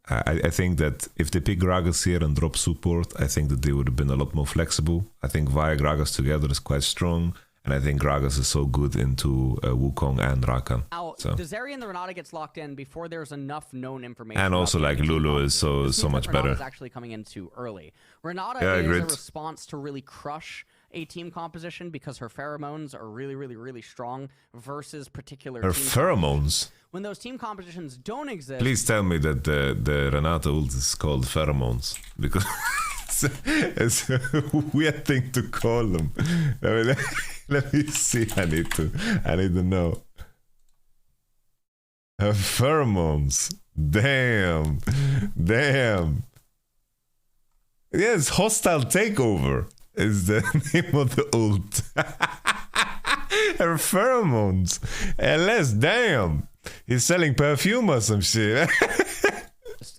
S2: I think that if they pick Gragas here and drop support, I think that they would have been a lot more flexible. I think Vi Gragas together is quite strong. And I think Gragas is so good into Wukong and Rakan.
S16: Now,
S2: so.
S16: the Zeri and the Renata gets locked in before there's enough known information.
S2: And also, like, Lulu is so much better.
S16: Renata's actually coming in too early. Renata is a response to really crush a team composition because her pheromones are really, really, really strong versus particular
S2: her
S16: team
S2: pheromones?
S16: When those team compositions don't exist...
S2: Please tell me that the Renata ult is called pheromones. Because it's a weird thing to call them. I mean, let me see. I need to know. Pheromones. Damn. Damn. Yes, hostile takeover is the name of the ult. Her pheromones. LS, damn. He's selling perfume or some shit.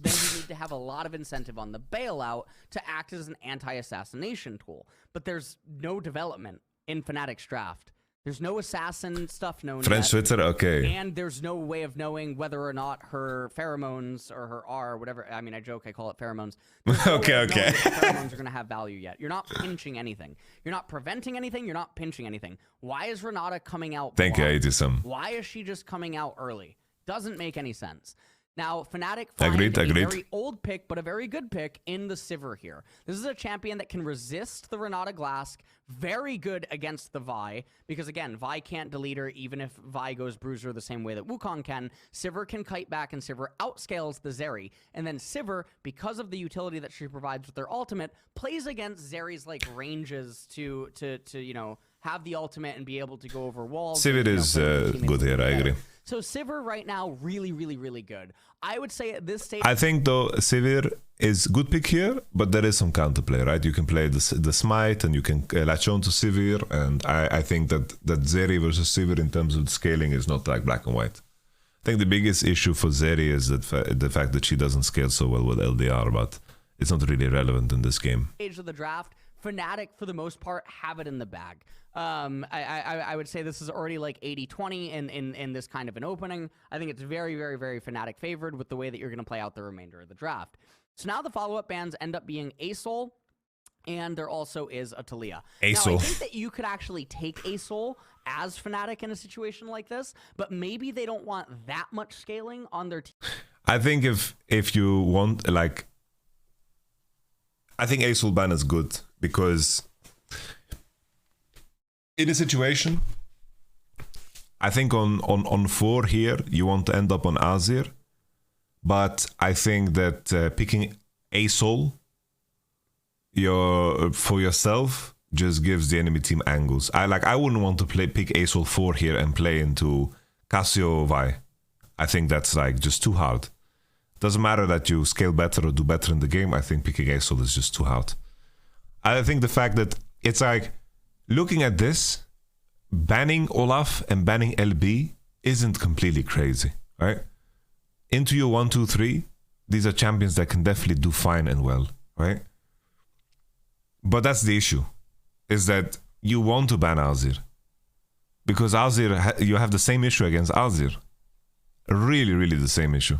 S16: Then you need to have a lot of incentive on the bailout to act as an anti-assassination tool. But there's no development in Fnatic's draft. There's no assassin stuff known
S2: French
S16: yet.
S2: Twitter, okay.
S16: And there's no way of knowing whether or not her pheromones or her R, whatever. I mean, I joke, I call it pheromones.
S2: Okay.
S16: Pheromones are going to have value yet. You're not pinching anything. You're not preventing anything. You're not pinching anything. Why is Renata coming out?
S2: Thank you, Aegism.
S16: Why is she just coming out early? Doesn't make any sense. Now, Fnatic
S2: Agreed.
S16: a very old pick, but a very good pick in the Sivir here. This is a champion that can resist the Renata Glask, very good against the Vi, because again, Vi can't delete her even if Vi goes Bruiser the same way that Wukong can. Sivir can kite back, and Sivir outscales the Zeri. And then Sivir, because of the utility that she provides with their ultimate, plays against Zeri's like ranges to you know, have the ultimate and be able to go over walls.
S2: Sivir is good here, I agree.
S16: So Sivir right now, really, really, really good. I would say at this stage...
S2: I think though Sivir is good pick here, but there is some counterplay, right? You can play the Smite and you can latch on to Sivir, and I think that Zeri versus Sivir in terms of scaling is not like black and white. I think the biggest issue for Zeri is that the fact that she doesn't scale so well with LDR, but it's not really relevant in this game.
S16: Stage of the draft, Fnatic, for the most part, have it in the bag. I would say this is already like 80-20 in this kind of an opening. I think it's very, very, very Fnatic favored with the way that you're going to play out the remainder of the draft. So now the follow-up bans end up being Asol, and there also is a Talia.
S2: Asol.
S16: Now, I think that you could actually take Asol as Fnatic in a situation like this, but maybe they don't want that much scaling on their team.
S2: I think if you want, like, I think Asol ban is good because in a situation, I think on 4 here, you want to end up on Azir, but I think that picking Asol for yourself just gives the enemy team angles. I wouldn't want to pick Asol 4 here and play into Cassio Vi. I think that's like just too hard. Doesn't matter that you scale better or do better in the game. I think picking Asol is just too hard. I think the fact that it's like, looking at this, banning Olaf and banning LB isn't completely crazy, right? Into your 1, 2, 3, these are champions that can definitely do fine and well, right? But that's the issue, is that you want to ban Azir. Because Azir, you have the same issue against Azir. Really, really the same issue.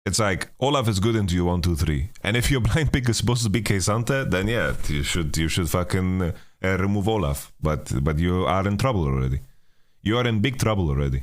S2: It's like Olaf is good into your 1, 2, 3, and if your blind pick is supposed to be K'Sante, then yeah, you should fucking remove Olaf. But you are in trouble already. You are in big trouble already.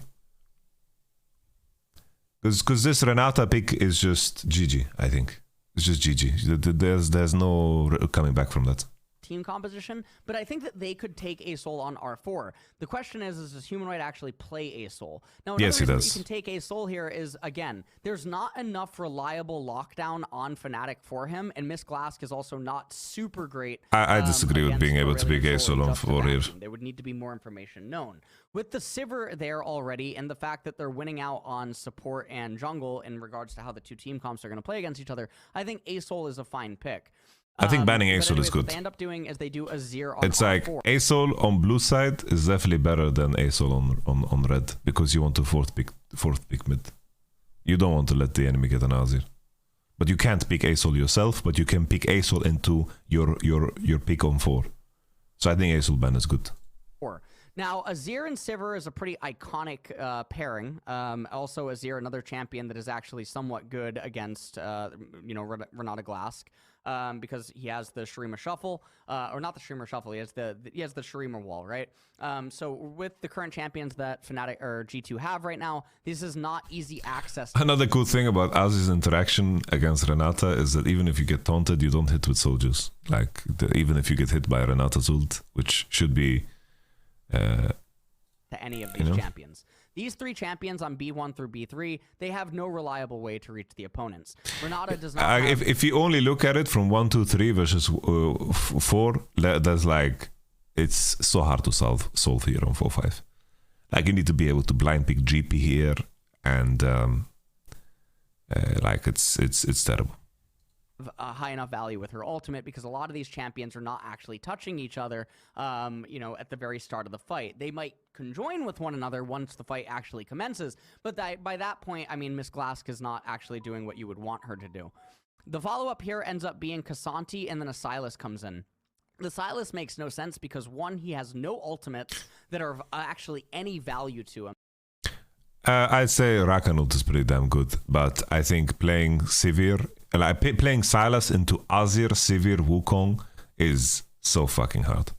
S2: Because this Renata pick is just GG. I think it's just GG. There's no coming back from that.
S16: Team composition, but I think that they could take Asol on R4. The question is does Humanoid actually play Asol? Now,
S2: yes, he does.
S16: You can take Asol here is, again, there's not enough reliable lockdown on Fnatic for him, and Miss Glask is also not super great.
S2: I disagree with being able to pick Asol on 4 here.
S16: There would need to be more information known. With the Sivir there already, and the fact that they're winning out on support and jungle in regards to how the two team comps are going to play against each other, I think Asol is a fine pick.
S2: I think banning Asol is good.
S16: What they end up doing is they do a Azir on
S2: It's like
S16: R4.
S2: Asol on blue side is definitely better than Asol on red, because you want to fourth pick mid. You don't want to let the enemy get an Azir. But you can't pick Asol yourself, but you can pick Asol into your pick on 4. So I think Asol ban is good.
S16: Now, Azir and Sivir is a pretty iconic pairing. Also, Azir, another champion that is actually somewhat good against, Renata Glask, because he has the Shurima Shuffle, or not the Shurima Shuffle. He has the Shurima Wall, right? So with the current champions that Fnatic or G2 have right now, this is not easy access.
S2: Another cool thing about Azir's interaction against Renata is that even if you get taunted, you don't hit with soldiers. Like even if you get hit by Renata's ult, which should be.
S16: To any of these champions. These three champions on B1 through B3, they have no reliable way to reach the opponents. Renata does not have...
S2: If you only look at it from 1, 2, 3 versus 4, that's like... It's so hard to solve here on 4-5. Like, you need to be able to blind pick GP here, and like, it's terrible.
S16: High enough value with her ultimate, because a lot of these champions are not actually touching each other, you know, at the very start of the fight. They might conjoin with one another once the fight actually commences, but by that point, I mean, Miss Glask is not actually doing what you would want her to do. The follow-up here ends up being Casanti, and then a Silas comes in. The Silas makes no sense because, one, he has no ultimates that are actually any value to him.
S2: I'd say Rakanut is pretty damn good, but I think playing Sivir, like playing Silas into Azir, Sivir, Wukong is so fucking hard.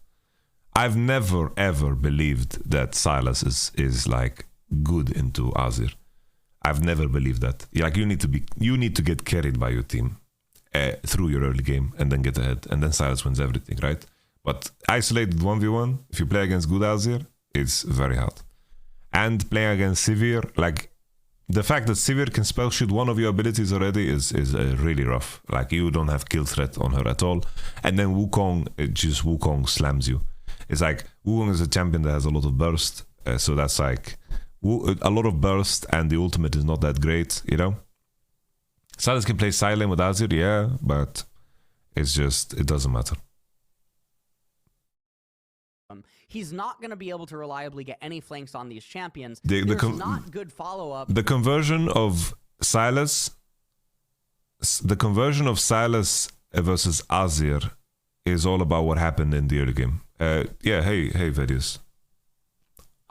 S2: I've never ever believed that Silas is like good into Azir. I've never believed that. Like, you need to get carried by your team through your early game and then get ahead, and then Silas wins everything, right? But isolated 1v1, if you play against good Azir, it's very hard. And playing against Sivir, like, the fact that Sivir can spell shoot one of your abilities already is really rough. Like, you don't have kill threat on her at all. And then Wukong, Wukong slams you. It's like, Wukong is a champion that has a lot of burst, so that's like, a lot of burst, and the ultimate is not that great, you know? Silas can play silent with Azir, yeah, but it's just, it doesn't matter.
S16: He's not going to be able to reliably get any flanks on these champions.
S2: There's
S16: not good follow-up.
S2: The conversion of Silas versus Azir is all about what happened in the early game. Yeah, hey, Verius.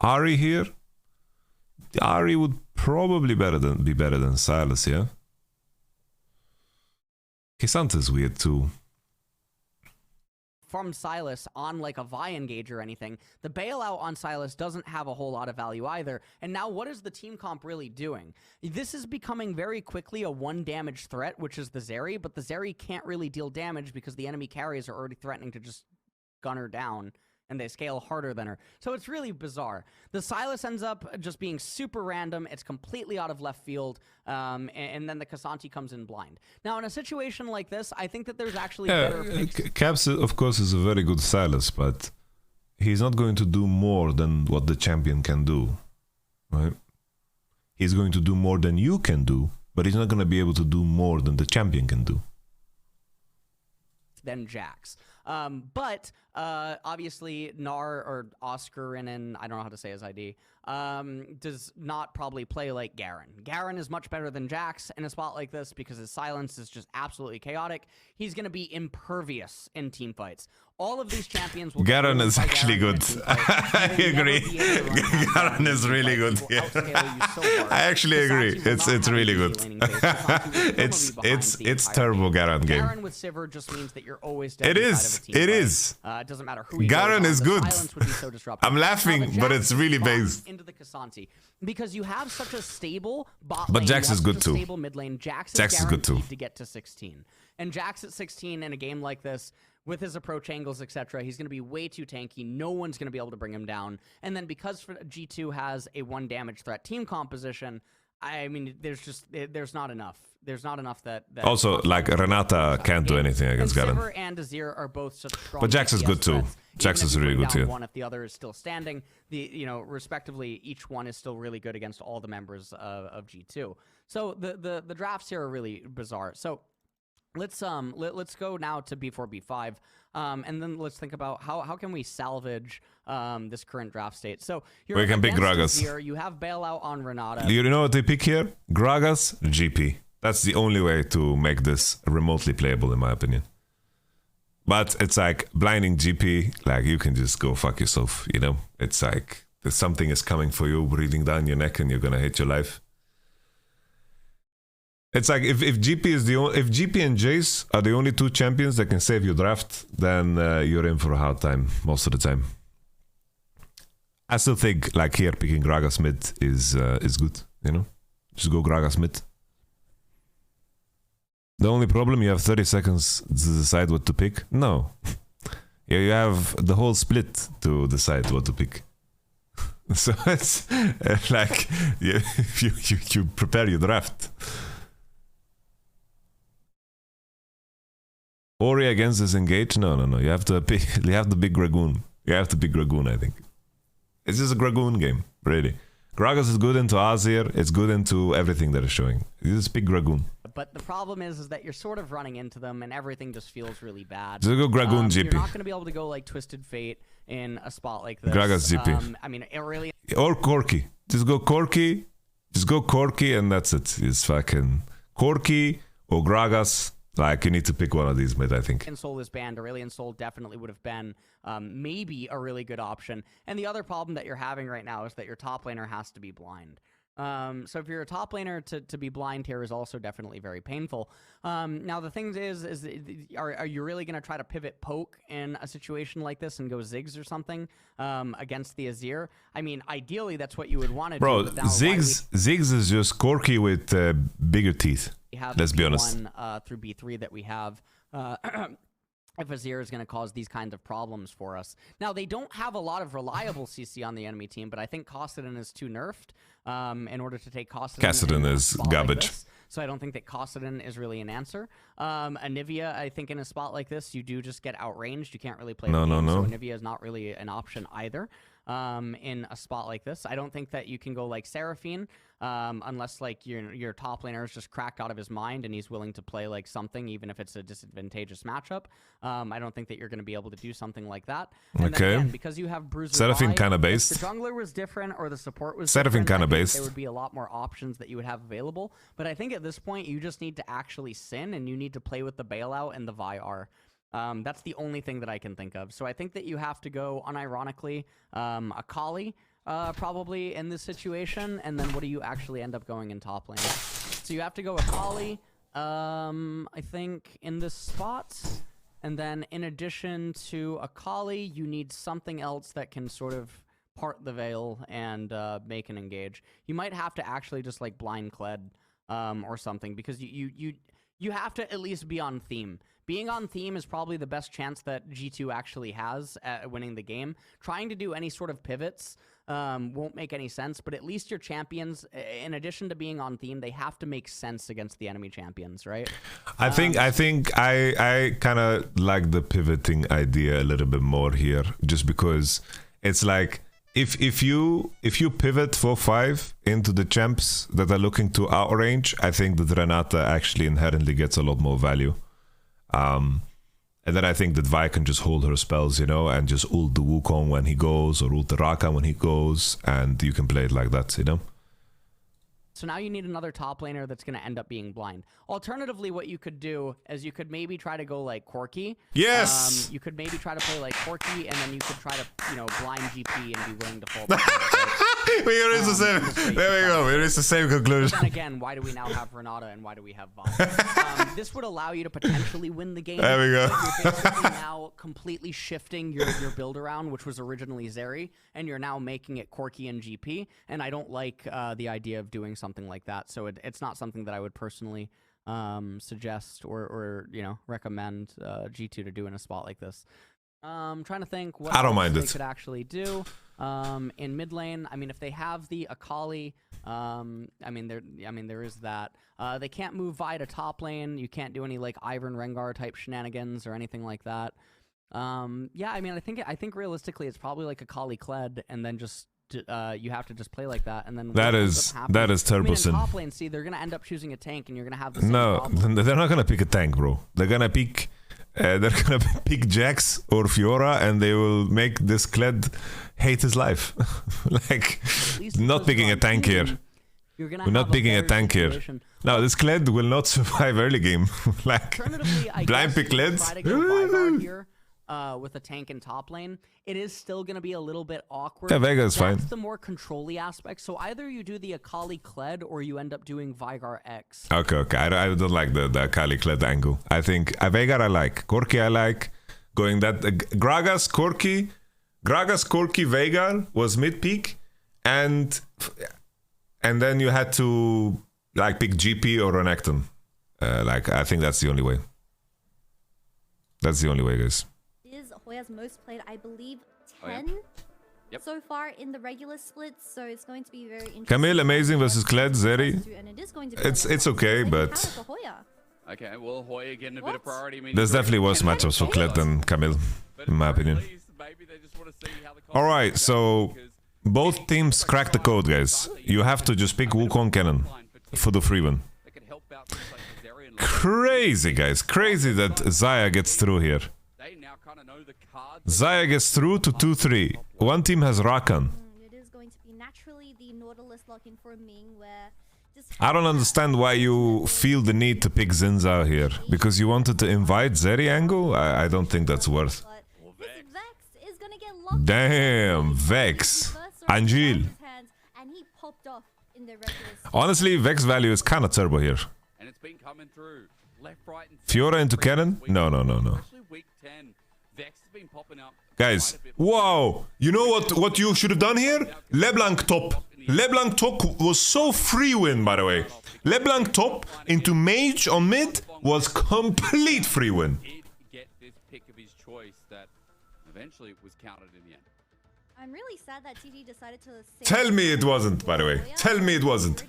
S2: Ahri here? Ahri would probably be better than Silas, yeah? Kisanta's weird too.
S16: From Silas on like a Vi engage or anything, the bailout on Silas doesn't have a whole lot of value either. And now what is the team comp really doing? This is becoming very quickly a 1 damage threat, which is the Zeri, but the Zeri can't really deal damage because the enemy carriers are already threatening to just gun her down, and they scale harder than her. So it's really bizarre. The Silas ends up just being super random. It's completely out of left field, and then the Casanti comes in blind. Now, in a situation like this, I think that there's actually better picks.
S2: Caps, of course, is a very good Silas, but he's not going to do more than what the champion can do, right? He's going to do more than you can do, but he's not going to be able to do more than the champion can do.
S16: Than Jax. But obviously Nar or Oscarinen, I don't know how to say his ID, does not probably play like Garen. Garen is much better than Jax in a spot like this because his silence is just absolutely chaotic. He's going to be impervious in team fights. All of these champions will
S2: Garen is actually good. I agree. Garen is really good. Yeah. I actually agree. It's really good. it's turbo Garen game.
S16: Garen with Sivir just means that you're always
S2: It is. It is.
S16: It doesn't matter who.
S2: Garen is good.
S16: So
S2: I'm laughing, but it's really based.
S16: Into the Casanti because you have such a stable bot
S2: but
S16: lane,
S2: Jax is good too.
S16: Stable mid lane. Jax
S2: is good too.
S16: To get to 16, and Jax at 16 in a game like this, with his approach angles, etc., he's going to be way too tanky. No one's going to be able to bring him down. And then because G2 has a 1 damage threat team composition, I mean, there's not enough. There's not enough that
S2: also, like, Renata can't do anything against Garen.
S16: Sivir and Azir are both such strong.
S2: But Jax is good too. Jax is really good too.
S16: One if the other is still standing, respectively, each one is still really good against all the members of G2. So the drafts here are really bizarre. So let's go now to B4 B5, and then let's think about how can we salvage this current draft state. So
S2: we can pick Gragas.
S16: Here, you have bailout on Renata.
S2: Do you know what they pick here? Gragas, GP. That's the only way to make this remotely playable, in my opinion. But it's like blinding GP, like, you can just go fuck yourself, you know? It's like something is coming for you, breathing down your neck, and you're gonna hate your life. It's like if GP and Jace are the only 2 champions that can save your draft, then you're in for a hard time most of the time. I still think, like, here picking Gragas mid is good, you know? Just go Gragas mid. The only problem, you have 30 seconds to decide what to pick. No. You have the whole split to decide what to pick. So it's like you prepare your draft. Ori against disengage? No. You have to big Dragoon. You have to big Dragoon, I think. It's just a Dragoon game, really. Gragas is good into Azir, it's good into everything that is showing. It's just big Dragoon.
S16: But the problem is that you're sort of running into them and everything just feels really bad.
S2: Just go Dragoon GP.
S16: You're not going to be able to go like Twisted Fate in a spot like this.
S2: Gragas GP.
S16: I mean, it really...
S2: Or Corki. Just go Corki and that's it. It's fucking Corki or Gragas. Like, you need to pick one of these mid, I think.
S16: Soul is banned. Aurelion Soul definitely would have been maybe a really good option. And the other problem that you're having right now is that your top laner has to be blind. So if you're a top laner, to be blind here is also definitely very painful. Now, the thing is are you really going to try to pivot poke in a situation like this and go Ziggs or something against the Azir? I mean, ideally, that's what you would want to do.
S2: Bro, Ziggs is just Corki with bigger teeth. Let's be honest.
S16: Through B3 that we have. If Azir is going to cause these kinds of problems for us. Now, they don't have a lot of reliable CC on the enemy team, but I think Kassadin is too nerfed in order to take Kassadin.
S2: Kassadin is garbage.
S16: Like so I don't think that Kassadin is really an answer. Anivia, I think in a spot like this, you do just get outranged. You can't really play the game, so Anivia is not really an option either. In a spot like this, I don't think that you can go like Seraphine unless like your top laner is just cracked out of his mind and he's willing to play like something, even if it's a disadvantageous matchup. I don't think that you're going to be able to do something like that. And
S2: okay.
S16: Then again, because you have Bruiser
S2: Seraphine kind of based.
S16: If the jungler was different or the support was
S2: Seraphine
S16: kind of
S2: based.
S16: There would be a lot more options that you would have available. But I think at this point you just need to actually sin and you need to play with the bailout and the VIR. That's the only thing that I can think of. So I think that you have to go, unironically, Akali probably in this situation. And then what do you actually end up going in top lane? So you have to go Akali, I think, in this spot. And then in addition to Akali, you need something else that can sort of part the veil and make an engage. You might have to actually just like blind Kled or something, because you have to at least be on theme. Being on theme is probably the best chance that G2 actually has at winning the game. Trying to do any sort of pivots won't make any sense, but at least your champions, in addition to being on theme, they have to make sense against the enemy champions, right?
S2: I think I kind of like the pivoting idea a little bit more here, just because it's like if you pivot 4-5 into the champs that are looking to outrange, I think that Renata actually inherently gets a lot more value. And then I think that Vi can just hold her spells, you know, and just ult the Wukong when he goes, or ult the Rakan when he goes, and you can play it like that, you know?
S16: So now you need another top laner that's going to end up being blind. Alternatively, what you could do is you could maybe try to go like Corki.
S2: Yes!
S16: You could maybe try to play like Corki, and then you could try to, you know, blind GP and be willing to fall back.
S2: We reached the same. There we go. We reached the same conclusion.
S16: But then again, why do we now have Renata and why do we have Vi? This would allow you to potentially win the game.
S2: There we go.
S16: You're basically now completely shifting your build around, which was originally Zeri, and you're now making it Corki and GP. And I don't like the idea of doing something like that. So it's not something that I would personally suggest or you know, recommend G2 to do in a spot like this. Trying to think what they could actually do. In mid lane, I mean, if they have the Akali, I mean, there is that. They can't move Vi to top lane. You can't do any like Ivern Rengar type shenanigans or anything like that. Yeah, I mean, I think realistically, it's probably like Akali Kled, and then just you have to just play like that, and then
S2: that is terrible.
S16: I mean, in top lane, see, they're gonna end up choosing a tank, and you're gonna have the same
S2: problem. They're not gonna pick a tank, bro. They're gonna pick. Jax or Fiora, and they will make this Kled hate his life. Like, not picking a tank here. We're not picking a tank here. No, this Kled will not survive early game. Like, blind pick Kled.
S16: With a tank in top lane, it is still going to be a little bit awkward.
S2: Yeah, Vega is fine.
S16: That's the more control-y aspect. So either you do the Akali Kled or you end up doing Veigar X.
S2: Okay. I don't like the Akali Kled angle. I think Veigar I like. Corki I like. Going that Gragas, Corki, Veigar was mid-peak, and then you had to like pick GP or Renekton. Like, I think that's the only way. That's the only way, guys.
S4: Hoya's most played, I believe, 10 so far in the regular splits, so it's going to be very interesting.
S2: Camille, amazing versus Kled, Zeri.
S4: And it is going to be
S2: It's okay, but
S3: Okay, well, Hoya getting a bit of priority. I mean,
S2: there's definitely worse matchups for Kled than Camille, in my opinion. Alright, so both teams cracked the code, guys. You have to just pick Wukong Cannon for the free win. Crazy, guys. Crazy that Xayah gets through here. Xayah gets through to 2-3. One team has Rakan.
S4: It is going to be naturally the Nautilus lock-in for Ming, where
S2: I don't understand why you feel the need to pick Zinzao here. Because you wanted to invite Zeri angle? I don't think that's worth. Damn, Vex. Angel. Honestly, Vex value is kind of turbo here. Fiora into cannon? No. Guys, wow! You know what you should have done here? LeBlanc top. LeBlanc top was so free win, by the way. LeBlanc top into mage on mid was complete free win.
S4: I'm really sad that TG decided to
S2: Tell me it wasn't, by the way. Tell me it wasn't.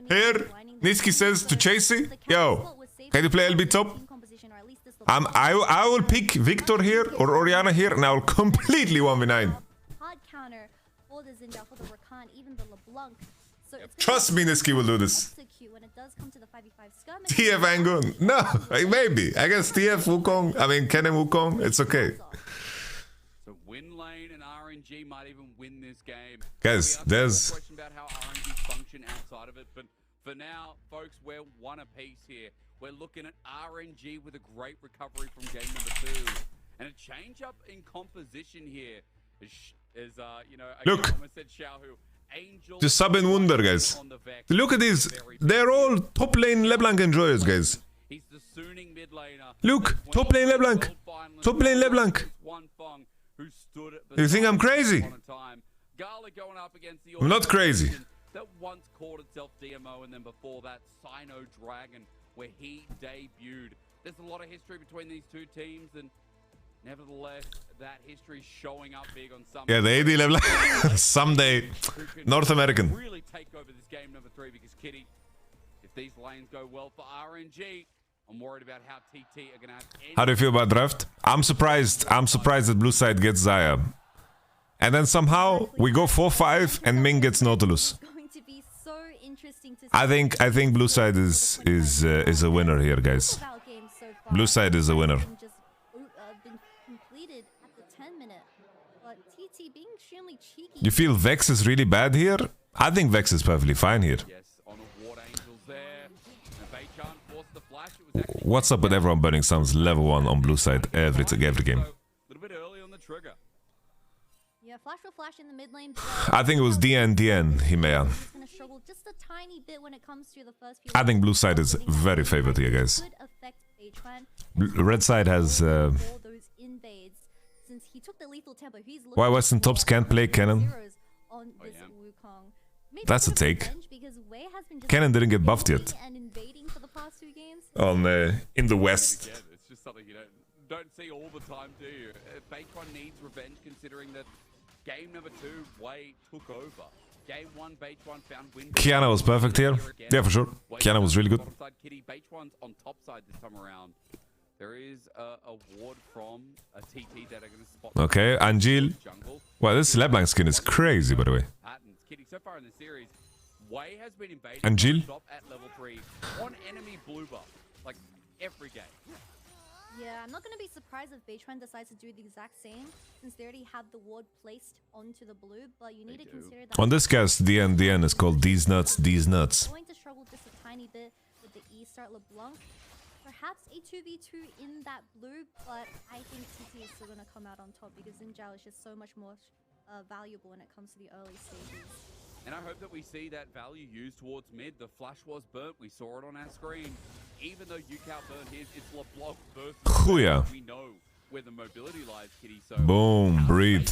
S2: Here, Nitsky says to Chasey, yo, can you play LB top? I will pick Victor here or Oriana here and I will completely 1v9. Trust me, Nitsky will do this. TF Angun. No, maybe. I guess TF Wukong. I mean, Kennen Wukong. It's okay.
S3: So win lane and RNG might even win this game.
S2: Guys, there's
S3: question about how RNG function outside of it, but for now, folks, we're one apiece here. We're looking at RNG with a great recovery from game number 2, and a change up in composition here. Is you know,
S2: look.
S3: almost said Xiaohu.
S2: The sub and Wunder, guys. Look at these. They're all top lane LeBlanc enjoyers, guys. Look, top lane LeBlanc. Top lane LeBlanc. You think I'm crazy? I'm not crazy.
S3: That once called itself DMO, and then before that, Sino Dragon, where he debuted. There's a lot of history between these two teams, and nevertheless, that history showing up big on some.
S2: Yeah, the AD LeBlanc. Someday, North American.
S3: Really take over this game number 3 because Kitty, if these lanes go well for RNG, I'm worried about how TT are gonna have.
S2: How do you feel about draft? I'm surprised. I'm surprised that blue side gets Xayah. And then somehow we go 4-5 and Ming gets Nautilus. I think blue side is a winner here, guys. Blue side is a winner. You feel Vex is really bad here? I think Vex is perfectly fine here. What's up with everyone burning suns level 1 on blue side every game?
S4: Yeah, flash will flash in the mid lane.
S2: I think it was DN Himea. I think blue side is very favored here, guys. Red side has why Western tops can't play Cannon? That's a take. Cannon didn't get buffed yet. On in the West.
S3: It's just something you don't see all the time, do you? Bacon needs revenge, considering that game number 2, Wei took over. Game 1, Bacon found win.
S2: Kiana was perfect here. Yeah, for sure. Kiana was really good.
S3: Bacon on top side this time around. There is a ward from a TT that are going to spot.
S2: Okay, Angel. Wow, this LeBlanc skin is crazy, by the way.
S3: So far in the series, Wei has been invading
S2: Angel
S3: at level 3 on enemy blue buff, like every game.
S4: Yeah, I'm not going to be surprised if Beitran decides to do the exact same, since they already have the ward placed onto the blue, but you need to consider that...
S2: On this cast, DN is called These Nuts, These Nuts.
S4: Going to struggle just a tiny bit with the E-start LeBlanc. Perhaps a 2v2 in that blue, but I think TT is still going to come out on top because Zinzao is just so much more valuable when it comes to the early stages.
S3: And I hope that we see that value used towards mid. The flash was burnt. We saw it on our screen. Even though Yukao burned his, it's LeBlanc versus we know where the mobility lies, Kitty. So
S2: boom, breathe.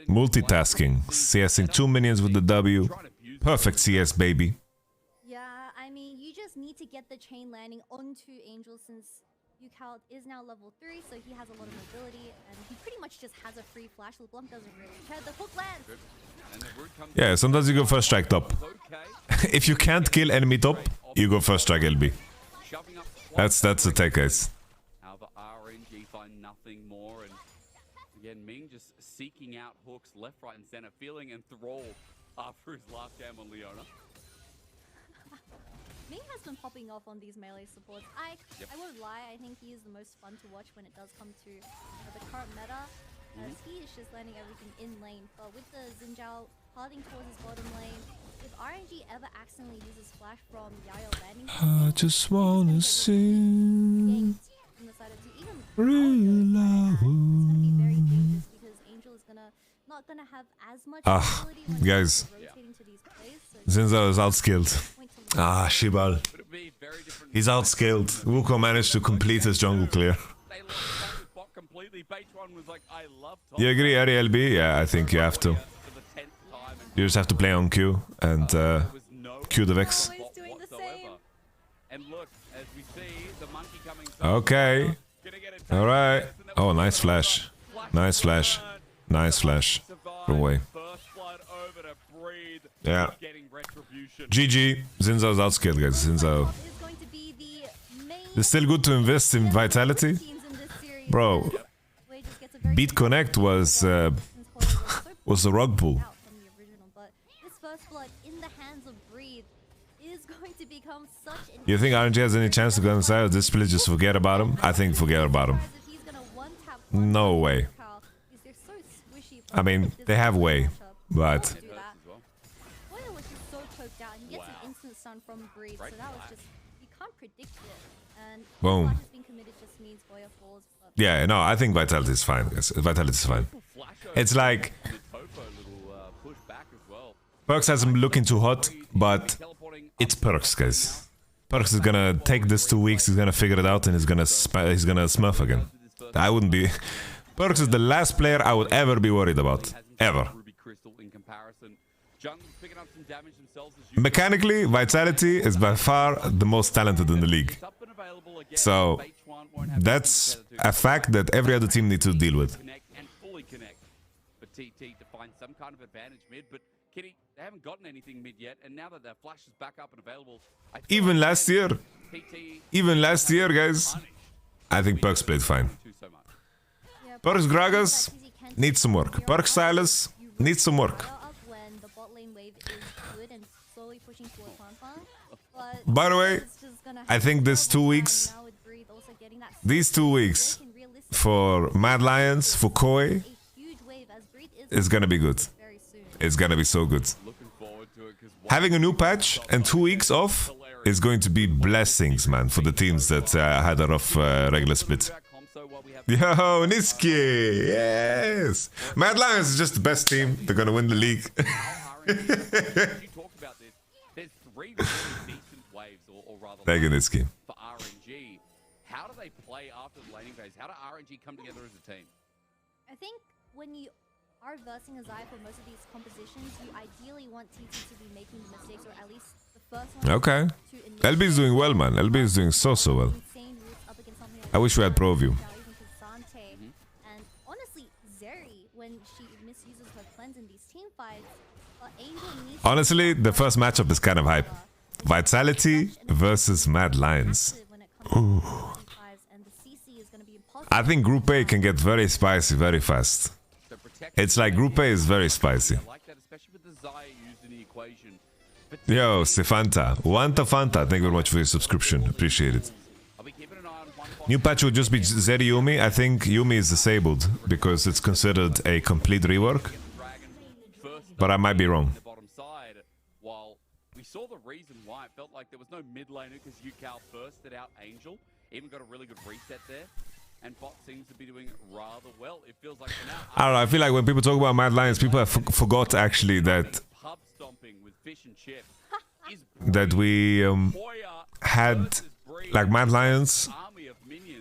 S2: Multitasking. CSing 2 minions with the W. Perfect CS, baby.
S4: Yeah, I mean, you just need to get the chain landing onto Angel since Yucal is now level 3, so he has a lot of mobility, and he pretty much just has a free flash. LeBlanc doesn't really care. The hook lands!
S2: Yeah, sometimes you go first strike top. If you can't kill enemy top, you go first strike LB. That's the take, guys.
S3: However, RNG find nothing more, and again, Ming just seeking out hooks left, right, and center, feeling enthralled after his last game on Leona.
S4: Ming has been popping off on these melee supports. I won't lie, I think he is the most fun to watch when it does come to the current meta, as he is just landing everything in lane. But with the Xin Zhao pathing towards his bottom lane, if RNG ever accidentally uses flash from Yayo landing,
S2: I just wanna see
S4: from the side of two, even
S2: real love.
S4: it's gonna be very dangerous because Angel is not gonna have as much ability when
S2: guys.
S4: rotating to these plays. So
S2: Zinzao is outskilled. Shibal. He's outskilled. Wukong managed to complete his jungle clear. You agree, Ari LB? Yeah, I think you have to. You just have to play on Q and Q the Vex. Okay. Alright. Oh, nice flash. Nice flash. Nice flash. Wrong way. Yeah. GG. Zinzao's outskilled, guys. Zinzao. It's still good to invest in Vitality. Bro. Beat Connect was the rug pull. You think RNG has any chance to go inside of this split? Just forget about him? I think forget about him. No way. I mean, they have way, but... Boom. Yeah, no, I think Vitality is fine, guys. Vitality is fine. It's like... Perks hasn't been looking too hot, but it's Perks, guys. Perks is gonna take this 2 weeks, he's gonna figure it out, and he's gonna smurf again. I wouldn't be... Perks is the last player I would ever be worried about. Ever. Mechanically, Vitality is by far the most talented in the league. So, that's a fact that every other team needs to deal with. Even last year, guys, I think Perks played fine. Perks Gragas needs some work. Perks Silas needs some work. By the way, I think these 2 weeks for Mad Lions, for Koi, is gonna be good. It's gonna be so good. Having a new patch and 2 weeks off is going to be blessings, man, for the teams that had a rough regular split. Yo, Niski! Yes! Mad Lions is just the best team. They're gonna win the league. Thank you, Niski.
S3: For RNG, how do they play after the laning phase? How do RNG come together as a team?
S4: I think when you are versing a Zai for most of these compositions, you ideally want TT to be making the mistakes, or at least the first one.
S2: Okay. LB is doing well, man. LB is doing so well. I wish we had Pro View.
S4: And honestly, Zeri, when she misuses her cleanse in these team fights,
S2: honestly, the first matchup is kind of hype. Vitality versus Mad Lions. Ooh. I think Group A can get very spicy very fast. It's like Group A is very spicy. Yo, Sefanta. Wanta Fanta, thank you very much for your subscription. Appreciate it. New patch would just be Zeri Yumi. I think Yumi is disabled because it's considered a complete rework. But I might be wrong.
S3: We saw the reason why. It felt like there was no mid laner because Yucal bursted out Angel. Even got a really good reset there. And bot seems to be doing rather well. It feels like for now...
S2: I don't know, I feel like when people talk about Mad Lions, people have forgot actually that... that we had... Like, Mad Lions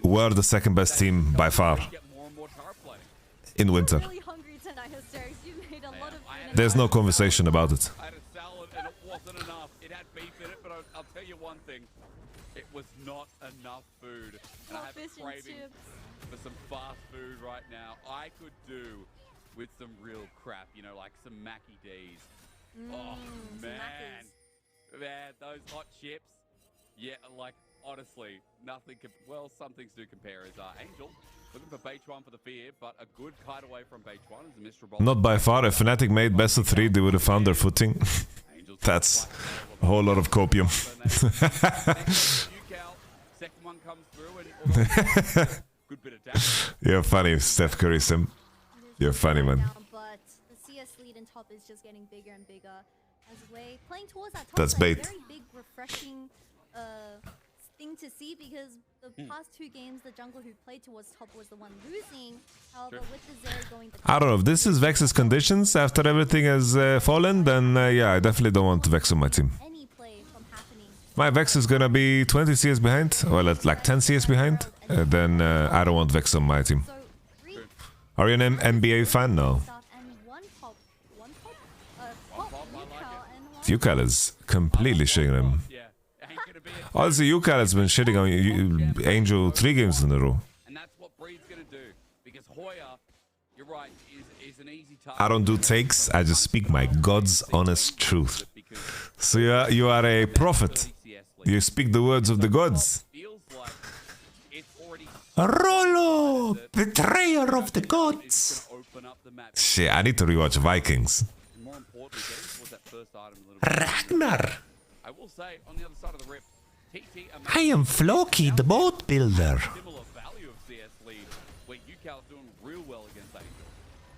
S2: were the second best team by far. In winter. There's no conversation about it.
S3: was not enough food. And I have a craving for some fast food right now. I could do with some real crap, you know, like some Mackie D's. Oh, man. Man, those hot chips. Yeah, like, honestly, nothing well, some things do compare as Angel. Looking for Beach1 for the fear, but a good kite away from Beach1 is a Mr. Bolt.
S2: Not by far. If Fnatic made best of 3, they would have found their footing. That's a whole lot of copium.
S3: Second one comes through and good bit of damage.
S2: You're funny, Steph Curry sim. You're funny, man.
S4: But the CS lead in top is just getting bigger and bigger as way playing towards that top.
S2: That's bait.
S4: Very big, refreshing thing to see because the past 2 games, the jungler who played towards top was the one losing. However, with the Zeri going to
S2: I don't know. If this is Vex's conditions after everything has fallen, then yeah, I definitely don't want Vex on my team.
S4: any play from happening.
S2: My Vex is gonna be 20 CS behind, or like 10 CS behind. Then I don't want Vex on my team. Are you an NBA fan? No. Yukal is completely shitting him. Honestly, Yukal has been shitting on Angel 3 games in a row.
S3: And that's what Breed's gonna do. Because Hoya, you're right, is an easy target.
S2: I don't do takes, I just speak my God's honest truth. So you are a prophet. You speak the words of the gods. Rolo, betrayer of the gods. Shit, I need to rewatch Vikings. Ragnar.
S3: I will say, on the other side of the rip, TT
S2: I am Floki, the boat builder.
S3: similar value of CS lead, where Yukal's doing real well against Angel.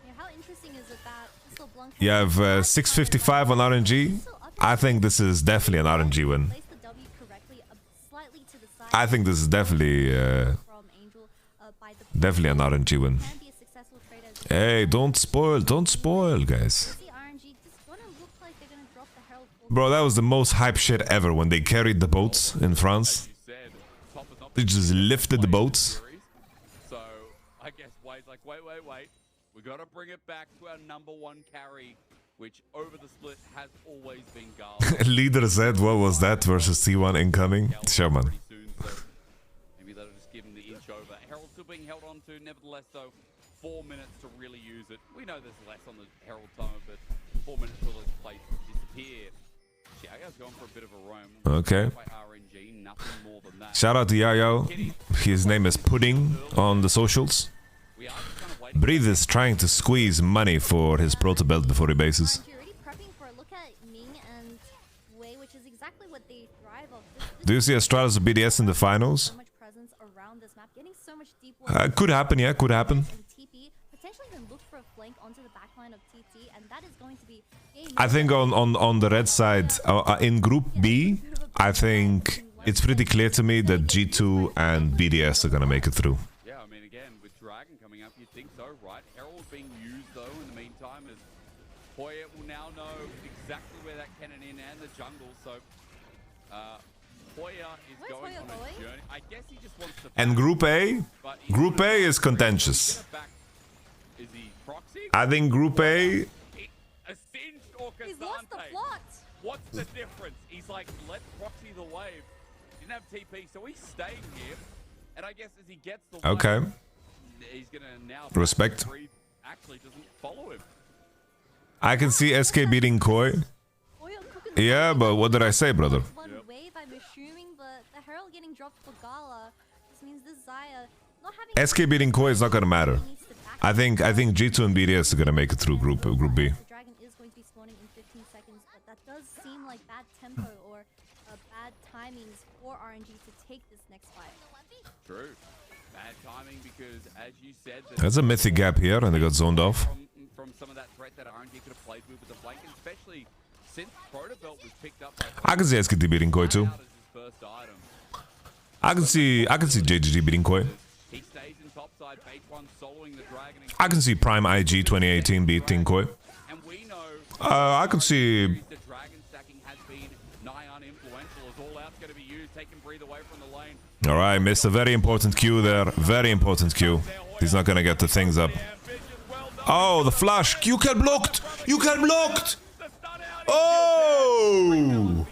S4: Yeah, how interesting is it that Pistol Blanc
S2: You have 655 on RNG. I think this is definitely an RNG win.
S4: placed the W correctly, slightly to the side
S2: I think this is definitely
S4: from Angel by the
S2: definitely an RNG win.
S4: can be a successful trade as
S2: Hey, don't spoil, guys.
S4: see RNG just gonna look like they're gonna drop the Herald.
S2: Bro, that was the most hype shit ever when they carried the boats in France. They just lifted the boats.
S3: So, I guess Wade's like, wait. We gotta bring it back to our #1 carry, which over the split has always been Gala.
S2: Leader said, what was that versus T1 incoming? Sure, man.
S3: Maybe that'll just give him the inch over. Herald still being held on to, nevertheless, though, 4 minutes to really use it. We know there's less on the Herald timer, but 4 minutes till this place disappear. Xiaoyao's going for a bit of a roam.
S2: Okay.
S3: By RNG, nothing more than that.
S2: Shout out to Yayo. His name is Pudding on the socials. Breathe is trying to squeeze money for his proto belt before he bases.
S4: You're already prepping for a look at Ming and Wei, which is exactly what they thrive of.
S2: Do you see Astralis or BDS in the finals?
S4: So much presence around this map, getting so much deep
S2: Could happen, yeah, could happen.
S4: TP, potentially can look for a flank onto the backline of TT, and that is going to be
S2: I think on the red side, in Group B, I think it's pretty clear to me that G2 and BDS are gonna make it through.
S3: Yeah, I mean, again, with Dragon coming up, you'd think so, right? Herald being used, though, in the meantime, as Hoya will now know exactly where that cannon in and the jungle, so Hoya is going on a journey. I guess he just wants to...
S2: And Group A is contentious.
S3: Is he proxy?
S2: I think Group A,
S4: He's lost the plot.
S3: What's the difference? He's like, let's proxy the wave. Didn't have TP, so he's staying here. And I guess as he gets the
S2: okay.
S3: wave, he's gonna now
S2: Respect.
S3: actually doesn't follow him.
S2: I can see SK beating Koi. Yeah, but what did I say, brother?
S4: One wave, I'm assuming, but the Herald getting dropped for Gala. This means this Xayah not having
S2: SK beating Koi is not gonna matter. I think G2 and BDS are gonna make it through Group B.
S4: The dragon is going to be spawning in 15 seconds, but that does seem like bad tempo or bad timings for RNG to take this next fight.
S3: True. Bad timing because, as you said...
S2: There's a mythic gap here, and they got zoned off.
S3: From some of that threat that RNG could have played with the flank, especially since Protobelt was picked up by...
S2: I can see SKT beating Koi too.
S3: First item.
S2: I can see JGG beating Koi.
S3: He stays in topside, Beach1 soloing the dragon.
S2: I can see Prime IG 2018 beating Koi.
S3: And we know...
S2: I can see...
S3: The dragon stacking has been nigh uninfluential as all out's going to be used, taking Breathe away from the lane.
S2: Alright, missed a very important Q there. Very important Q. He's not gonna get the things up. Oh, the flash! Yukal blocked! Yukal blocked! Oh!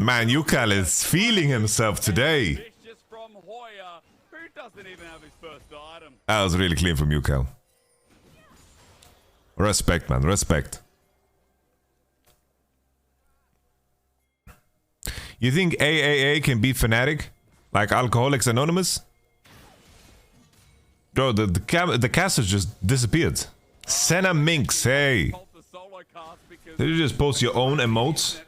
S2: Man, Yukal is feeling himself today.
S3: Vicious from Hoya, who doesn't even have his first item.
S2: That was really clean from Yukal. Respect, man. Respect. You think AAA can beat Fnatic? Like Alcoholics Anonymous? Bro, the casters just disappeared. Senna Minx, hey. Did you just post your own emotes?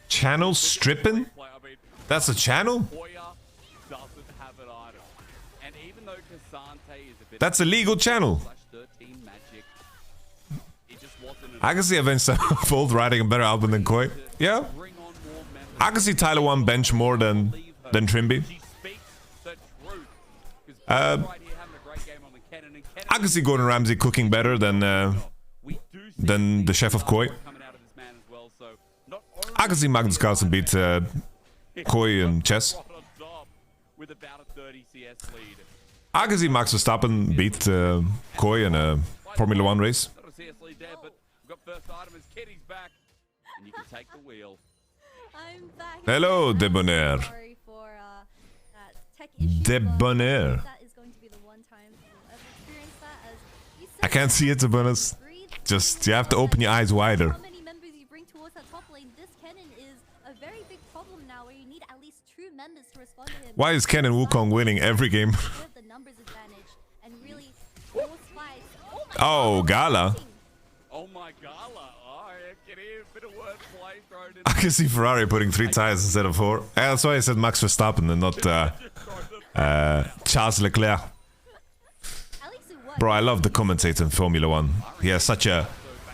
S2: Channel stripping? That's a channel? That's a legal channel. I can see Avenged Sevenfold writing a better album than Koi. Yeah. I can see Tyler One bench more than Trimby. I can see Gordon Ramsay cooking better than the chef of Koi. I can see Magnus Carlsen beat Koi in chess. I can see Max Verstappen beat Koi in a Formula 1 race. Hello, Debonair. Debonair. I can't see it, to be honest. Just, you have to open your eyes wider. Why is Ken and Wukong winning every game? Oh, Gala.
S3: Oh my Gala. Oh, I can hear a bit of wordplay thrown in.
S2: I can see Ferrari putting 3 tires instead of 4. That's why I said Max Verstappen and not Charles Leclerc. Bro, I love the commentator in Formula 1. He has such a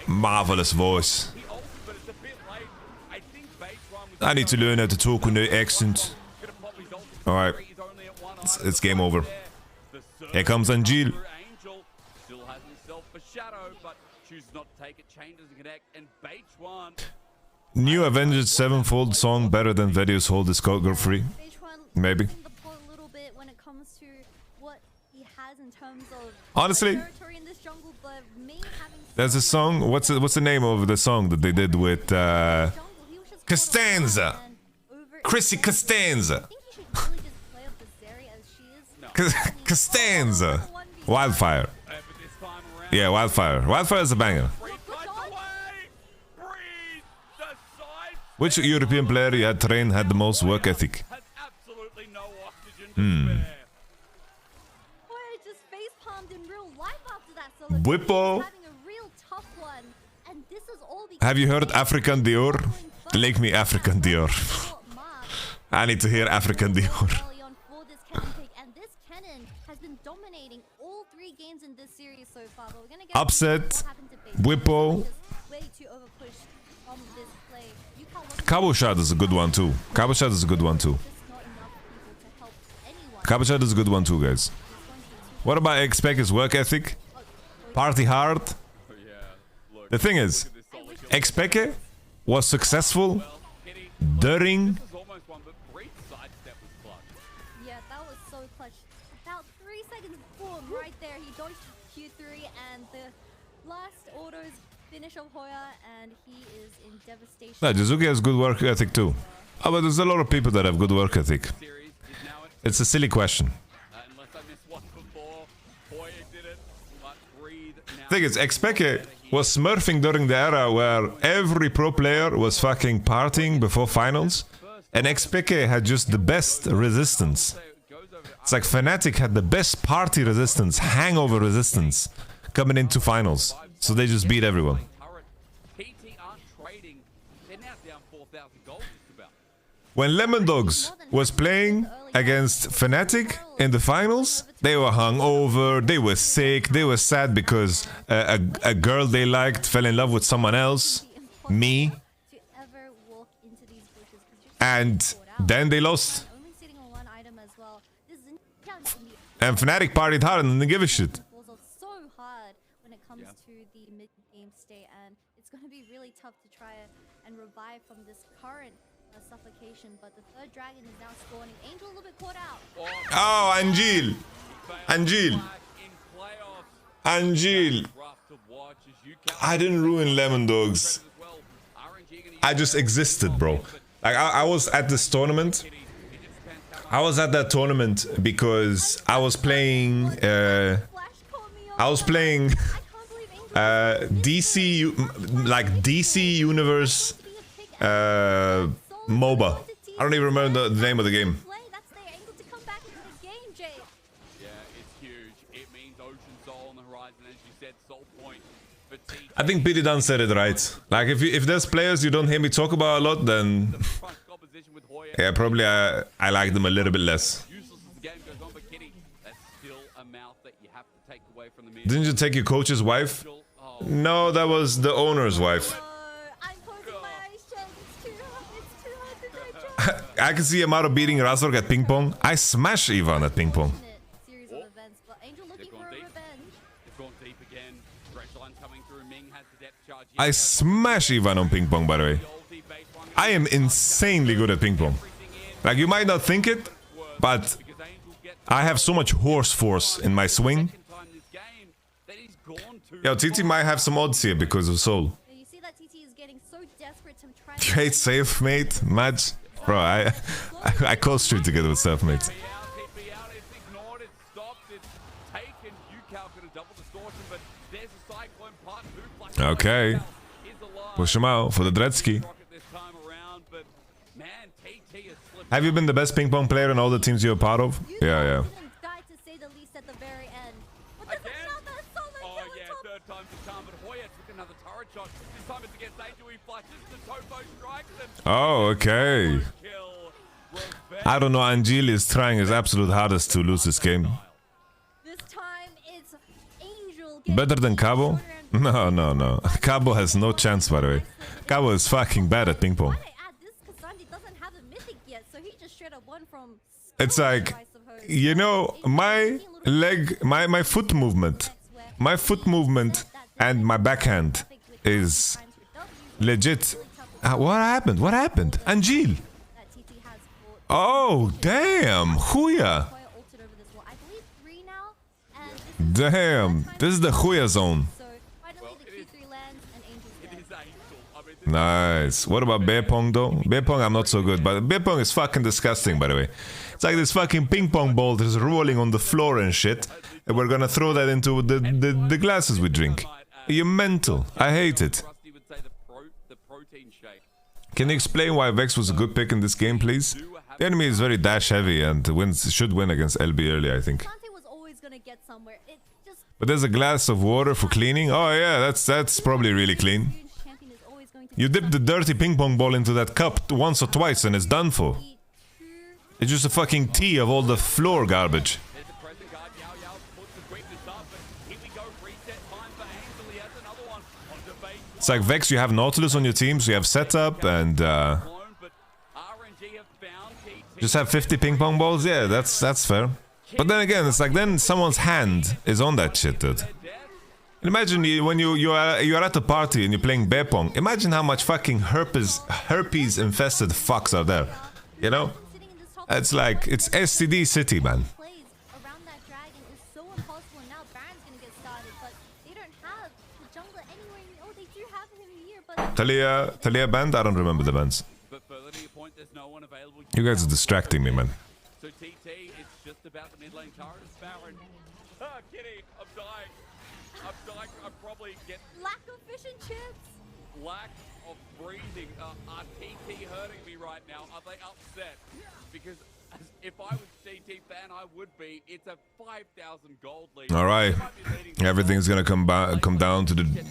S2: marvelous voice. I need to learn how to talk with no accent. Alright. It's game over. Here comes Angel. New Avengers Sevenfold song better than Video's Hold This Code Girl Free? Maybe. Honestly, there's a song. What's the name of the song that they did with Costanza? Chrissy Costanza. Costanza. Wildfire. Yeah, Wildfire. Wildfire is a banger. Which European player you had trained had the most work ethic? Whippo. Have you heard African Dior? Link me African Dior. I need to hear African Dior. Upset. Whippo. Cabo Shot is a good one too. Cabo Shot is a good one too. Cabo Shot is a good one too, guys. What about Xpec's work ethic? Party hard? The thing is, Xpec was successful during...
S4: Yeah, that was so clutch. About 3 seconds, boom, right there. He dodged Q3 and the last autos finish of Hoya, and he is in devastation.
S2: No, Jizuki has good work ethic too. Oh, but there's a lot of people that have good work ethic. It's a silly question. Thing is, Xpec was smurfing during the era where every pro player was fucking partying before finals, and Xpec had just the best resistance. It's like Fnatic had the best party resistance, hangover resistance, coming into finals. So they just beat everyone. When Lemon Dogs was playing against Fnatic in the finals, they were hungover, they were sick, they were sad because a girl they liked fell in love with someone else, me, and then they lost. And Fnatic partied hard and didn't give a shit.
S4: So hard when it comes to the mid-game state, and it's going to be really tough to try and revive from this current suffocation, but the third dragon is now spawning. Angel a little bit caught out.
S2: Oh, Angel. Angel. Angel. I didn't ruin Lemon Dogs. I just existed, bro. Like I was at this tournament. I was at that tournament because I was playing DC Universe MOBA. I don't even remember the name of the game. I think Pity Dunn said it right. Like if there's players you don't hear me talk about a lot, then yeah, probably I like them a little bit less. Didn't you take your coach's wife? No, that was the owner's wife. I can see Amaro beating Razork at ping pong. I smash Ivan at ping pong. I smash Ivan on ping pong, by the way. I am insanely good at ping pong. Like, you might not think it, but I have so much horse force in my swing. Yo, TT might have some odds here because of Soul. You hate Selfmate match? Bro, I call street together with Selfmates. Okay. Push him out for the Dretzky. Have you been the best ping pong player in all the teams you're a part of? Yeah. Oh, okay. I don't know, Angeli is trying his absolute hardest to lose this game. Better than Cabo? No. Cabo has no chance, by the way. Cabo is fucking bad at ping pong. It's like, you know, my leg, my foot movement and my backhand is legit. What happened? What happened? Angel. Oh, damn. Huya. Damn. This is the Huya zone. Nice. What about bear pong though? Bear pong I'm not so good, but bear pong is fucking disgusting, by the way. It's like this fucking ping pong ball that is rolling on the floor and shit, and we're gonna throw that into the glasses we drink. You're mental. I hate it. Can you explain why Vex was a good pick in this game, please? The enemy is very dash heavy and should win against LB early, I think. But there's a glass of water for cleaning. Oh yeah, that's probably really clean. You dip the dirty ping pong ball into that cup once or twice and it's done for. It's just a fucking tea of all the floor garbage. It's like Vex, you have Nautilus on your team, so you have setup and just have 50 ping pong balls. Yeah, that's fair. But then again, it's like then someone's hand is on that shit, dude. Imagine when you're at a party and you're playing bear pong. Imagine how much fucking herpes infested fucks are there. You know? It's like it's STD city, man. Talia band? I don't remember the bands. You guys are distracting me, man.
S3: So TT, it's just about the mid lane turret. It's Baron. Ah, Kitty, I'm dying. I'm probably getting...
S4: Lack of fish and chips.
S3: Lack of breathing. Are TT hurting me right now? Are they upset? Because if I was TT fan, I would be. It's a 5,000 gold lead.
S2: Alright. Everything's gonna come down to the...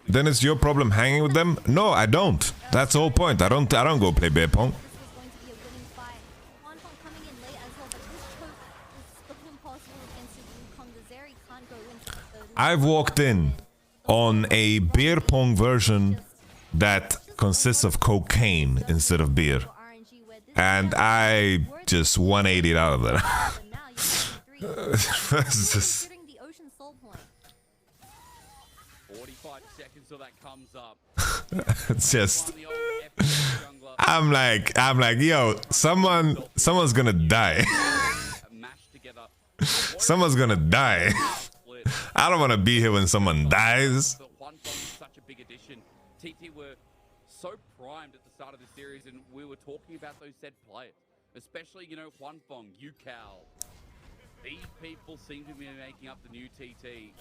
S2: Then it's your problem hanging with them? No, I don't. That's the whole point. I don't go play bear pong. I've walked in on a beer pong version that consists of cocaine instead of beer. And I just 180'd out of that. It's just...
S3: 45 seconds till that comes up.
S2: It's just... I'm like, yo, someone's gonna die. Someone's gonna die. I don't want to be here when someone dies.
S3: Such a big addition. TT were so primed at the start of the series, and we were talking about those said players, especially, you know, Huanfeng, Yukal. These people seem to be making up the new TT.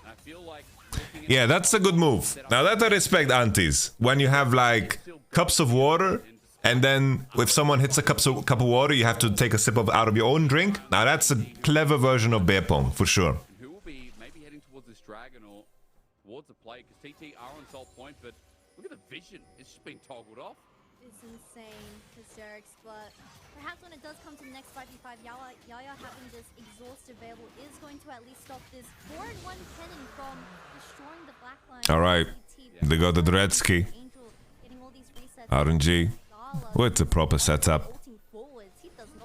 S3: And I feel like...
S2: Yeah, that's a good move. Now that I respect aunties. When you have like cups of water, and then if someone hits a cup of water, you have to take a sip out of your own drink. Now that's a clever version of beer pong, for sure.
S3: Who will be maybe heading towards this dragon or towards the play, because TT are on sole point, but look at the vision. It's just been toggled off.
S4: It's insane, hysterics, but perhaps when it does come to the next 5v5, Yaya having this exhaust available is going to at least stop this 4-1 Kennen from destroying the black line.
S2: Alright, they got the Dredsky. RNG. With the proper setup.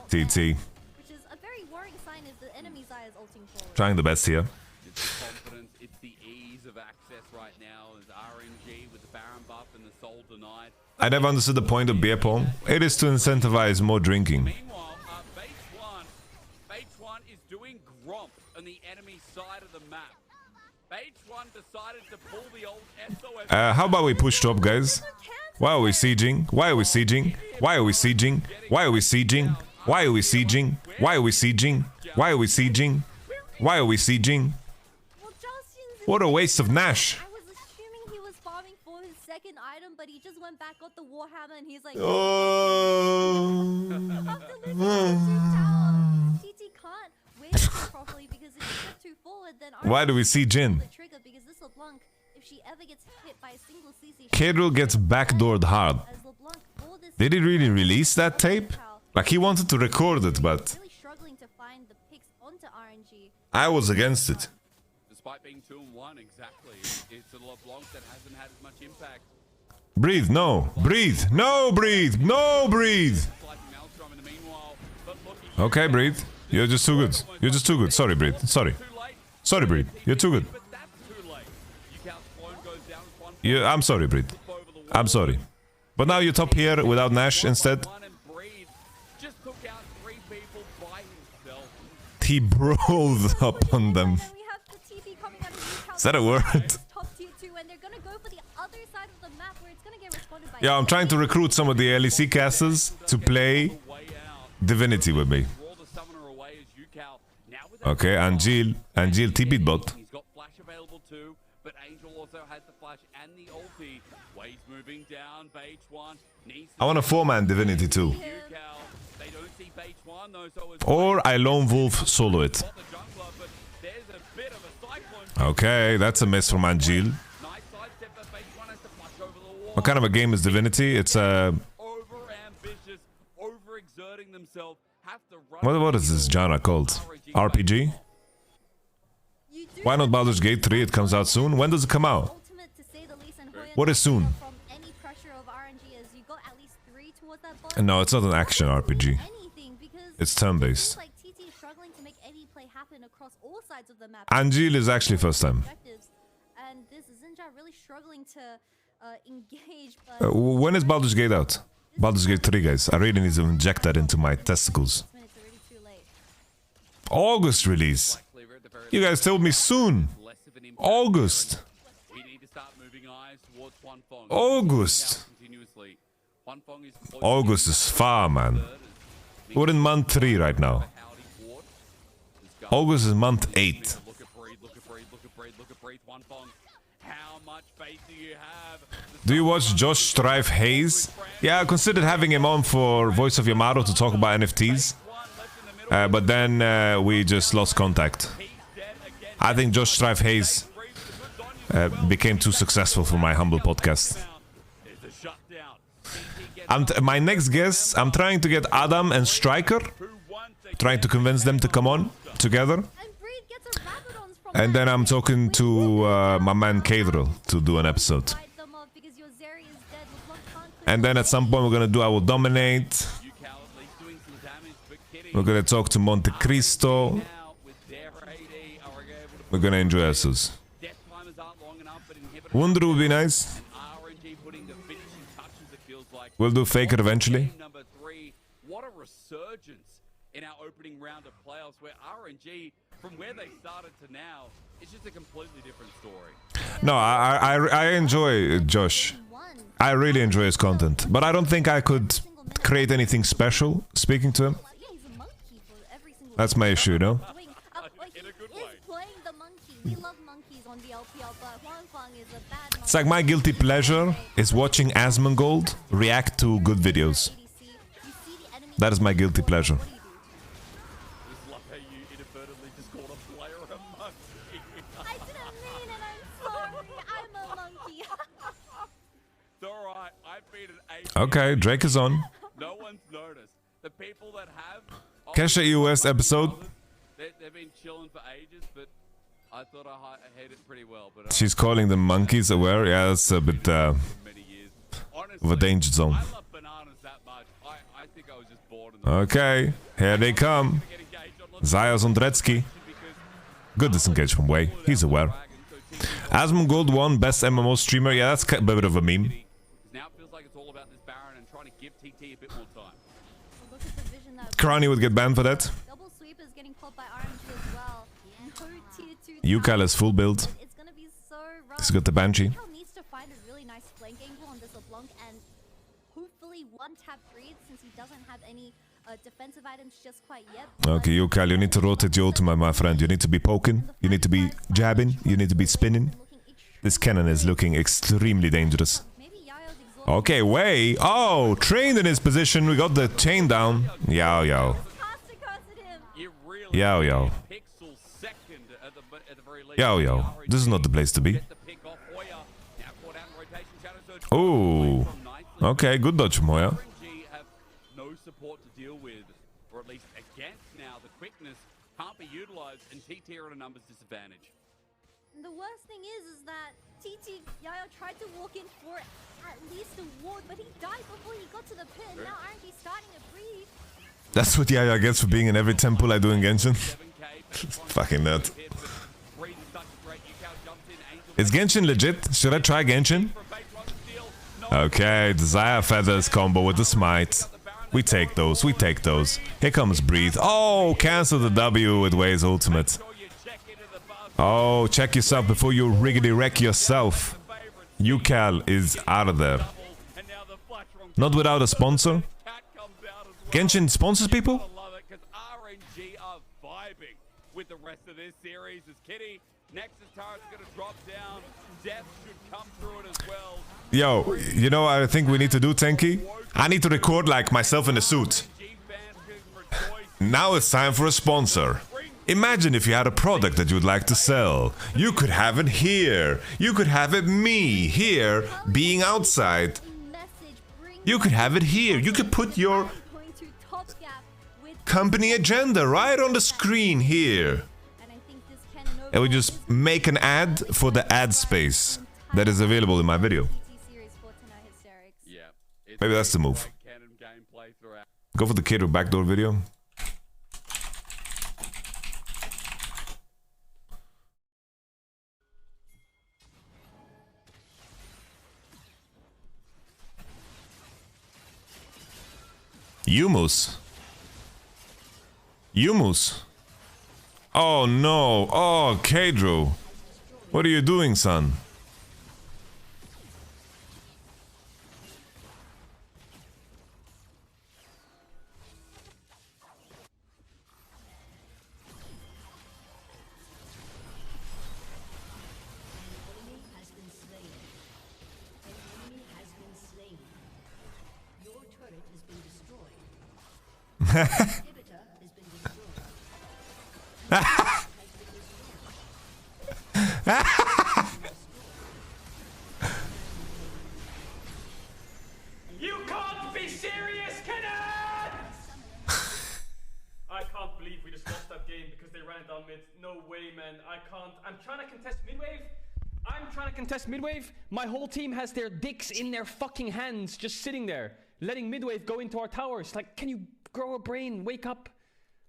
S2: TT.
S4: Which is a very worrying sign if the enemy's eye is ulting forward.
S2: Trying the best here.
S3: It's the confidence, it's the ease of access right now. There's RNG with the Baron buff and the soul denied.
S2: I never understood the point of beer pong. It is to incentivize more drinking.
S3: Meanwhile, Base One is doing Gromp on the enemy side of the map. Base One decided to pull the old SOS.
S2: How about we push top, guys? Why are we sieging? Why are we sieging? Why are we sieging? Why are we sieging? Why are we sieging? Why are we sieging? Why are we sieging? Why are we sieging? What a waste of Nash.
S4: I was assuming he was farming for his second item, but he just went back, got the Warhammer, and he's like... After losing the TT can't wait properly, because if you get too forward, then...
S2: Why do we see Jin?
S4: Because this LeBlanc, if she ever gets hit by a single CC...
S2: Kedril gets backdoored hard. Did he really release that tape? Like, he wanted to record it, but... I was against it.
S3: Despite being 2-1, exactly. It's a LeBlanc that hasn't had as much impact.
S2: Breathe, no. Breathe. No, breathe. No, breathe. Okay, breathe. You're just too good. You're just too good. Sorry, breathe. Sorry. Sorry, breathe. You're too good. I'm sorry, breathe. I'm sorry. But now you're top here without Nash instead. He brawled up on them. Is that a word? Yeah, I'm trying to recruit some of the LEC casters to play Divinity with me. Okay, Angel TP'd bot. I want a 4-man Divinity too. Or I lone wolf solo it. Okay, that's a miss from Angel. What kind of a game is Divinity? It's a... What is this genre called? RPG? Why not Baldur's Gate 3? It comes out soon. When does it come out? What is soon? No, it's not an action RPG. It's turn-based. Angel is actually first time. When is Baldur's Gate out? Baldur's Gate 3, guys. I really need to inject that into my testicles. August release. You guys told me soon. August. August. August is far, man. We're in month 3 right now. August is month 8. Do you watch Josh Strife Hayes? Yeah, I considered having him on for Voice of Yamato to talk about NFTs. But then we just lost contact. I think Josh Strife Hayes became too successful for my humble podcast. My next guest, I'm trying to get Adam and Striker. Trying to convince them to come on together. And then I'm talking to my man Kedril to do an episode. And then at some point we're gonna do I Will Dominate. We're gonna talk to Monte Cristo. We're gonna enjoy ourselves. Wunder would be nice. We'll do Faker eventually.
S3: What a resurgence in our opening round of playoffs, where RNG, from where they started to now, it's just a completely different story.
S2: No, I enjoy Josh. I really enjoy his content, but I don't think I could create anything special speaking to him. That's my issue, you know? It's like my guilty pleasure is watching Asmongold react to good videos. That is my guilty pleasure. Okay, Drake is on.
S3: No one's noticed. The people that have
S2: Kesha EOS episode.
S3: They've been chilling for ages, but I thought I hit it pretty well. But
S2: She's calling them monkeys aware. Yeah, that's a bit of a danger zone.
S3: I love bananas that much. I think I was just bored.
S2: Okay, here they come. Zaya Zondrecki. Good disengage from Wei. He's aware. Asmongold won best MMO streamer. Yeah, that's a bit of a meme.
S3: Now it feels like it's all about this Baron and trying to give TT a bit more time.
S2: Krani would get banned for that.
S4: Double sweep is getting caught by RNG as well. No tier 2
S2: Yukal is full build.
S4: It's gonna be so rough.
S2: He's got the Banshee.
S4: Yukal needs to find a really nice flank angle on this LeBlanc and hopefully one tap read since he doesn't have any defensive items just quite yet.
S2: Okay, Yukal, you need to rotate your ultimate, my friend. You need to be poking. You need to be jabbing. You need to be spinning. This cannon is looking extremely dangerous. Okay, Wei. Oh, trained in his position. We got the chain down. Yao, yao. Yao, yao. Yao, yao. This is not the place to be. Oh. Okay, good dodge from Hoya.
S3: No support to deal with, or at least against now. The quickness can't be utilized, and TT are at a numbers disadvantage.
S4: The worst thing is that TT Yayo tried to walk in for at least a ward, but he died before he got to the pit, and now RNG starting to breathe.
S2: That's what Yaya gets for being in every temple I do in Genshin. Fucking nut. Is Genshin legit? Should I try Genshin? Okay, Desire Feathers combo with the smite. We take those, we take those. Here comes Breathe. Oh, cancel the W with Wei's ultimate. Oh, check yourself before you riggedy wreck yourself. Yukal is out of there. Not without a sponsor. Genshin sponsors people?
S3: RNG are vibing with the rest of this series as Kitty Nexus Turret's gonna drop down. Death should come through it as well.
S2: Yo, you know what I think we need to do, Tenki? I need to record like myself in a suit. Now it's time for a sponsor. Imagine if you had a product that you would like to sell. You could have it here. You could have it me here, being outside. You could have it here. You could put your company agenda right on the screen here. And we just make an ad for the ad space that is available in my video. Maybe that's the move. Go for the kid with backdoor video. Yumus. Yumus. Oh no. Oh, Kadro. What are you doing, son?
S17: You can't be serious, Kenneth! I can't believe we just lost that game because they ran it down mid. No way, man. I can't. I'm trying to contest midwave. My whole team has their dicks in their fucking hands, just sitting there, letting midwave go into our towers. Like, can you grow a brain? Wake up.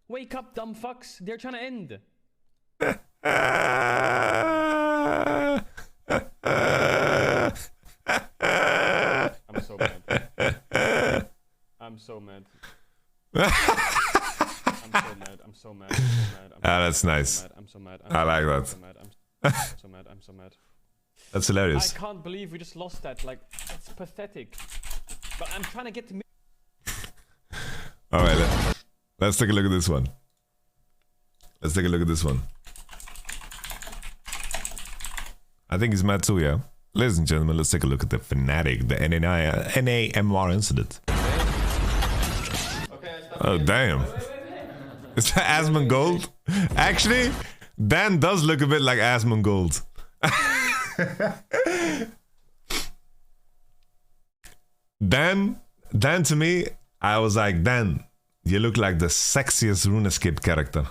S17: Wake up, dumb fucks. They're trying to end. I'm so mad. I'm so mad.
S2: Ah, that's nice.
S17: I'm so mad.
S2: I like that.
S17: I'm so mad.
S2: That's hilarious.
S17: I can't believe we just lost that. Like, that's pathetic. But I'm trying to get to.
S2: Alright, let's take a look at this one. Let's take a look at this one. I think he's mad too, yeah? Ladies and gentlemen, let's take a look at the Fnatic, the NAMR incident. Oh, damn. Is that Asmongold? Actually, Dan does look a bit like Asmongold. Dan to me, I was like, Dan, you look like the sexiest RuneScape character.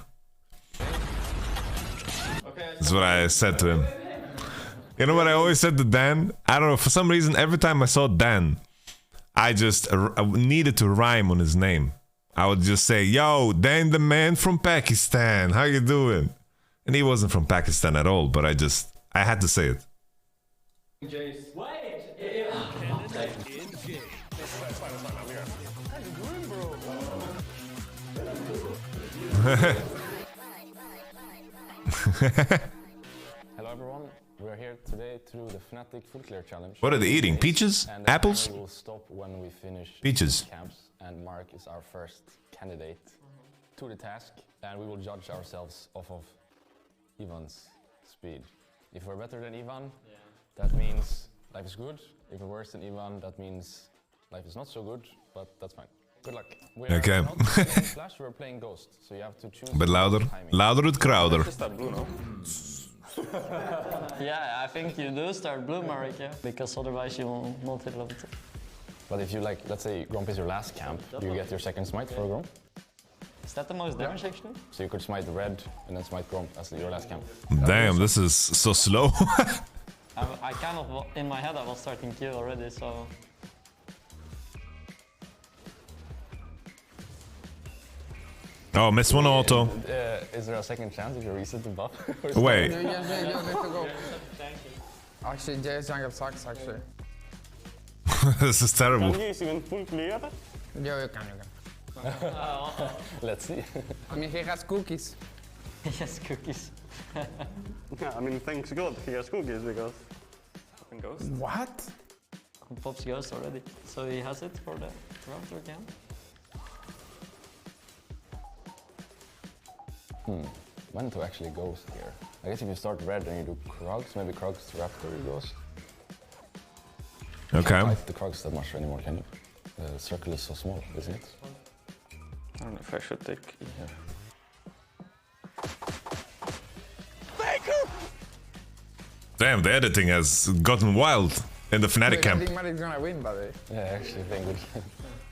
S2: That's what I said to him. You know what I always said to Dan? I don't know, for some reason, every time I saw Dan, I just needed to rhyme on his name. I would just say, yo, Dan the man from Pakistan, how you doing? And he wasn't from Pakistan at all, but I had to say it.
S18: Hello everyone, we're here today to do the Fnatic Food Clear Challenge.
S2: What are they eating? Peaches?
S18: And
S2: Apples?
S18: We'll stop when we finish
S2: Peaches.
S18: camps, and Mark is our first candidate to the task, and we will judge ourselves off of Ivan's speed. If we're better than Ivan, that means life is good. If we're worse than Ivan, that means life is not so good, but that's fine. Good luck. We are
S2: Okay.
S18: not playing Flash, we're playing Ghost, so you have to choose.
S2: But louder.
S18: timing.
S2: Louder with Crowder.
S19: Yeah, I think you do start blue, Marek, yeah? Because otherwise you will not hit level 2.
S18: But if you like, let's say Gromp is your last camp, you get your second smite for Gromp.
S19: Is that the most damage actually?
S18: So you could smite red and then smite Gromp as your last camp.
S2: Damn, this is so slow.
S19: I kind of, in my head I was starting Q already, so...
S2: Oh, miss one auto.
S18: Is there a second chance if you reset the buff?
S2: Wait.
S20: Yeah, let's go. Actually, Jay's jungle sucks, actually.
S2: This is terrible.
S20: Can you even full clear? Yeah, you can.
S18: Let's see.
S20: I mean, he has cookies.
S19: He has cookies.
S21: Yeah, I mean, thanks God he has cookies because fucking Ghost.
S20: What?
S19: Pops Ghost already, so he has it for the router again.
S18: When to actually Ghost here? I guess if you start red and you do Krogs, maybe Krogs to Raptor you Ghost.
S2: Okay.
S18: You can't fight the Krogs that much anymore, can you? The circle is so small, isn't it?
S21: I don't know if I should take E here.
S2: Damn, the editing has gotten wild in the Fnatic
S20: I
S2: camp.
S20: think Marik's gonna win, by the way.
S18: Yeah, I actually think we can.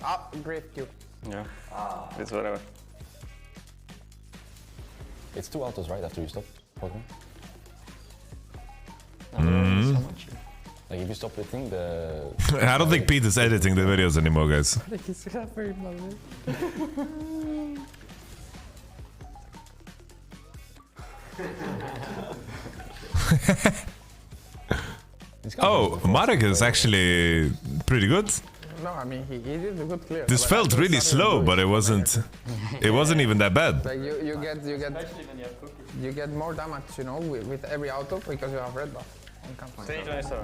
S20: Oh, great Q.
S21: Yeah, it's whatever.
S18: It's 2 autos, right, after you stop Pokemon? Like, if you stop the thing, the...
S2: I don't think Pete is editing the videos anymore, guys.
S20: I think he's very
S2: Oh, Marek is actually pretty good.
S20: No, I mean, he did a good clear.
S2: This felt really slow, but it wasn't even that bad.
S20: Like, you get more damage, you know, with every auto because you have red buff.
S21: Stage nicer.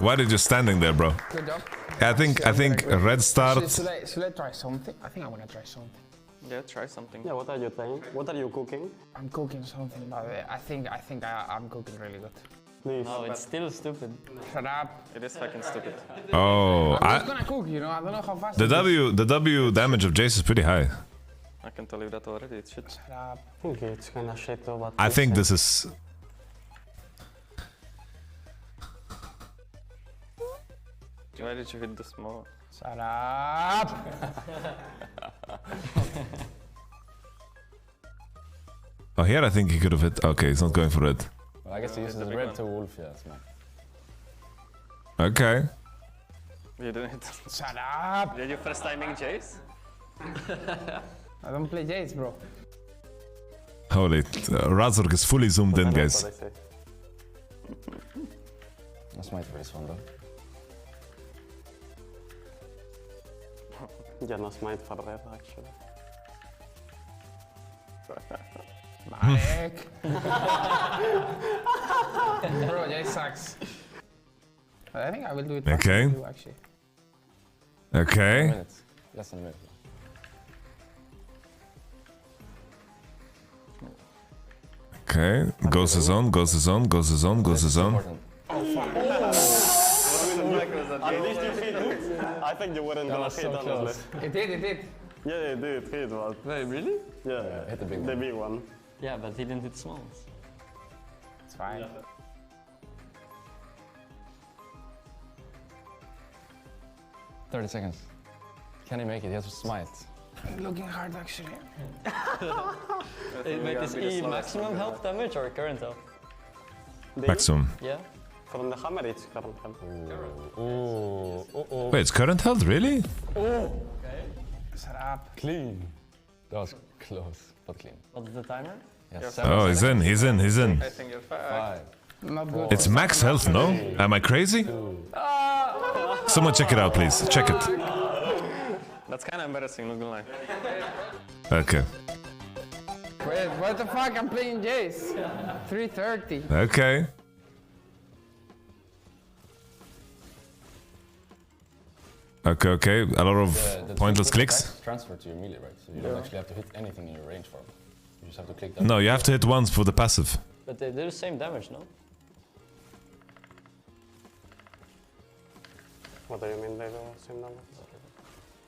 S2: Why are you just standing there, bro?
S20: Good job.
S2: I think red start.
S20: Should I try something? I think I want to try something.
S21: Yeah, try something.
S19: Yeah, what are you playing? What are you cooking?
S20: I'm cooking something, but I think I'm cooking really good.
S19: No, it's still stupid.
S20: Shut up.
S21: It is fucking stupid.
S2: Oh,
S20: I'm just gonna cook, you know, I don't know how fast
S2: the W damage of Jace is pretty high.
S21: I can tell you that already, it should.
S20: Shut up.
S19: Okay, it's kinda shit though, but...
S2: I think this is...
S21: Why did you hit the small?
S20: Shut up!
S2: Oh, here I think he could have hit... Okay, he's not going for it.
S18: Well, I guess he uses the red to Wolf, yeah, that's mine.
S2: Okay.
S21: You didn't hit.
S20: Shut up!
S21: Did you first timing Jace?
S20: I don't play Jace, bro.
S2: Holy, Razork is fully zoomed in, guys.
S18: That's my first one, though.
S19: Yeah, no smite forever, actually.
S20: Marek. Bro, Jay sucks. I think I will do it.
S2: Okay.
S20: You, actually.
S2: Okay.
S18: Less than a minute.
S2: Okay. Goes his own, goes his own, goes his own, goes his own.
S21: At least you hit it. I think you wouldn't gonna hit, honestly.
S20: It did.
S21: Yeah, it did hit, but...
S19: Wait, really?
S21: Yeah,
S18: hit the big one.
S21: The big one.
S19: Yeah, but he didn't hit the small ones.
S20: It's fine.
S18: Yeah. 30 seconds. Can he make it? He has to smite.
S20: I'm looking hard, actually.
S19: Wait, is E maximum health damage or current health?
S2: Maximum.
S19: Yeah.
S21: From the hammer, it's current health.
S2: Wait, it's current health, really?
S19: Okay.
S20: Shut up.
S18: Clean. That was close, but clean.
S19: What's the timer?
S18: Yes.
S2: Oh, he's in, he's in, he's in.
S21: I think you're fine.
S20: Not good.
S2: It's max health, no? Am I crazy? Someone check it out, please. Check it.
S21: That's kind of embarrassing, not gonna lie.
S2: Okay.
S20: Wait, what the fuck? I'm playing Jace. 330.
S2: Okay. Okay. A lot of
S18: The
S2: pointless clicks.
S18: Transfer to your melee, right? So you don't actually have to hit anything in your range for him. You just have to click that.
S2: No, you have to hit once for the passive.
S19: But they do the same damage, no?
S21: What do you mean they do the same damage?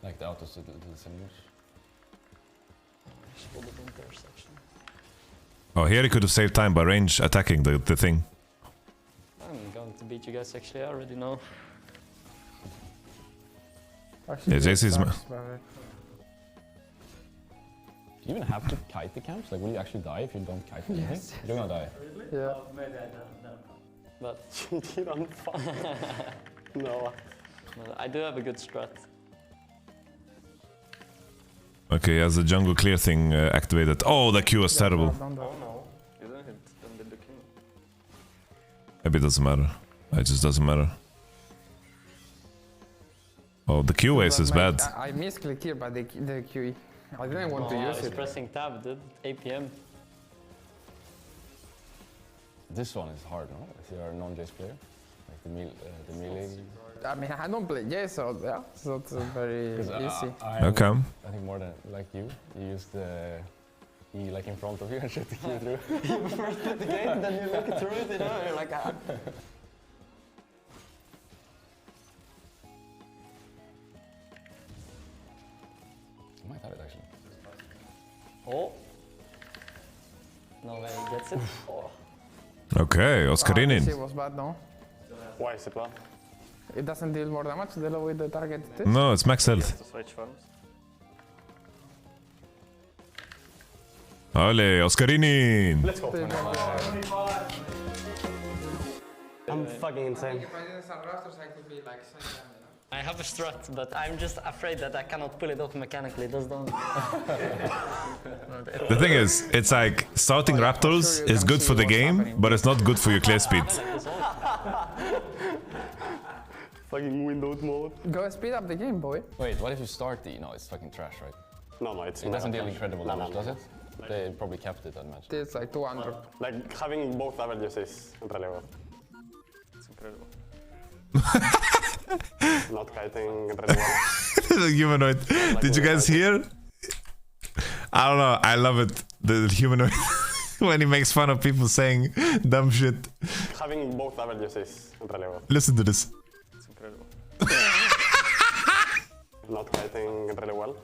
S18: Like the autos do the same damage.
S2: Oh, here he could have saved time by range attacking the thing.
S19: I'm going to beat you guys, actually, I already know.
S2: Yeah, JC's...
S18: Do you even have to kite the camps? Like, will you actually die if you don't kite anything?
S20: Yes.
S18: You're gonna die.
S20: Yeah.
S19: Maybe I don't. But
S21: You don't fuck. No.
S19: I do have a good strat.
S2: Okay, he has the jungle clear thing activated. Oh, the Q was terrible.
S21: Oh no. You didn't hit them with the king.
S2: Maybe it doesn't matter. It just doesn't matter. Oh, the Q waste is bad.
S20: I misclicked here by the QE. I didn't want to use
S19: I was
S20: it.
S19: pressing tab, dude. APM.
S18: This one is hard, no? If you're a non-Jace player. Like the melee.
S20: I mean, I don't play Jace, so yeah, it's not very easy.
S2: Okay.
S18: I think more than like you use the E like in front of you and shoot the Q through.
S19: You first hit the game, then you look through it, you know? You're like, ah.
S18: I might have it actually.
S19: Oh. No way he gets it. Oh.
S2: Okay, Oscarinin.
S20: It was bad, no?
S21: Why is it bad?
S20: It doesn't deal more damage the lower the target is.
S2: No, it's max health.
S21: To switch farms.
S2: Ole, Oscarinin!
S21: Let's go. I'm fucking insane.
S19: I have a strat, but I'm just afraid that I cannot pull it off mechanically. That's the only.
S2: The thing is, it's like starting Raptors is good for the game, but it's not good for your clear speed.
S21: Fucking Windows mode.
S20: Go speed up the game, boy.
S18: Wait, what if you start the... No, it's fucking trash, right?
S21: No, it's...
S18: It doesn't deal incredible damage, does it? They probably capped it that much.
S20: It's like 200.
S21: Like, having both averages is really good. It's incredible. Not kiting really well.
S2: Humanoid. Did you guys hear? I don't know, I love it. The humanoid. When he makes fun of people saying dumb shit.
S21: Having both averages is really good.
S2: Listen to this.
S21: It's incredible. Not kiting really well.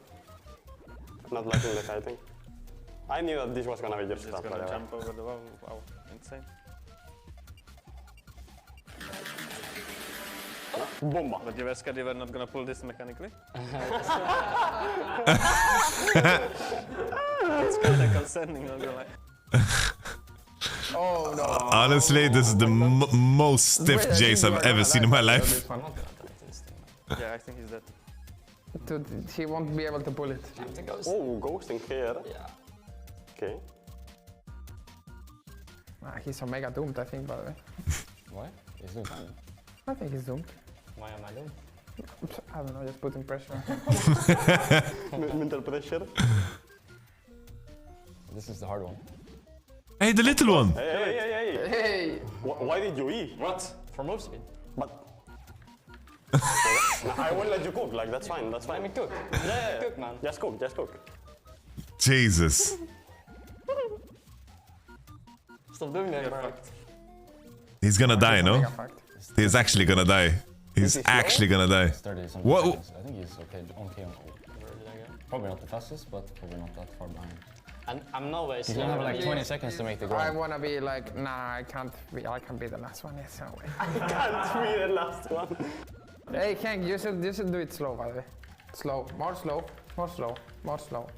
S21: Not liking the kiting. I knew that this was gonna be your stuff. It's gonna jump over the wall. Wow, insane. Bomba. But you Veska, they were not gonna pull this mechanically? It's kind of concerning, not gonna lie.
S20: Oh no.
S2: Honestly, this is the most stiff Jace I've ever seen in my life.
S21: Yeah, I think he's dead.
S20: Dude, he won't be able to pull it.
S21: Oh, ghosting here.
S19: Yeah.
S21: Okay.
S20: He's Omega doomed, I think, by the way.
S18: What? He's doing fine.
S20: I think he's doomed.
S19: Why am I doomed?
S20: I don't know, just putting pressure.
S21: Mental pressure.
S18: This is the hard one.
S2: Hey, the little one.
S21: Hey! Why did you eat?
S18: What? For move speed.
S21: But I will let you cook. Like that's fine. That's fine.
S18: Let me cook. Yeah, cook, man.
S21: Just cook. Just cook.
S2: Jesus.
S18: Stop doing that, bro.
S2: He's gonna die, no? He's actually gonna die. He's actually gonna die. What?
S18: I think he's okay. Probably not the fastest, but probably not that far behind.
S19: And I'm no way.
S18: He's gonna have like 20 seconds to make the goal.
S20: I wanna be like, nah, I can't be the last one. Yes, no way.
S21: I can't be the last one.
S20: Hey, Hank, you should do it slow, by the way. Slow, more slow, more slow, more slow.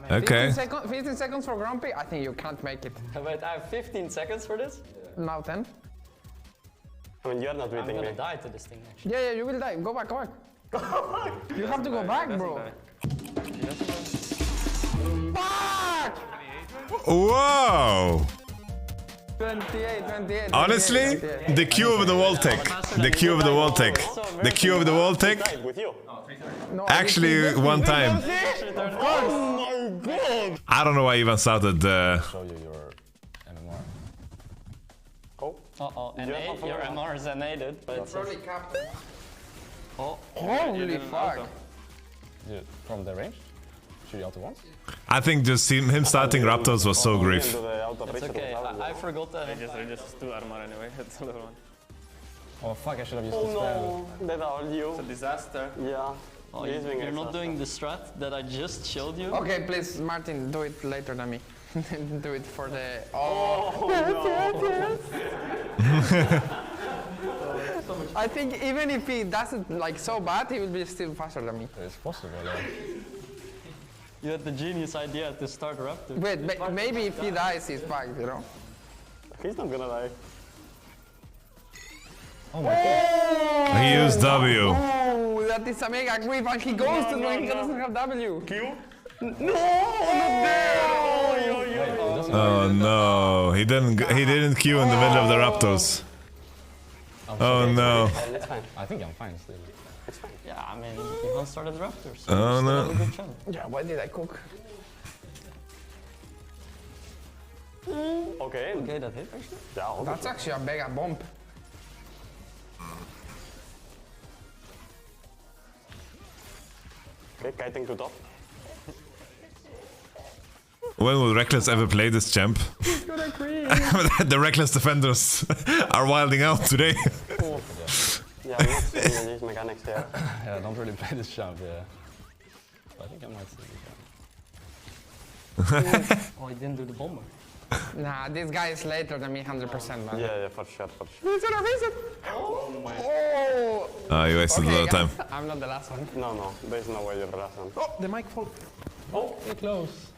S2: Okay.
S20: 15 seconds for Grumpy, I think you can't make it.
S19: Wait, I have 15 seconds for this?
S20: Now 10.
S21: I mean, you're not beating me.
S19: I'm gonna die to this thing, actually.
S20: Yeah, you will die. Go back, go back. You have to go back, bro. Back!
S2: Whoa!
S20: 28.
S2: Honestly, the Q over the wall tech. The Q over the wall tech. The Q over the wall tech. Actually, one time.
S21: Oh my god!
S2: I don't know why I even started.
S18: Show you your MMR.
S21: Oh.
S19: Uh-oh, and your MR is enated, but it's...
S20: Probably captain.
S19: Oh.
S20: Holy fuck.
S18: Dude, from the range? Shoot you out to once?
S2: I think just him starting Raptors was so grief.
S19: It's okay, I forgot that.
S12: I just do armor anyway, it's a little one.
S18: Oh fuck, I should have used the
S21: spell. That's all you.
S12: It's a disaster.
S21: Yeah.
S19: Oh, you're not doing the strat that I just showed you?
S20: Okay, please, Martin, do it later than me. Do it for the...
S21: Oh,
S20: yes. I think even if he does it like so bad, he will be still faster than me.
S18: It's possible,
S19: You had the genius idea to start Raptor.
S20: Wait, maybe if he dies, he's back, you know?
S21: He's not gonna die.
S18: Oh my god.
S2: He used W.
S20: Oh, that is a mega grief, and he goes to when he doesn't have W.
S21: Q?
S20: No, not there!
S2: Oh no, he didn't Q in the middle of the Raptors. Oh no.
S18: I think I'm fine still.
S21: It's fine.
S19: Yeah, I mean, Ivan started Raptors. So
S2: oh no.
S20: Yeah, why did I cook?
S21: Okay.
S19: Okay, that hit actually.
S21: Yeah,
S20: that's actually a mega bomb.
S21: Okay, kiting to top.
S2: When will Reckless ever play this champ? The Reckless defenders are wilding out today.
S21: Yeah, I'm not seeing these mechanics here.
S18: Yeah, I don't really play this champ, yeah. I think I might see the champ.
S19: Oh, he didn't do the bomber.
S20: Nah, this guy is later than me 100%, man.
S21: Yeah, for sure.
S20: Oh my. Oh!
S2: Ah, you wasted a lot of time.
S20: I'm not the last one.
S21: No, there's no way you're the last one.
S20: Oh, the mic fall.
S19: Oh, you're close.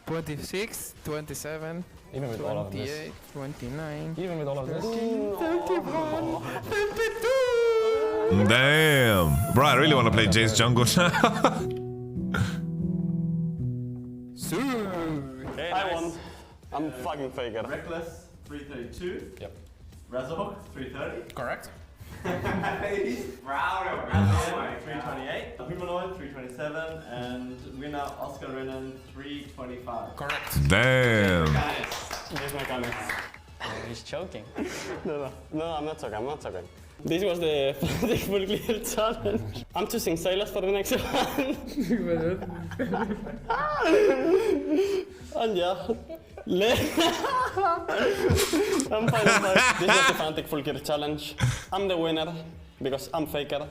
S20: 26, 27,
S18: even with all of
S20: 28, 29,
S18: even with all of this.
S20: 31, 52!
S2: Damn. Bro, I really want to play Jace jungle now.
S21: Okay, I won. I'm fucking faker.
S12: Reckless, 332.
S18: Yep.
S12: Razor, 330.
S20: Correct.
S12: Brown, 328. Humanoid, 327. And winner, Oscar Renan, 325.
S20: Correct.
S2: Damn.
S21: These mechanics.
S19: Oh, he's choking.
S21: No, I'm not choking. This was the full clear challenge. I'm choosing Silas for the next one. And yeah. I'm fine. This was the Fnatic full clear challenge. I'm the winner because I'm faker.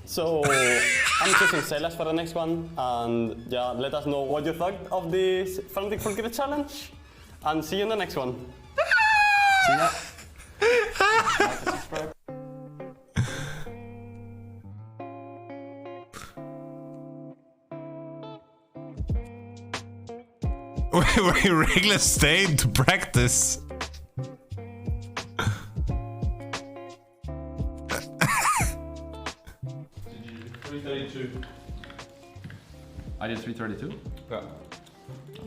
S21: So I'm choosing Silas for the next one. And yeah, let us know what you thought of this Fnatic full clear challenge. And see you in the next one. See ya.
S2: Wait, Regular stayed to practice.
S12: 332. I did 332?
S10: Yeah.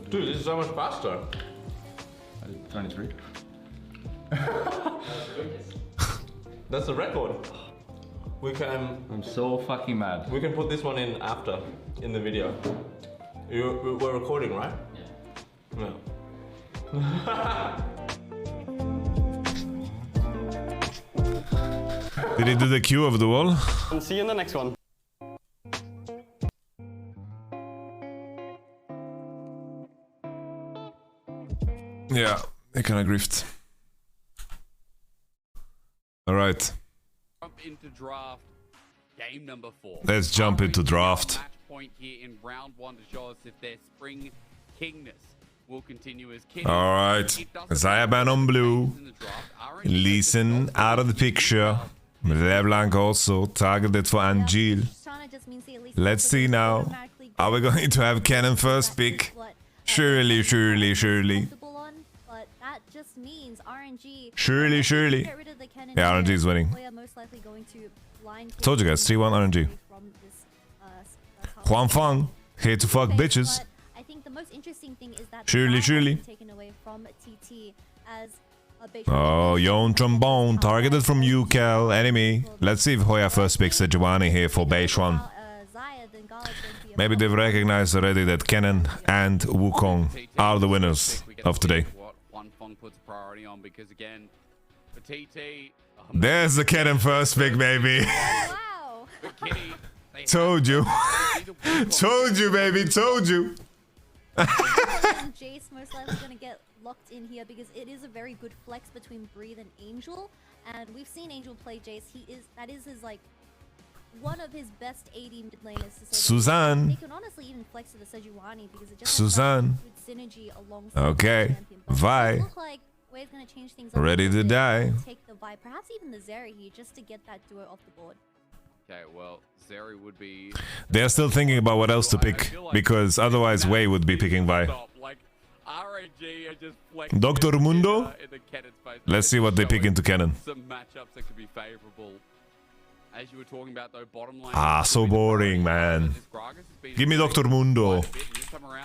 S10: Dude, this is so much faster.
S12: I did 23.
S10: That's the record. We can...
S11: I'm so fucking mad.
S10: We can put this one in after, in the video. We're recording, right? Yeah.
S2: Did he do the cue of the wall?
S21: And see you in the next one.
S2: Yeah, they kind of griefed. Alright.
S3: Jump into draft. Game number 4.
S2: Let's jump into draft.
S3: Match point here in round 1 to show us if their spring kingness will continue as king.
S2: Alright. Zayaban on blue. Leeson out of the picture. LeBlanc also targeted for Angel. Let's see now. Are we going to have Cannon first pick? Surely.
S4: But that just means RNG.
S2: Surely. Yeah, RNG is winning. Told you guys, 3-1 RNG. Huan Fang, here to fuck bitches.
S4: I think the most interesting thing is that
S2: Surely.
S4: taken away from TT as a
S2: Oh, Yon Trombone, targeted from UCal, enemy. Let's see if Hoya first picks Sejuani here for Beishuan. Maybe they've recognized already that Kennen and Wukong are the winners of today. There's the Kennen first pick, baby. Told you. Told you, baby. Told you.
S4: Jace most likely gonna get locked in here because it is a very good flex between Breathe and Angel, and we've seen Angel play Jace. That is his like one of his best AD mid laners.
S2: Suzanne.
S4: They can honestly even flex to the Sejuani because it just
S2: Suzanne.
S4: good synergy alongside
S2: Okay. Vi.
S4: Look like Wave's gonna change things
S2: Ready to die.
S4: Take the Vi, perhaps even the Zeri here just to get that duo off the board.
S3: Okay, well, Zeri would be...
S2: They're still thinking about what else to pick, because otherwise Wei would be picking Vi. Dr. Mundo? Let's see what they pick into Cannon.
S3: Some matchups that could be favorable. As you were talking about, though, bottom lane...
S2: Ah, so boring, man. Give me Dr. Mundo.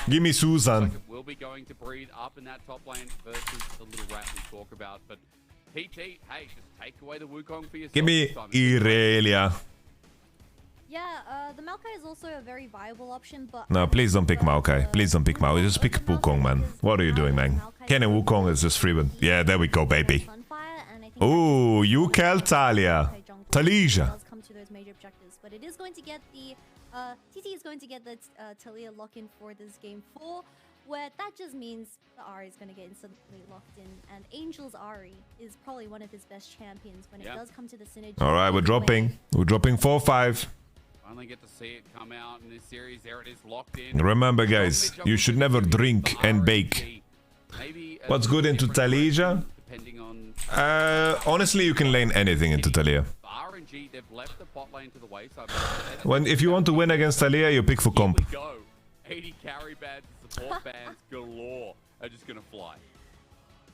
S2: Give me Susan.
S3: Will be going to Breathe up in that top lane versus the little rat we talk about, but PT, hey, just take away the Wukong for yourself.
S2: Give me Irelia.
S4: Yeah, the Maokai is also a very viable option, but...
S2: No, please don't pick Maokai. Please don't pick Maokai. Just pick Wukong, man. What are you doing, man? Ken and Wukong is just free win. Yeah, there we go, baby. Ooh, UCal Talia. Talija.
S4: Come to those major objectives, but it is going to get the... TT is going to get the Talia lock-in for this game 4, where that just means the Ahri is going to get instantly locked in, and Angel's Ahri is probably one of his best champions when it does come to the synergy.
S2: Alright, we're dropping. We're dropping 4-5.
S3: Finally get to see it come out in this series. There it is, locked in.
S2: Remember, guys, you should never drink and bake. What's good into Talija? Honestly, you can lane anything into Talia.
S3: RNG, they've left the bot lane to the wayside.
S2: If you want to win against Talia, you pick for comp.
S3: 80 carry bands, support bands galore are just gonna fly.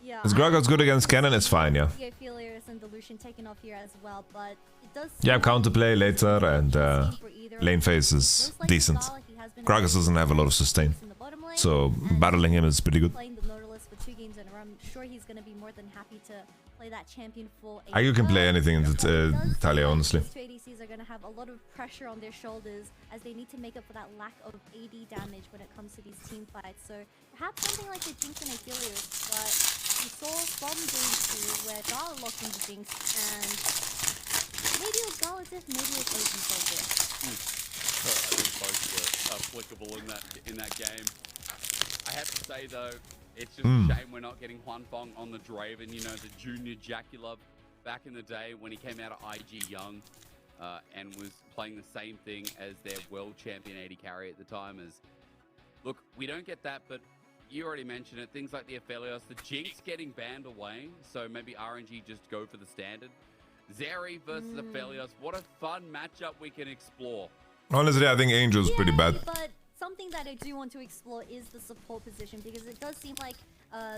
S4: Yeah,
S2: As Gragas good against Cannon, it's fine, yeah.
S4: Philios and Delusion taken off here as well, but it does.
S2: Yeah, counterplay later, and lane phase is decent. Gragas doesn't have a lot of sustain, so battling him is pretty good.
S4: Playing the Nautilus for 2 games in a row, I'm sure he's gonna be more than happy to play that champion for.
S2: You can play anything into Talia, honestly.
S4: These 2 ADCs are gonna have a lot of pressure on their shoulders as they need to make up for that lack of AD damage when it comes to these team fights. So perhaps something like the Jinx and Aphelios, but we saw from game 2 where Gala locked into Jinx, and maybe it was Gala's if, maybe it was Ocean's Soldier.
S3: I think both were applicable in that game. I have to say though, it's just a shame we're not getting Huan Fong on the Draven, you know, the junior Jackulov back in the day when he came out of IG Young and was playing the same thing as their world champion AD carry at the time. Look, we don't get that, but you already mentioned it. Things like the Aphelios, the Jinx getting banned away, so maybe RNG just go for the standard. Zeri versus Aphelios, what a fun matchup we can explore.
S2: Honestly, I think Angel's pretty bad.
S4: But something that I do want to explore is the support position, because it does seem like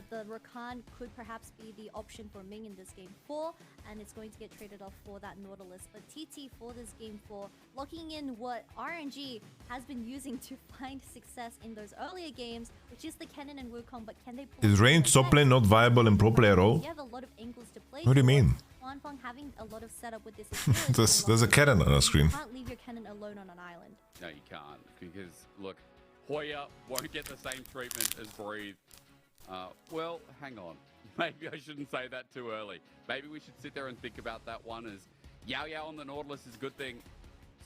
S4: the Rakan could perhaps be the option for Ming in this game 4, and it's going to get traded off for that Nautilus. But TT for this game 4, locking in what RNG has been using to find success in those earlier games, which is the Kennen and Wukong, but can they...
S2: Is range top lane not viable in pro play at all?
S4: You have a lot of angles to play.
S2: What do you mean?
S4: Fanfeng having a lot of setup with this is good.
S2: There's a cannon on our screen.
S4: You can't leave your cannon alone on an island.
S3: No, you can't. Because, look, Hoya won't get the same treatment as Breathe. Well, hang on. Maybe I shouldn't say that too early. Maybe we should sit there and think about that one as Yao Yao on the Nautilus is a good thing.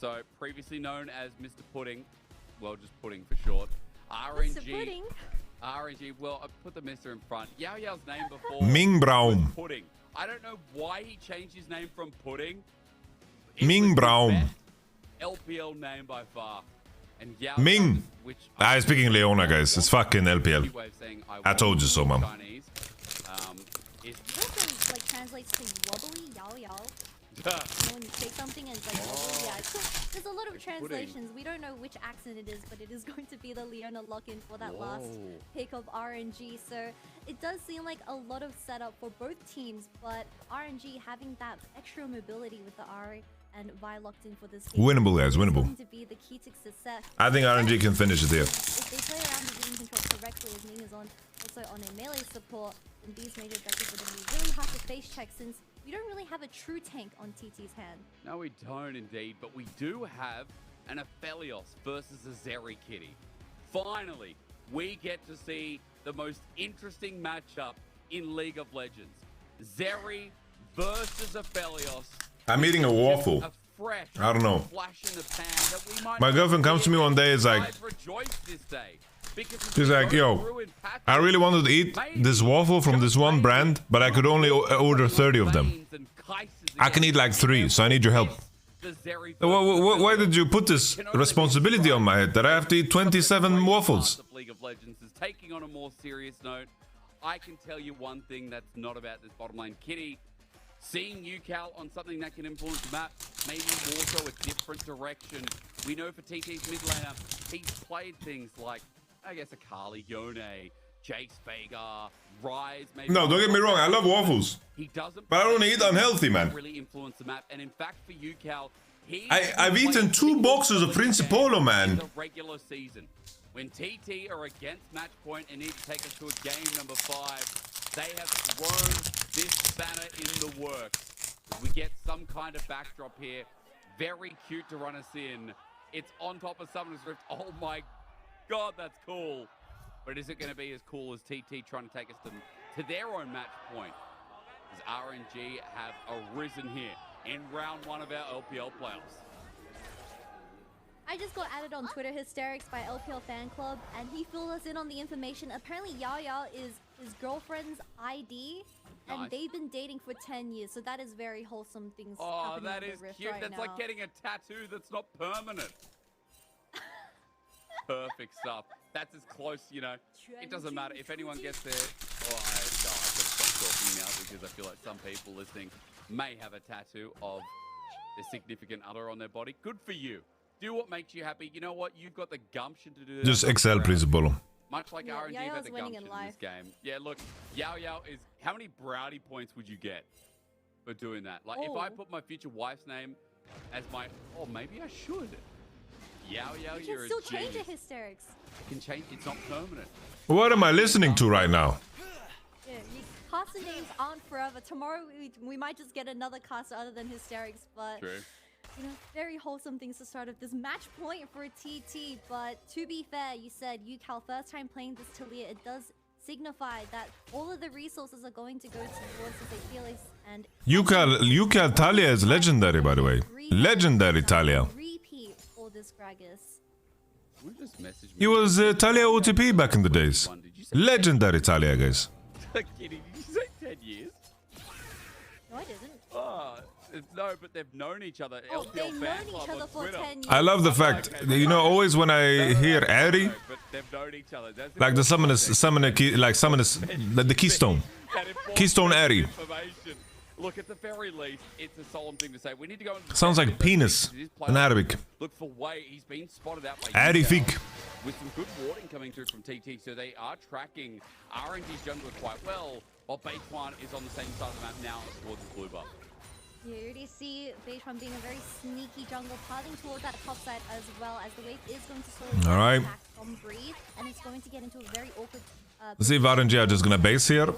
S3: So, previously known as Mr. Pudding. Well, just Pudding for short. RNG.
S4: Mr. Pudding?
S3: RNG. Well, I put the Mr. in front. Yao Yao's name before
S2: Ming Braum.
S3: was Pudding. I don't know why he changed his name from Pudding.
S2: Ming Braum.
S3: LPL name by far. And Yao
S2: Ming. I'm speaking Leona, guys. It's fucking LPL. I told you so, mom.
S4: It also like translates to wobbly Yao Yao. When you say something and it's like wobbly, yeah. There's a lot of translations. We don't know which accent it is, but it is going to be the Leona lock-in for that last pick of RNG. So it does seem like a lot of setup for both teams, but RNG having that extra mobility with the R and Vi locked in for this game.
S2: Winnable, guys, winnable.
S4: Going to be the key to success.
S2: I think RNG can finish it here.
S4: If they play around the vision control correctly, as Ming is also on a melee support, then these major objectives are going to be really hard to face check since we don't really have a true tank on TT's hand.
S3: No, we don't indeed, but we do have an Aphelios versus a Zeri Kitty. Finally, we get to see the most interesting matchup in League of Legends. Zeri versus Aphelios.
S2: I'm eating a waffle. I don't know. My girlfriend comes to me one day, is like, she's like, yo, I really wanted to eat this waffle from this one brand, but I could only order 30 of them. I can eat like 3, so I need your help. Why did you put this responsibility on my head that I have to eat 27 waffles?
S3: League of Legends is taking on a more serious note. I can tell you one thing that's not about this bottom lane. Kitty, seeing UCal on something that can influence the map, maybe more so a different direction. We know for TT's mid laner, he's played things like, I guess, Akali, Yone, Jace, Vega, Rise, maybe.
S2: No, don't get me wrong, I love waffles.
S3: He doesn't,
S2: but I don't eat unhealthy, man.
S3: Really influence the map, and in fact for UCal,
S2: I've eaten 2 boxes of Principolo, man.
S3: The regular season. When TT are against match point and need to take us to a game number 5, they have thrown this banner in the works. We get some kind of backdrop here. Very cute to run us in. It's on top of Summoner's Rift. Oh my god, that's cool. But is it going to be as cool as TT trying to take us to their own match point? As RNG have arisen here in round 1 of our LPL playoffs.
S4: I just got added on Twitter Hysterics by LPL Fan Club, and he filled us in on the information. Apparently, Yao Yao is his girlfriend's ID, and they've been dating for 10 years, so that is very wholesome things happening
S3: that
S4: in
S3: is
S4: the Rift
S3: cute.
S4: right
S3: That's
S4: now.
S3: like getting a tattoo that's not permanent. Perfect stuff. That's as close, you know. It doesn't matter if anyone gets there. Oh, I gotta stop talking now because I feel like some people listening may have a tattoo of their significant other on their body. Good for you. Do what makes you happy. You know what? You've got the gumption to do that.
S2: Just excel, Principolo.
S3: Much like RNG had the gumption in this game. Yeah, look, Yao Yao is... How many brownie points would you get for doing that? Like, if I put my future wife's name as my... Oh, maybe I should. Yao Yao,
S4: You
S3: you're
S4: can still
S3: a
S4: change
S3: genius.
S4: the Hysterics.
S3: You can change... It's not permanent.
S2: What am I listening to right now?
S4: Yeah, caster names aren't forever. Tomorrow, we might just get another caster other than Hysterics, but...
S3: True.
S4: You know, very wholesome things to start of this match point for TT, but to be fair, you said UCal first time playing this Talia, it does signify that all of the resources are going to go towards this Achilles and
S2: UCal Talia is legendary, by the way. Legendary Talia.
S4: Repeat for this Gragas.
S2: He was Talia OTP back in the days. Legendary Talia, guys.
S3: Kitty, did you say 10 years?
S4: No, I didn't.
S3: No, but they've known each other.
S4: Oh,
S3: LPL
S4: they've known
S3: Fan
S4: each
S3: Club
S4: other
S3: on
S4: for
S3: Twitter.
S4: 10 years.
S2: I love the fact, you know, always when I hear Ari,
S3: But they've known each other. That's
S2: like the the Keystone. Keystone Ari.
S3: Look, at the very least, it's a solemn thing to say. We need to go and
S2: Sounds like penis in Arabic.
S3: Look for Way. He's been spotted out by
S2: Ari
S3: UCal
S2: Fik.
S3: with some good warding coming through from TT, so they are tracking RNG's jungler quite well, while Base One is on the same side of the map now towards the blue buff.
S4: You already see Beishwan being a very sneaky jungle, pathing toward that top side as well, as the wave is going to slowly
S2: All right.
S4: back from Breed, and it's going to get into a very awkward.
S2: Let's see if RNG are just gonna base here.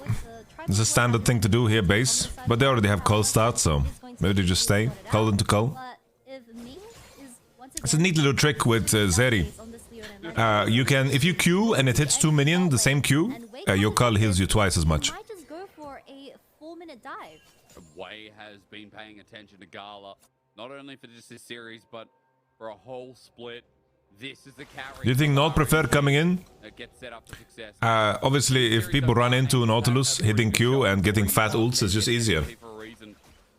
S2: It's a standard thing to do here, base. But they already have Cull start, so maybe they just stay. Cull into Cull. It's a neat little trick with Zeri. You can, if you Q and it hits 2 minions, the same Q, your Cull heals you twice as much.
S4: Might just go for a 4-minute dive.
S3: Wei has been paying attention to Gala, not only for just this series, but for a whole split. This is the carry.
S2: Do you think Node prefer coming in?
S3: Gets set up for success.
S2: Obviously, if people run into Nautilus, hitting Q and getting fat ults is just easier.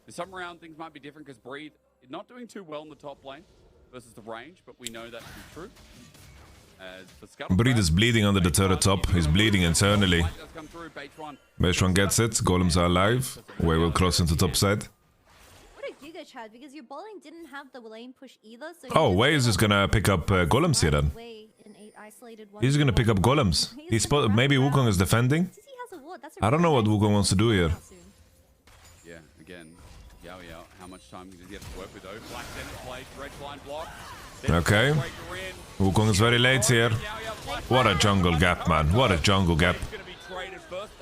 S3: Some round things might be different because Breed is not doing too well in the top lane versus the range, but we know that to be true.
S2: Breed is bleeding under the turret top. He's bleeding internally. Beishwan gets it. Golems are alive. Wei will cross into top side.
S4: What a giga chat, because your bowling didn't have the lane push either. So
S2: Oh, Wei is just gonna pick up golems here then. He's gonna pick up golems. Maybe Wukong is defending. I don't know what Wukong wants to do here.
S3: Yeah, again, Yao Yao, how much time does he have to work with? Oh, Black Senate plays, red blind block.
S2: Okay. Wukong is very late here. What a jungle gap, man. What a jungle gap.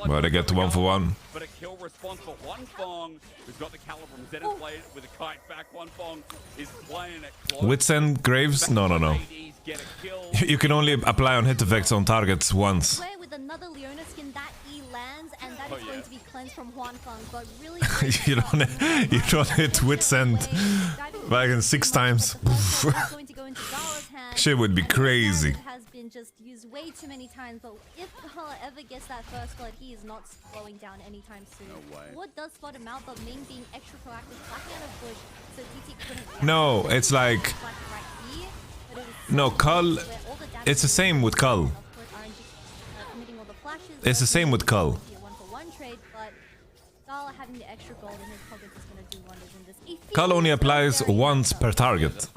S2: Where they get to 1-for-1.
S3: But a kill response for Wanfeng, who's got the caliber from Zenith played with a kite back. Wanfeng is playing it close.
S2: Witsend Graves? No, no, no. You can only apply on hit effects on targets once.
S4: With another Leona skin, that E lands, and that is going to be cleansed from Wanfeng, but really
S2: you don't hit Witsend like in 6 times. Shit would be crazy.
S4: Has been just used way too many times, but if Gala ever gets that first blood, he is not slowing down anytime soon.
S3: No way.
S4: What does spot him out, but Ming being extra proactive, flashing out of bush, so DT couldn't.
S2: No, it's like no Cull. It's the same with Cull. It's the same with Cull. Cull only applies once per target.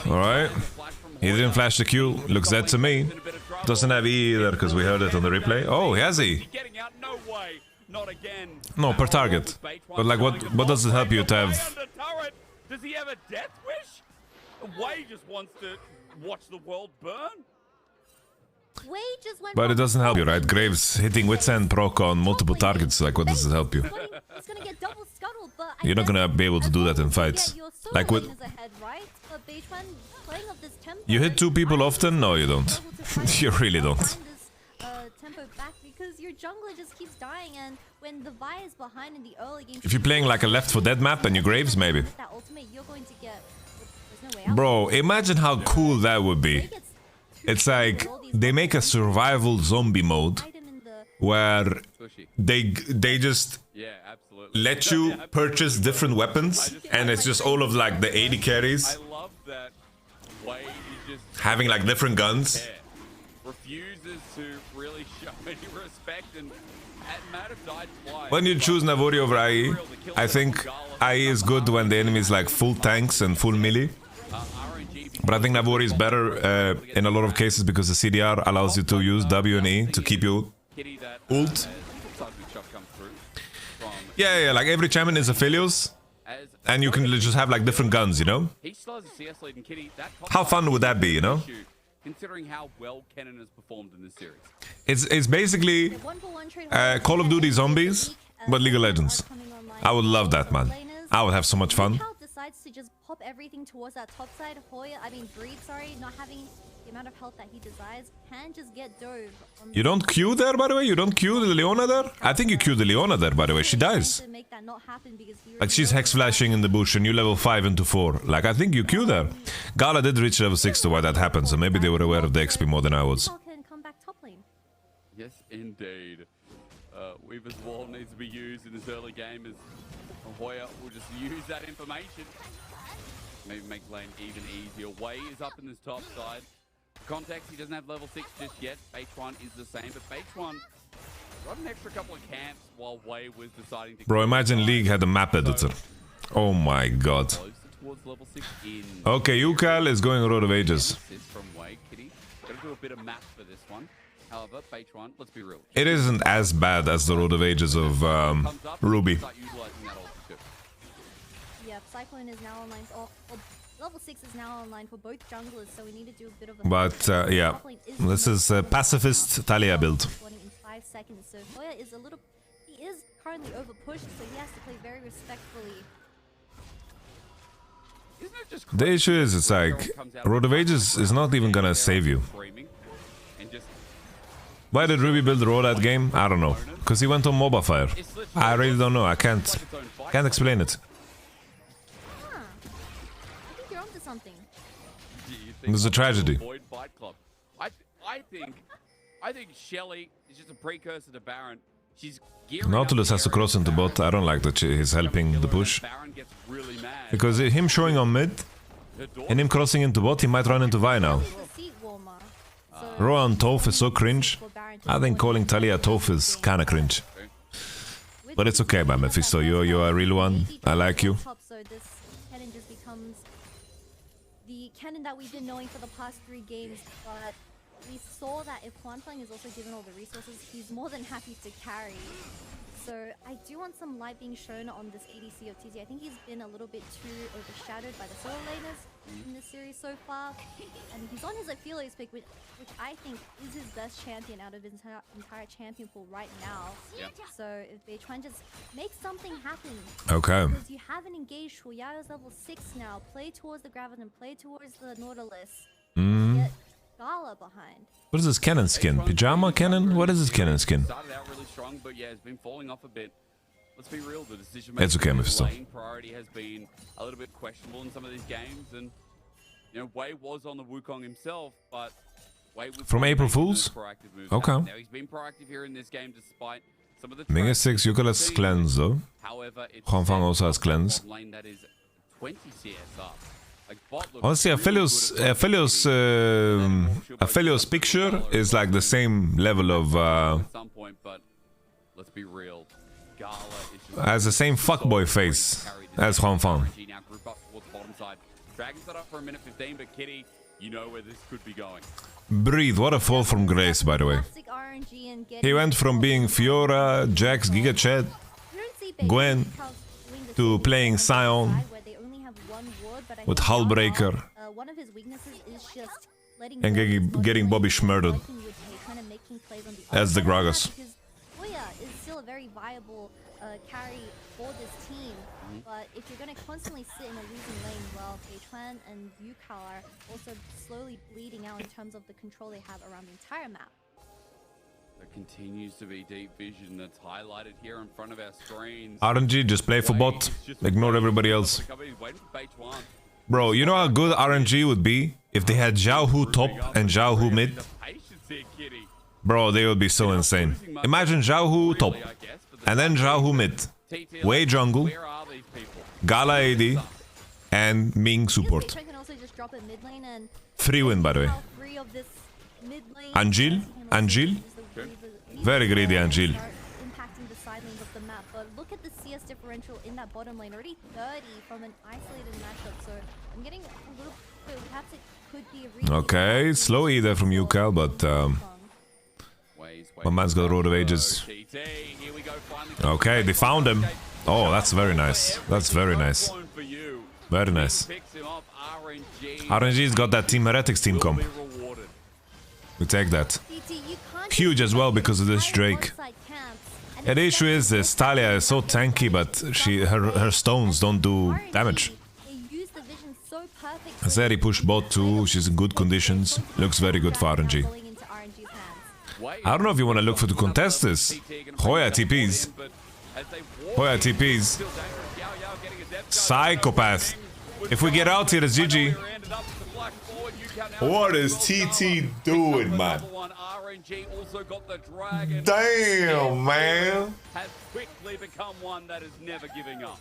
S2: Alright. He didn't flash the Q. Looks dead to me. Doesn't have E either because we heard it on the replay. Oh, he has E. No, per target. But like, what does it help you to have?
S3: Does he have a death wish? Wei just wants to watch the world burn.
S2: But it doesn't help you, right? Graves hitting Witsend proc on multiple targets, like what does it help you? You're not gonna be able to do that in fights. Like with... You hit 2 people often? No, you don't. You really don't. If you're playing like a Left 4 Dead map and you Graves, maybe. Bro, imagine how cool that would be. It's like they make a survival zombie mode where they just let you purchase different weapons and it's just all of like the 80 carries having like different guns.
S3: Refuses to really show any respect and might have died twice.
S2: When you choose Navori over IE, I think IE is good when the enemy is like full tanks and full melee. But I think Navori is better in a lot of cases because the CDR allows you to use W and E to keep you ult. Yeah, like every champion is a Philios, and you can just have like different guns, you know? How fun would that be, you know?
S3: Considering how well Kennen has performed in this series.
S2: It's basically Call of Duty Zombies, but League of Legends. I would love that, man. I would have so much fun.
S4: Decides to just pop everything towards that top side. Breed, sorry, not having the amount of health that he desires, can just get dove.
S2: You don't Q there, by the way? You don't Q the Leona there? I think you Q the Leona there, by the way. She dies. Like, she's hex flashing in the bush and you level 5 into 4. Like, I think you Q there. Gala did reach level 6 to why that happened, so maybe they were aware of the XP more than I was.
S3: Yes, indeed. Weaver's Wall needs to be used in this early game as Hoya will just use that information. Maybe make lane even easier. Wei is up in this top side. For context, he doesn't have level 6 just yet. Beishwan is the same, but Beishwan got an extra couple of camps while Wei was deciding to...
S2: Bro, imagine League had a map editor. Oh my god. Okay, Yukal is going Road of Ages.
S3: From Wei, Kitty. Gotta do a bit of math for this one. However, Beitron, let's be real.
S2: It isn't as bad as the Road of Ages of Ruby.
S4: Yeah, Cyclone is now online. Level 6 is now online for both junglers, so we need to do a bit of a...
S2: But yeah, this is a pacifist Talia build.
S4: In 5 seconds, so Hoya is he is currently over pushed, so he has to play very respectfully.
S2: The issue is, it's like, Road of Ages is not even gonna save you. Why did Ruby build Road that game? I don't know. Because he went on MOBA Fire. I really don't know. I can't explain it.
S4: You're onto something.
S2: It was a tragedy.
S3: I think Shelly is just a precursor to Baron. She's
S2: Nautilus has to cross into bot. I don't like that he's helping the push. Because him showing on mid and him crossing into bot, he might run into Vi now. Roa on Toph is so cringe. I think calling Talia Toph is kinda cringe. But it's okay, man, Mephisto. You're a real one. I like you.
S4: So this cannon just becomes the cannon that we've been knowing for the past 3 games, but we saw that if Huanfeng is also given all the resources, he's more than happy to carry. So I do want some light being shown on this ADC of TZ. I think he's been a little bit too overshadowed by the solo laners in this series so far. And he's on his Aphelios pick, which I think is his best champion out of his entire champion pool right now.
S3: Yeah.
S4: So if they try and just make something happen.
S2: Okay.
S4: Because you haven't engaged Huyao's level 6 now. Play towards the Graviton, play towards the Nautilus. Get Gala behind.
S2: What is this cannon skin? Pyjama cannon? What is this cannon skin?
S3: Started out really strong, but yeah, it's been falling off a bit. Let's be real, the decision
S2: It's okay,
S3: making
S2: Mephisto.
S3: lane priority has been a little bit questionable in some of these games, and you know, Wei was on the Wukong himself, but Wei was
S2: From April Fools?
S3: proactive moves.
S2: Okay.
S3: Now he's been proactive here in this game despite some of the
S2: Ming 6, you has cleanse though.
S3: However, it's
S2: Huanfeng also has cleanse.
S3: lane that is 20 CS up. Like bot looks
S2: Honestly, Aphelios picture is like the same level of
S3: at some point, but let's be real. Gala is just
S2: has the same fuckboy face as Huanfeng.
S3: RNG now group up towards the bottom side. Dragon's not up for a minute 15, but Kitty, you know where this could be going.
S2: Breathe, what a fall from grace, by the way. He went from being Fiora, Jax, Giga Chat, Gwen, to playing Sion with Hullbreaker
S4: One of his weaknesses is just letting
S2: and getting Bobby Schmurdered as the Gragas.
S4: Because Hoya is still a very viable carry for this team, but if you're going to constantly sit in a losing lane, well, Beitran and Yukao are also slowly bleeding out in terms of the control they have around the entire map.
S3: There continues to be deep vision that's highlighted here in front of our screens.
S2: RNG, just play for bot. Ignore everybody else. Bro, you know how good RNG would be if they had Zhao Hu top and Zhao Hu mid? Bro, they would be so insane. Imagine Zhao Hu top, and then Zhao Hu mid, Wei jungle, Gala AD, and Ming support. Free win, by the way. Angel? Very greedy Angel.
S4: Impacting the side lanes of the map, but look at the CS differential in that bottom lane, already 30 from an isolated matchup, so I'm getting a little bit, perhaps it could be a reason.
S2: Okay, slow E there from Yukal, but my man's got a Road of Ages. Okay, they found him. Oh, that's very nice. That's very nice. Very nice. RNG's got that Team Heretics team comp. We take that. Huge as well because of this Drake. Yeah, the issue is this Talia is so tanky, but her stones don't do damage. Zeri pushed bot too, she's in good conditions. Looks very good for RNG. I don't know if you want to look for to contest this. Hoya TPs. Hoya TPs. Psychopath. If we get out here, it's GG. What is TT doing, man? Damn, man.
S3: Has quickly become one that is never giving up.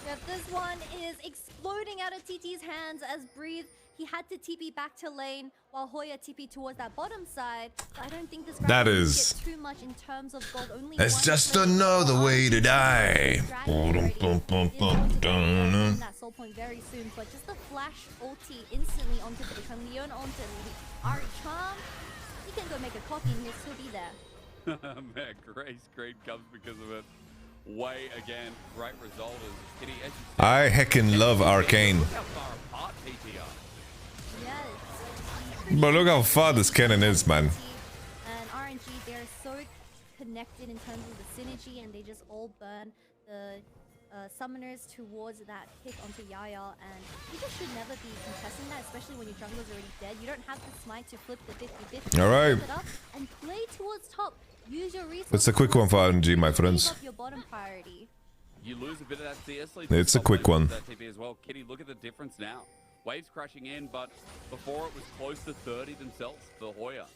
S4: Yeah, this one is exploding out of TT's hands as Breathe. He had to TP back to lane while Hoya TP towards that bottom side. So I don't think this
S2: that is
S4: too much in terms of gold. Only
S2: it's just another way to die.
S4: That soul point very soon, but just the flash ulti instantly onto the Leon onto Ari Charm. can go make a coffee and he'll still be there.
S3: Man, great screen comes because of it. Way again, great result is Kitty. As you said,
S2: I heckin' love Arcane.
S3: look how far apart TT are.
S4: Yes.
S2: But look how far this cannon is, man.
S4: And RNG, they're so connected in terms of the synergy, and they just all burn the summoners towards that pick onto Yaya, and you just should never be contesting that, especially when your jungler's already dead. You don't have the smite to flip the 50-50.
S2: All right.
S4: Flip it up and play towards top. Use your resources.
S2: It's a quick one for RNG, my friends.
S4: Give up your bottom priority.
S3: You lose a bit of that CS lead.
S2: It's a quick one.
S3: That TP as well. Kitty, look at the difference now. Waves crashing in, but before it was close to 30 themselves for Hoya.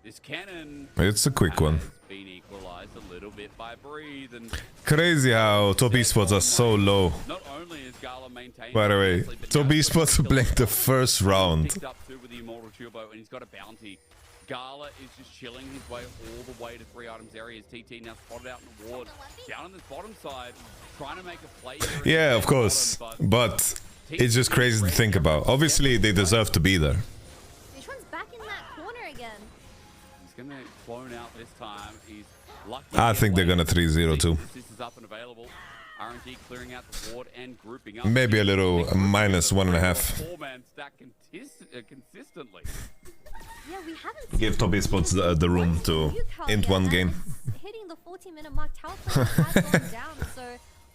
S3: This cannon
S2: It's a quick one.
S3: has been equalized a little bit by Breathe, and
S2: Crazy how top esports are so low.
S3: not only is Gala maintaining
S2: By the way,
S3: CS lead, but
S2: top
S3: now he's got
S2: esports are playing the first round.
S3: picked up too with the Immortal Turbo, and he's got a bounty. Gala is just chilling his way all the way to 3 items areas. TT now spotted out in the ward. Down on this bottom side, trying to make a play. Here
S2: Yeah, of course. But it's just crazy to think about. Obviously, they deserve to be there.
S4: Which one's back in that corner again?
S3: He's gonna get clone out this time. He's lucky.
S2: I think they're gonna 3-0 too.
S3: This is up and available. RNG clearing out the ward and grouping up.
S2: Maybe a little -1.5.
S3: 4-man stack consistently.
S4: Yeah, we haven't
S2: Give top esports the room to int one game.
S4: hitting the 14-minute mark. Tower players has gone down, so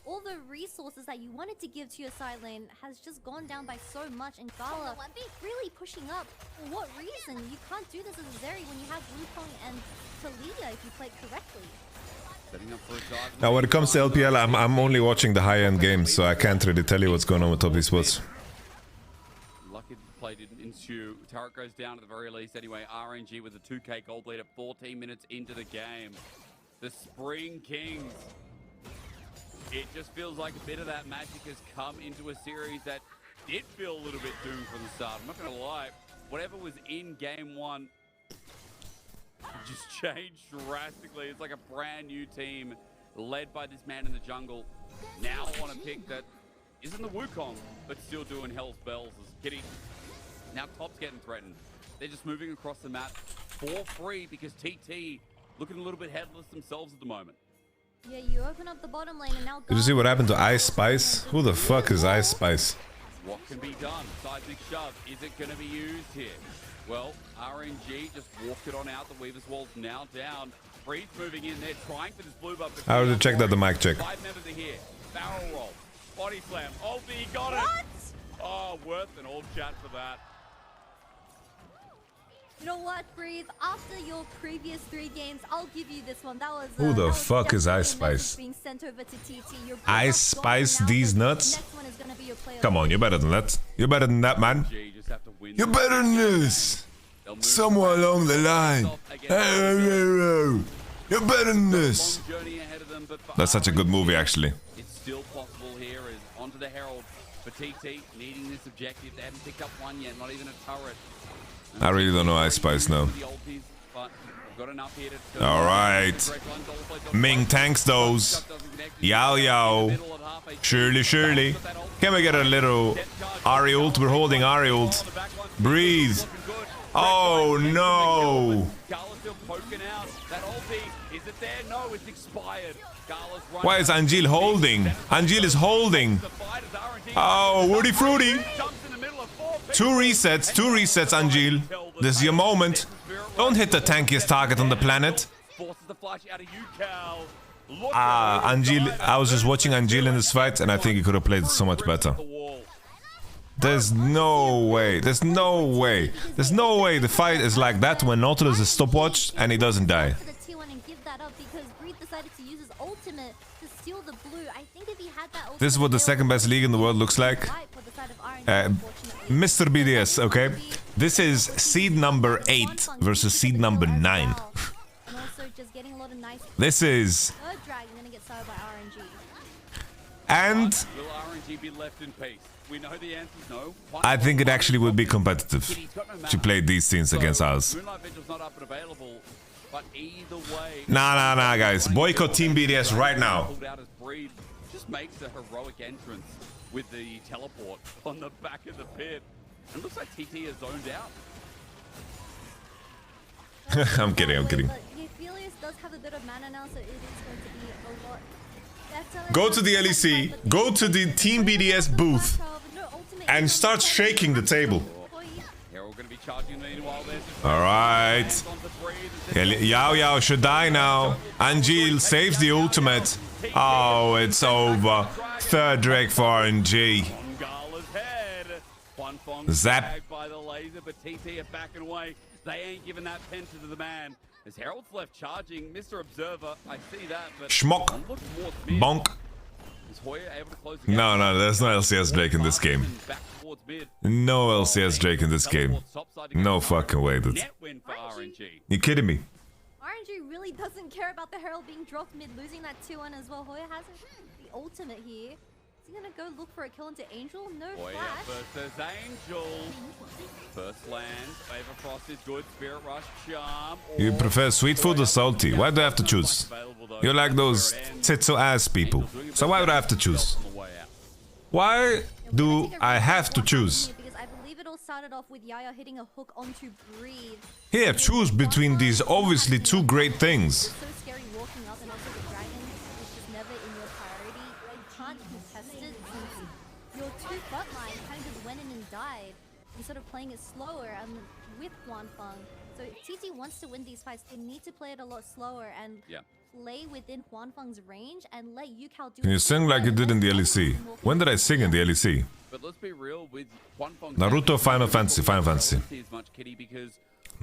S4: all the resources that you wanted to give to your side lane has just gone down by so much, and Gala really pushing up. For what reason? You can't do this as a Zeri when you have Wukong and Talia if you play correctly.
S3: Setting up for a dive.
S2: Now, when it comes to LPL, I'm only watching the high-end games, so I can't really tell you what's going on with top esports.
S3: Lucky the play didn't ensue. Turret goes down at the very least anyway. RNG with a 2k gold lead at 14 minutes into the game. The Spring Kings. It just feels like a bit of that magic has come into a series that did feel a little bit doomed from the start. I'm not going to lie. Whatever was in game one just changed drastically. It's like a brand new team led by this man in the jungle. Now on a pick that isn't the Wukong, but still doing hell's bells as Kitty. Now top's getting threatened. They're just moving across the map for free because TT looking a little bit headless themselves at the moment.
S4: Yeah, you open up the bottom lane and now
S2: Did you see what happened to Ice Spice? Who the fuck is Ice Spice?
S3: What can be done? Seismic shove. Is it going to be used here? Well, RNG just walked it on out. The Weaver's Wall's now down. Breeze moving in there, trying for this blue buff.
S2: I already checked out the mic check.
S3: 5 members are here. Barrel roll. Body slam. Ulti, he got it. Oh, worth an all chat for that.
S4: You know what, Breathe? After your previous 3 games, I'll give you this one. That was
S2: Who the
S4: that was
S2: fuck is
S4: definitely
S2: Ice
S4: a message
S2: Spice?
S4: being sent over to TT. Your
S2: Ice Spice these nuts?
S4: next one is gonna be your player.
S2: Come on, you're better than that. You're better than that, man. You're better than this. Somewhere along the line. You're better than this. That's such a good movie, actually.
S3: It's still possible here is onto the Herald for TT needing this objective. They haven't picked up one yet, not even a turret.
S2: I really don't know Ice Spice now. Alright. Ming tanks those. Yao Yao. Surely. Can we get a little Ari ult? We're holding Ari ult. Breathe. Oh no. Why is Anjil holding? Anjil is holding. Oh, Woody Fruity. 2 resets, Anjil. This is your moment. Don't hit the tankiest target on the planet. Anjil, I was just watching Anjil in this fight, and I think he could have played so much better. There's no way. There's no way. There's no way the fight is like that when Nautilus is stopwatched and he doesn't die. This is what the second best league in the world looks like. Mr. BDS, okay? This is seed number 8 versus seed number 9. This is... And... I think it actually would be competitive to play these teams against us. Nah, guys. Boycott Team BDS right now.
S3: Just makes a heroic entrance with the teleport on the back of the pit. And looks like TT is zoned out.
S2: I'm kidding, I'm kidding.
S4: But Helios does have a bit of mana now, so it is going to be a lot better.
S2: Go to the LEC, go to the Team BDS booth, and start shaking the table. Alright. Yao Yao should die now. Anjil saves the ultimate. Oh, it's over. Third Drake for RNG. Zap.
S3: By the laser, but TT are backing away. They ain't giving that pension to the man. As Herald's left charging, Mr. Observer, I see that, but
S2: Schmock. Bonk.
S3: Is Hoya able to close the
S2: No, no, there's no LCS Drake in this game. No LCS Drake in this game. No fucking way, dude. You kidding me?
S4: RNG really doesn't care about the Herald being dropped mid, losing that 2-1 as well. Hoya has the ultimate here. Is he gonna go look for a kill into Angel? No
S3: Hoya
S4: flash.
S3: versus Angel. First land, Favor Frost is good, Spirit Rush, Charm.
S2: You prefer sweet food or salty? Why do I have to choose? You're like those titso ass people. So why would I have to choose? Why do I have to choose?
S4: Because I believe it all started off with Yaya hitting a hook onto Breathe.
S2: Here, choose between these obviously two great things.
S4: It's so scary walking up, and also the dragon is just never in your priority. You can't contest it since your two frontline kind of just went in and died instead of playing it slower and with Huanfeng. So TT wants to win these fights. They need to play it a lot slower and play within Huanfeng's range and let Yukao do.
S2: Can you sing like you did in the LEC? When did I sing in the LEC?
S3: But let's be real with Huanfeng.
S2: Naruto, Final Fantasy, Final Fantasy.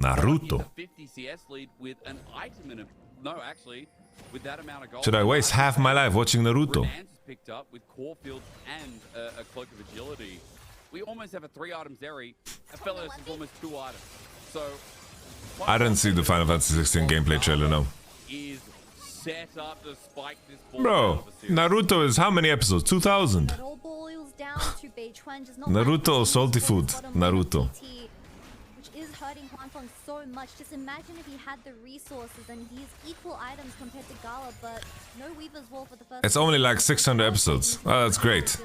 S2: Naruto.
S3: 50 CS lead with an item in it. No, actually, with that amount of gold.
S2: Should I waste half my life watching Naruto?
S3: Renan's picked up with Caulfield and a Cloak of Agility. We almost have a 3-item Zeri. Aphelios is almost 2 items. So
S2: I didn't see the Final Fantasy 16 gameplay trailer, no.
S3: is set up to spike this ball.
S2: Bro, Naruto is how many episodes? 2000.
S4: It all boils down to Beichuan just not
S2: Naruto or salty food? Naruto.
S4: Which is hurting Huanfeng so much. Just imagine if he had the resources and he's equal items compared to Gala, but no Weaver's Wall for the first.
S2: It's only like 600 episodes. Oh, that's great.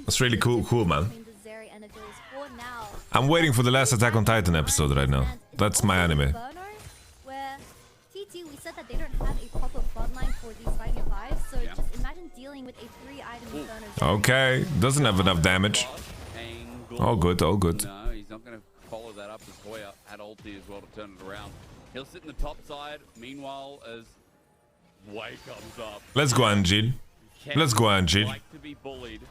S2: That's really cool, man. I'm waiting for the last Attack on Titan episode right now. That's my anime.
S4: Where TT, we said that they don't have a proper frontline for these fighting fives, so just imagine dealing with a 3-item Inferno.
S2: Okay, doesn't have enough damage. All good, all good.
S3: No, he's not going to follow that up as Hoya had ulti as well to turn it around. He'll sit in the top side. Meanwhile, as Way comes up.
S2: Let's go, Anjil. Let's go, Anjil.
S3: Like to be bullied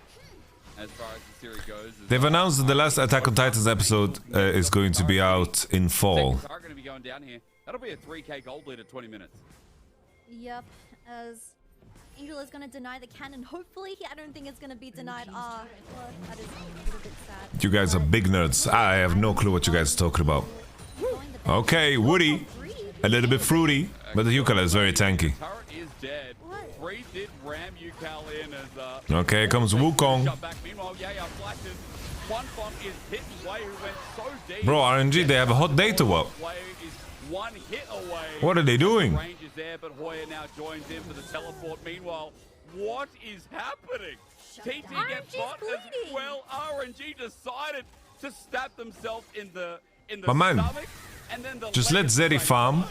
S3: as far as the series goes.
S2: They've announced that the last Attack on Titans episode is going to be out in fall.
S3: Are going to be going down here. That'll be a 3k gold lead at 20 minutes.
S4: Yep, as Angel is going to deny the cannon. Hopefully, I don't think it's going to be denied. Well, that is a little bit sad.
S2: You guys are big nerds. I have no clue what you guys are talking about. Okay, Woody. A little bit fruity, but the Yukala is very tanky.
S3: Is dead. Free did ram Yukal in as
S2: Okay, comes Wukong.
S3: Meanwhile, flashes. Huanfeng is hitting Wei, who went so deep.
S2: Bro, RNG, they have a hot date or what?
S3: Wei is one hit away.
S2: What are they doing?
S3: Range is there, but Hoya now joins in for the teleport. Meanwhile, what is happening? TT gets bot as well. RNG decided to stab themselves in the
S2: My man,
S3: stomach. And then the
S2: just let Zeri farm.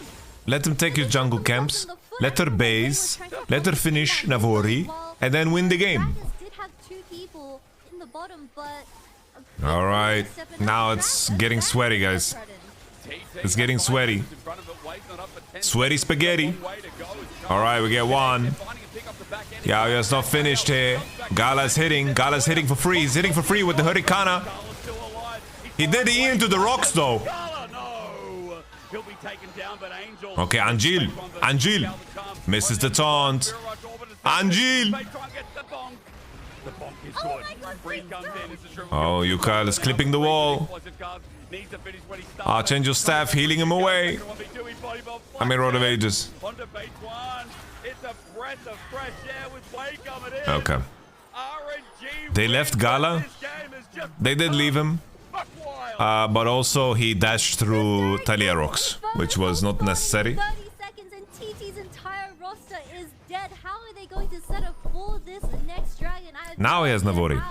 S2: Let him take his jungle camps. Let her base. Let her finish Navori. And then win the game.
S4: Did have 2 people in the bottom, but
S2: Alright. Now it's getting sweaty, guys. It's getting sweaty. Sweaty spaghetti. Alright, we get 1. Yeah, it's not finished here. Gala's hitting. Gala's hitting for free. He's hitting for free with the Hurricane. He did the E into the rocks, though. Okay, Anjil. Anjil. Misses the taunt. Anjil. Oh, Yukal is clipping the wall. Archangel staff healing him away. I mean, Road of Ages. Okay. They left Gala. They did leave him. But also he dashed through Talia rocks, which was not necessary.
S4: 30 seconds and TT's entire roster is dead. How are they going to set up for this next dragon?
S2: Now he has Navori.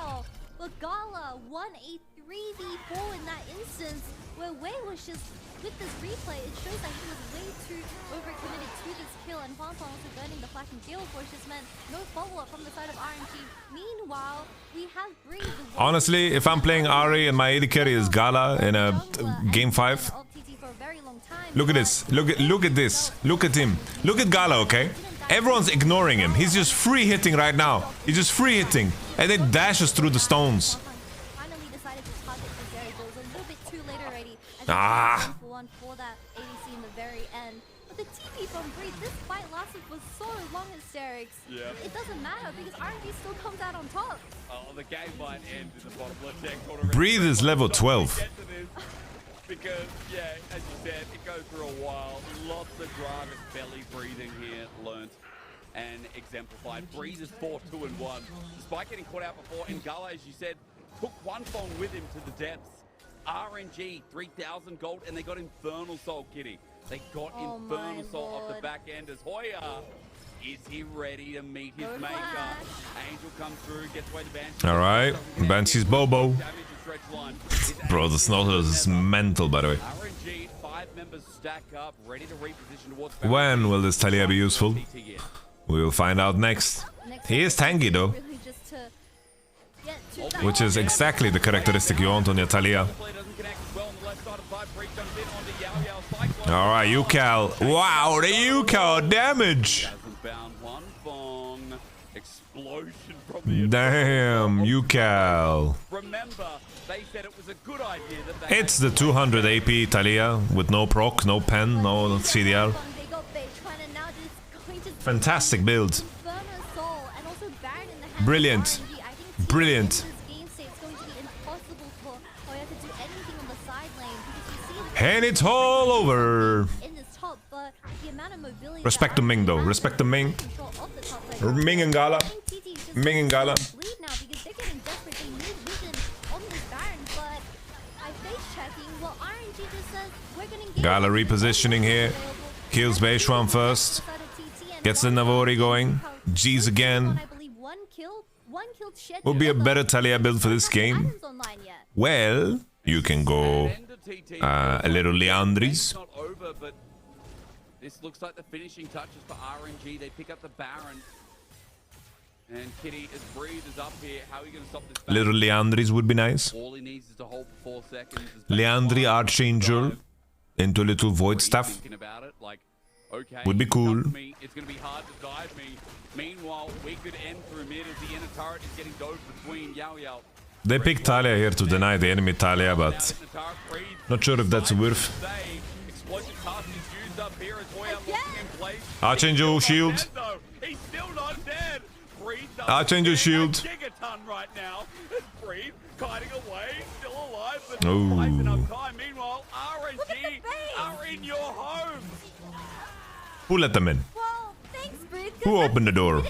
S4: But Gala won a 3v4 in that instance. where Wei was just, with this replay, it shows that he was way too overcommitted to this kill, and Huang Feng also burning the flak and gale force just meant no follow-up from the side of RNG. Meanwhile, we have Breeze.
S2: Honestly, if I'm playing Ari and my AD carry is Gala in a game 5, look at this. Look at this. Look at him. Look at Gala, okay? Everyone's ignoring him. He's just free hitting right now. He's just free hitting, and then dashes through the stones. Ah.
S4: For that ADC in the very end. But the TP from Breeze, this fight lasted for so long, hysterics.
S3: Yeah.
S4: It doesn't matter because RNG still comes out on top.
S3: Oh, the game might end in the bottom left hand corner.
S2: Breathe is level 12.
S3: Because, yeah, as you said, it goes for a while. Lots of drive and belly breathing here, learnt and exemplified. Breeze is 4-2-1. Despite getting caught out before, and Gala, as you said, took one phone with him to the depths. RNG, 3,000 gold, and they got Infernal Soul, Kitty. They got Infernal Soul off the back end as Hoya. Is he ready to meet his maker? Angel comes through, gets away the Banshee.
S2: Alright, Banshee's Bobo. Bro, the Snowhorse is mental, by the way.
S3: RNG, 5 members stack up, ready to reposition towards
S2: When will this Talia be useful? We will find out next. He is tanky though, which is exactly the characteristic you want on your Talia. Alright, UCal. Wow, the UCal damage! Damn, UCal. It's the 200 AP Talia with no proc, no pen, no CDR. Fantastic build. Brilliant. Brilliant. And it's all over. Respect to Ming though. Respect to Ming. Ming and Gala. Ming and Gala. Gala repositioning here. Kills Beishuan first. Gets the Navori going. G's again. Would be a better Talia build for this game. Well, you can go a little Leandris.
S3: This looks like the finishing touches for RNG. They pick up the Baron. And Kitty is Breeze is up here. How are you going to stop this?
S2: Little Leandris would be nice.
S3: All he needs is to hold for 4 seconds.
S2: Leandri Archangel into little void stuff.
S3: Okay,
S2: would be cool.
S3: It's going to be hard to dive me. Meanwhile, we could end through mid as the inner turret is getting dove between Yao Yao.
S2: They picked Talia here to deny the enemy Talia, but not sure if that's worth. Archangel shield.
S3: He's still not dead.
S2: Archangel shield.
S3: Right now. Breathe, kiting away, still alive, but
S2: not
S3: quite enough time. Meanwhile, RNG are in your home.
S2: Who let them in? Who opened the door?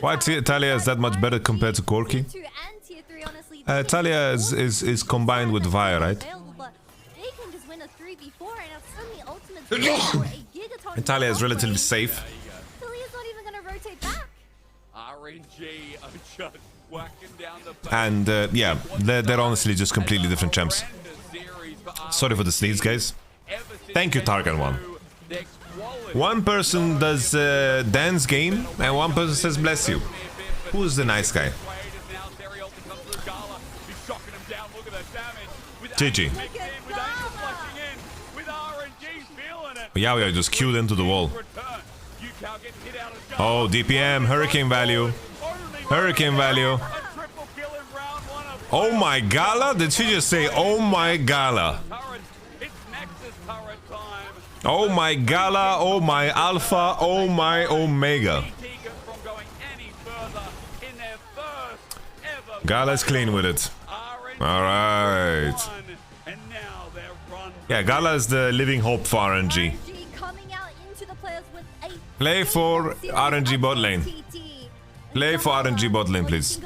S2: Why Talia is that much better compared to Corki? Talia is combined with Vi, right? And Talia is relatively safe. And yeah, they're honestly just completely different champs. Sorry for the sneeze, guys. Thank you, Targan 1. One person does dance game, and one person says bless you. Who's the nice guy? GG. Yao Yao just queued into the wall. Oh, DPM, hurricane value. Hurricane value. Oh my Gala? Did she just say, oh my Gala? Oh my Gala, oh my Alpha, oh my Omega. Gala's clean with it. Alright. Yeah, Gala is the living hope for RNG. Play for RNG bot lane. Play for RNG bot lane, please.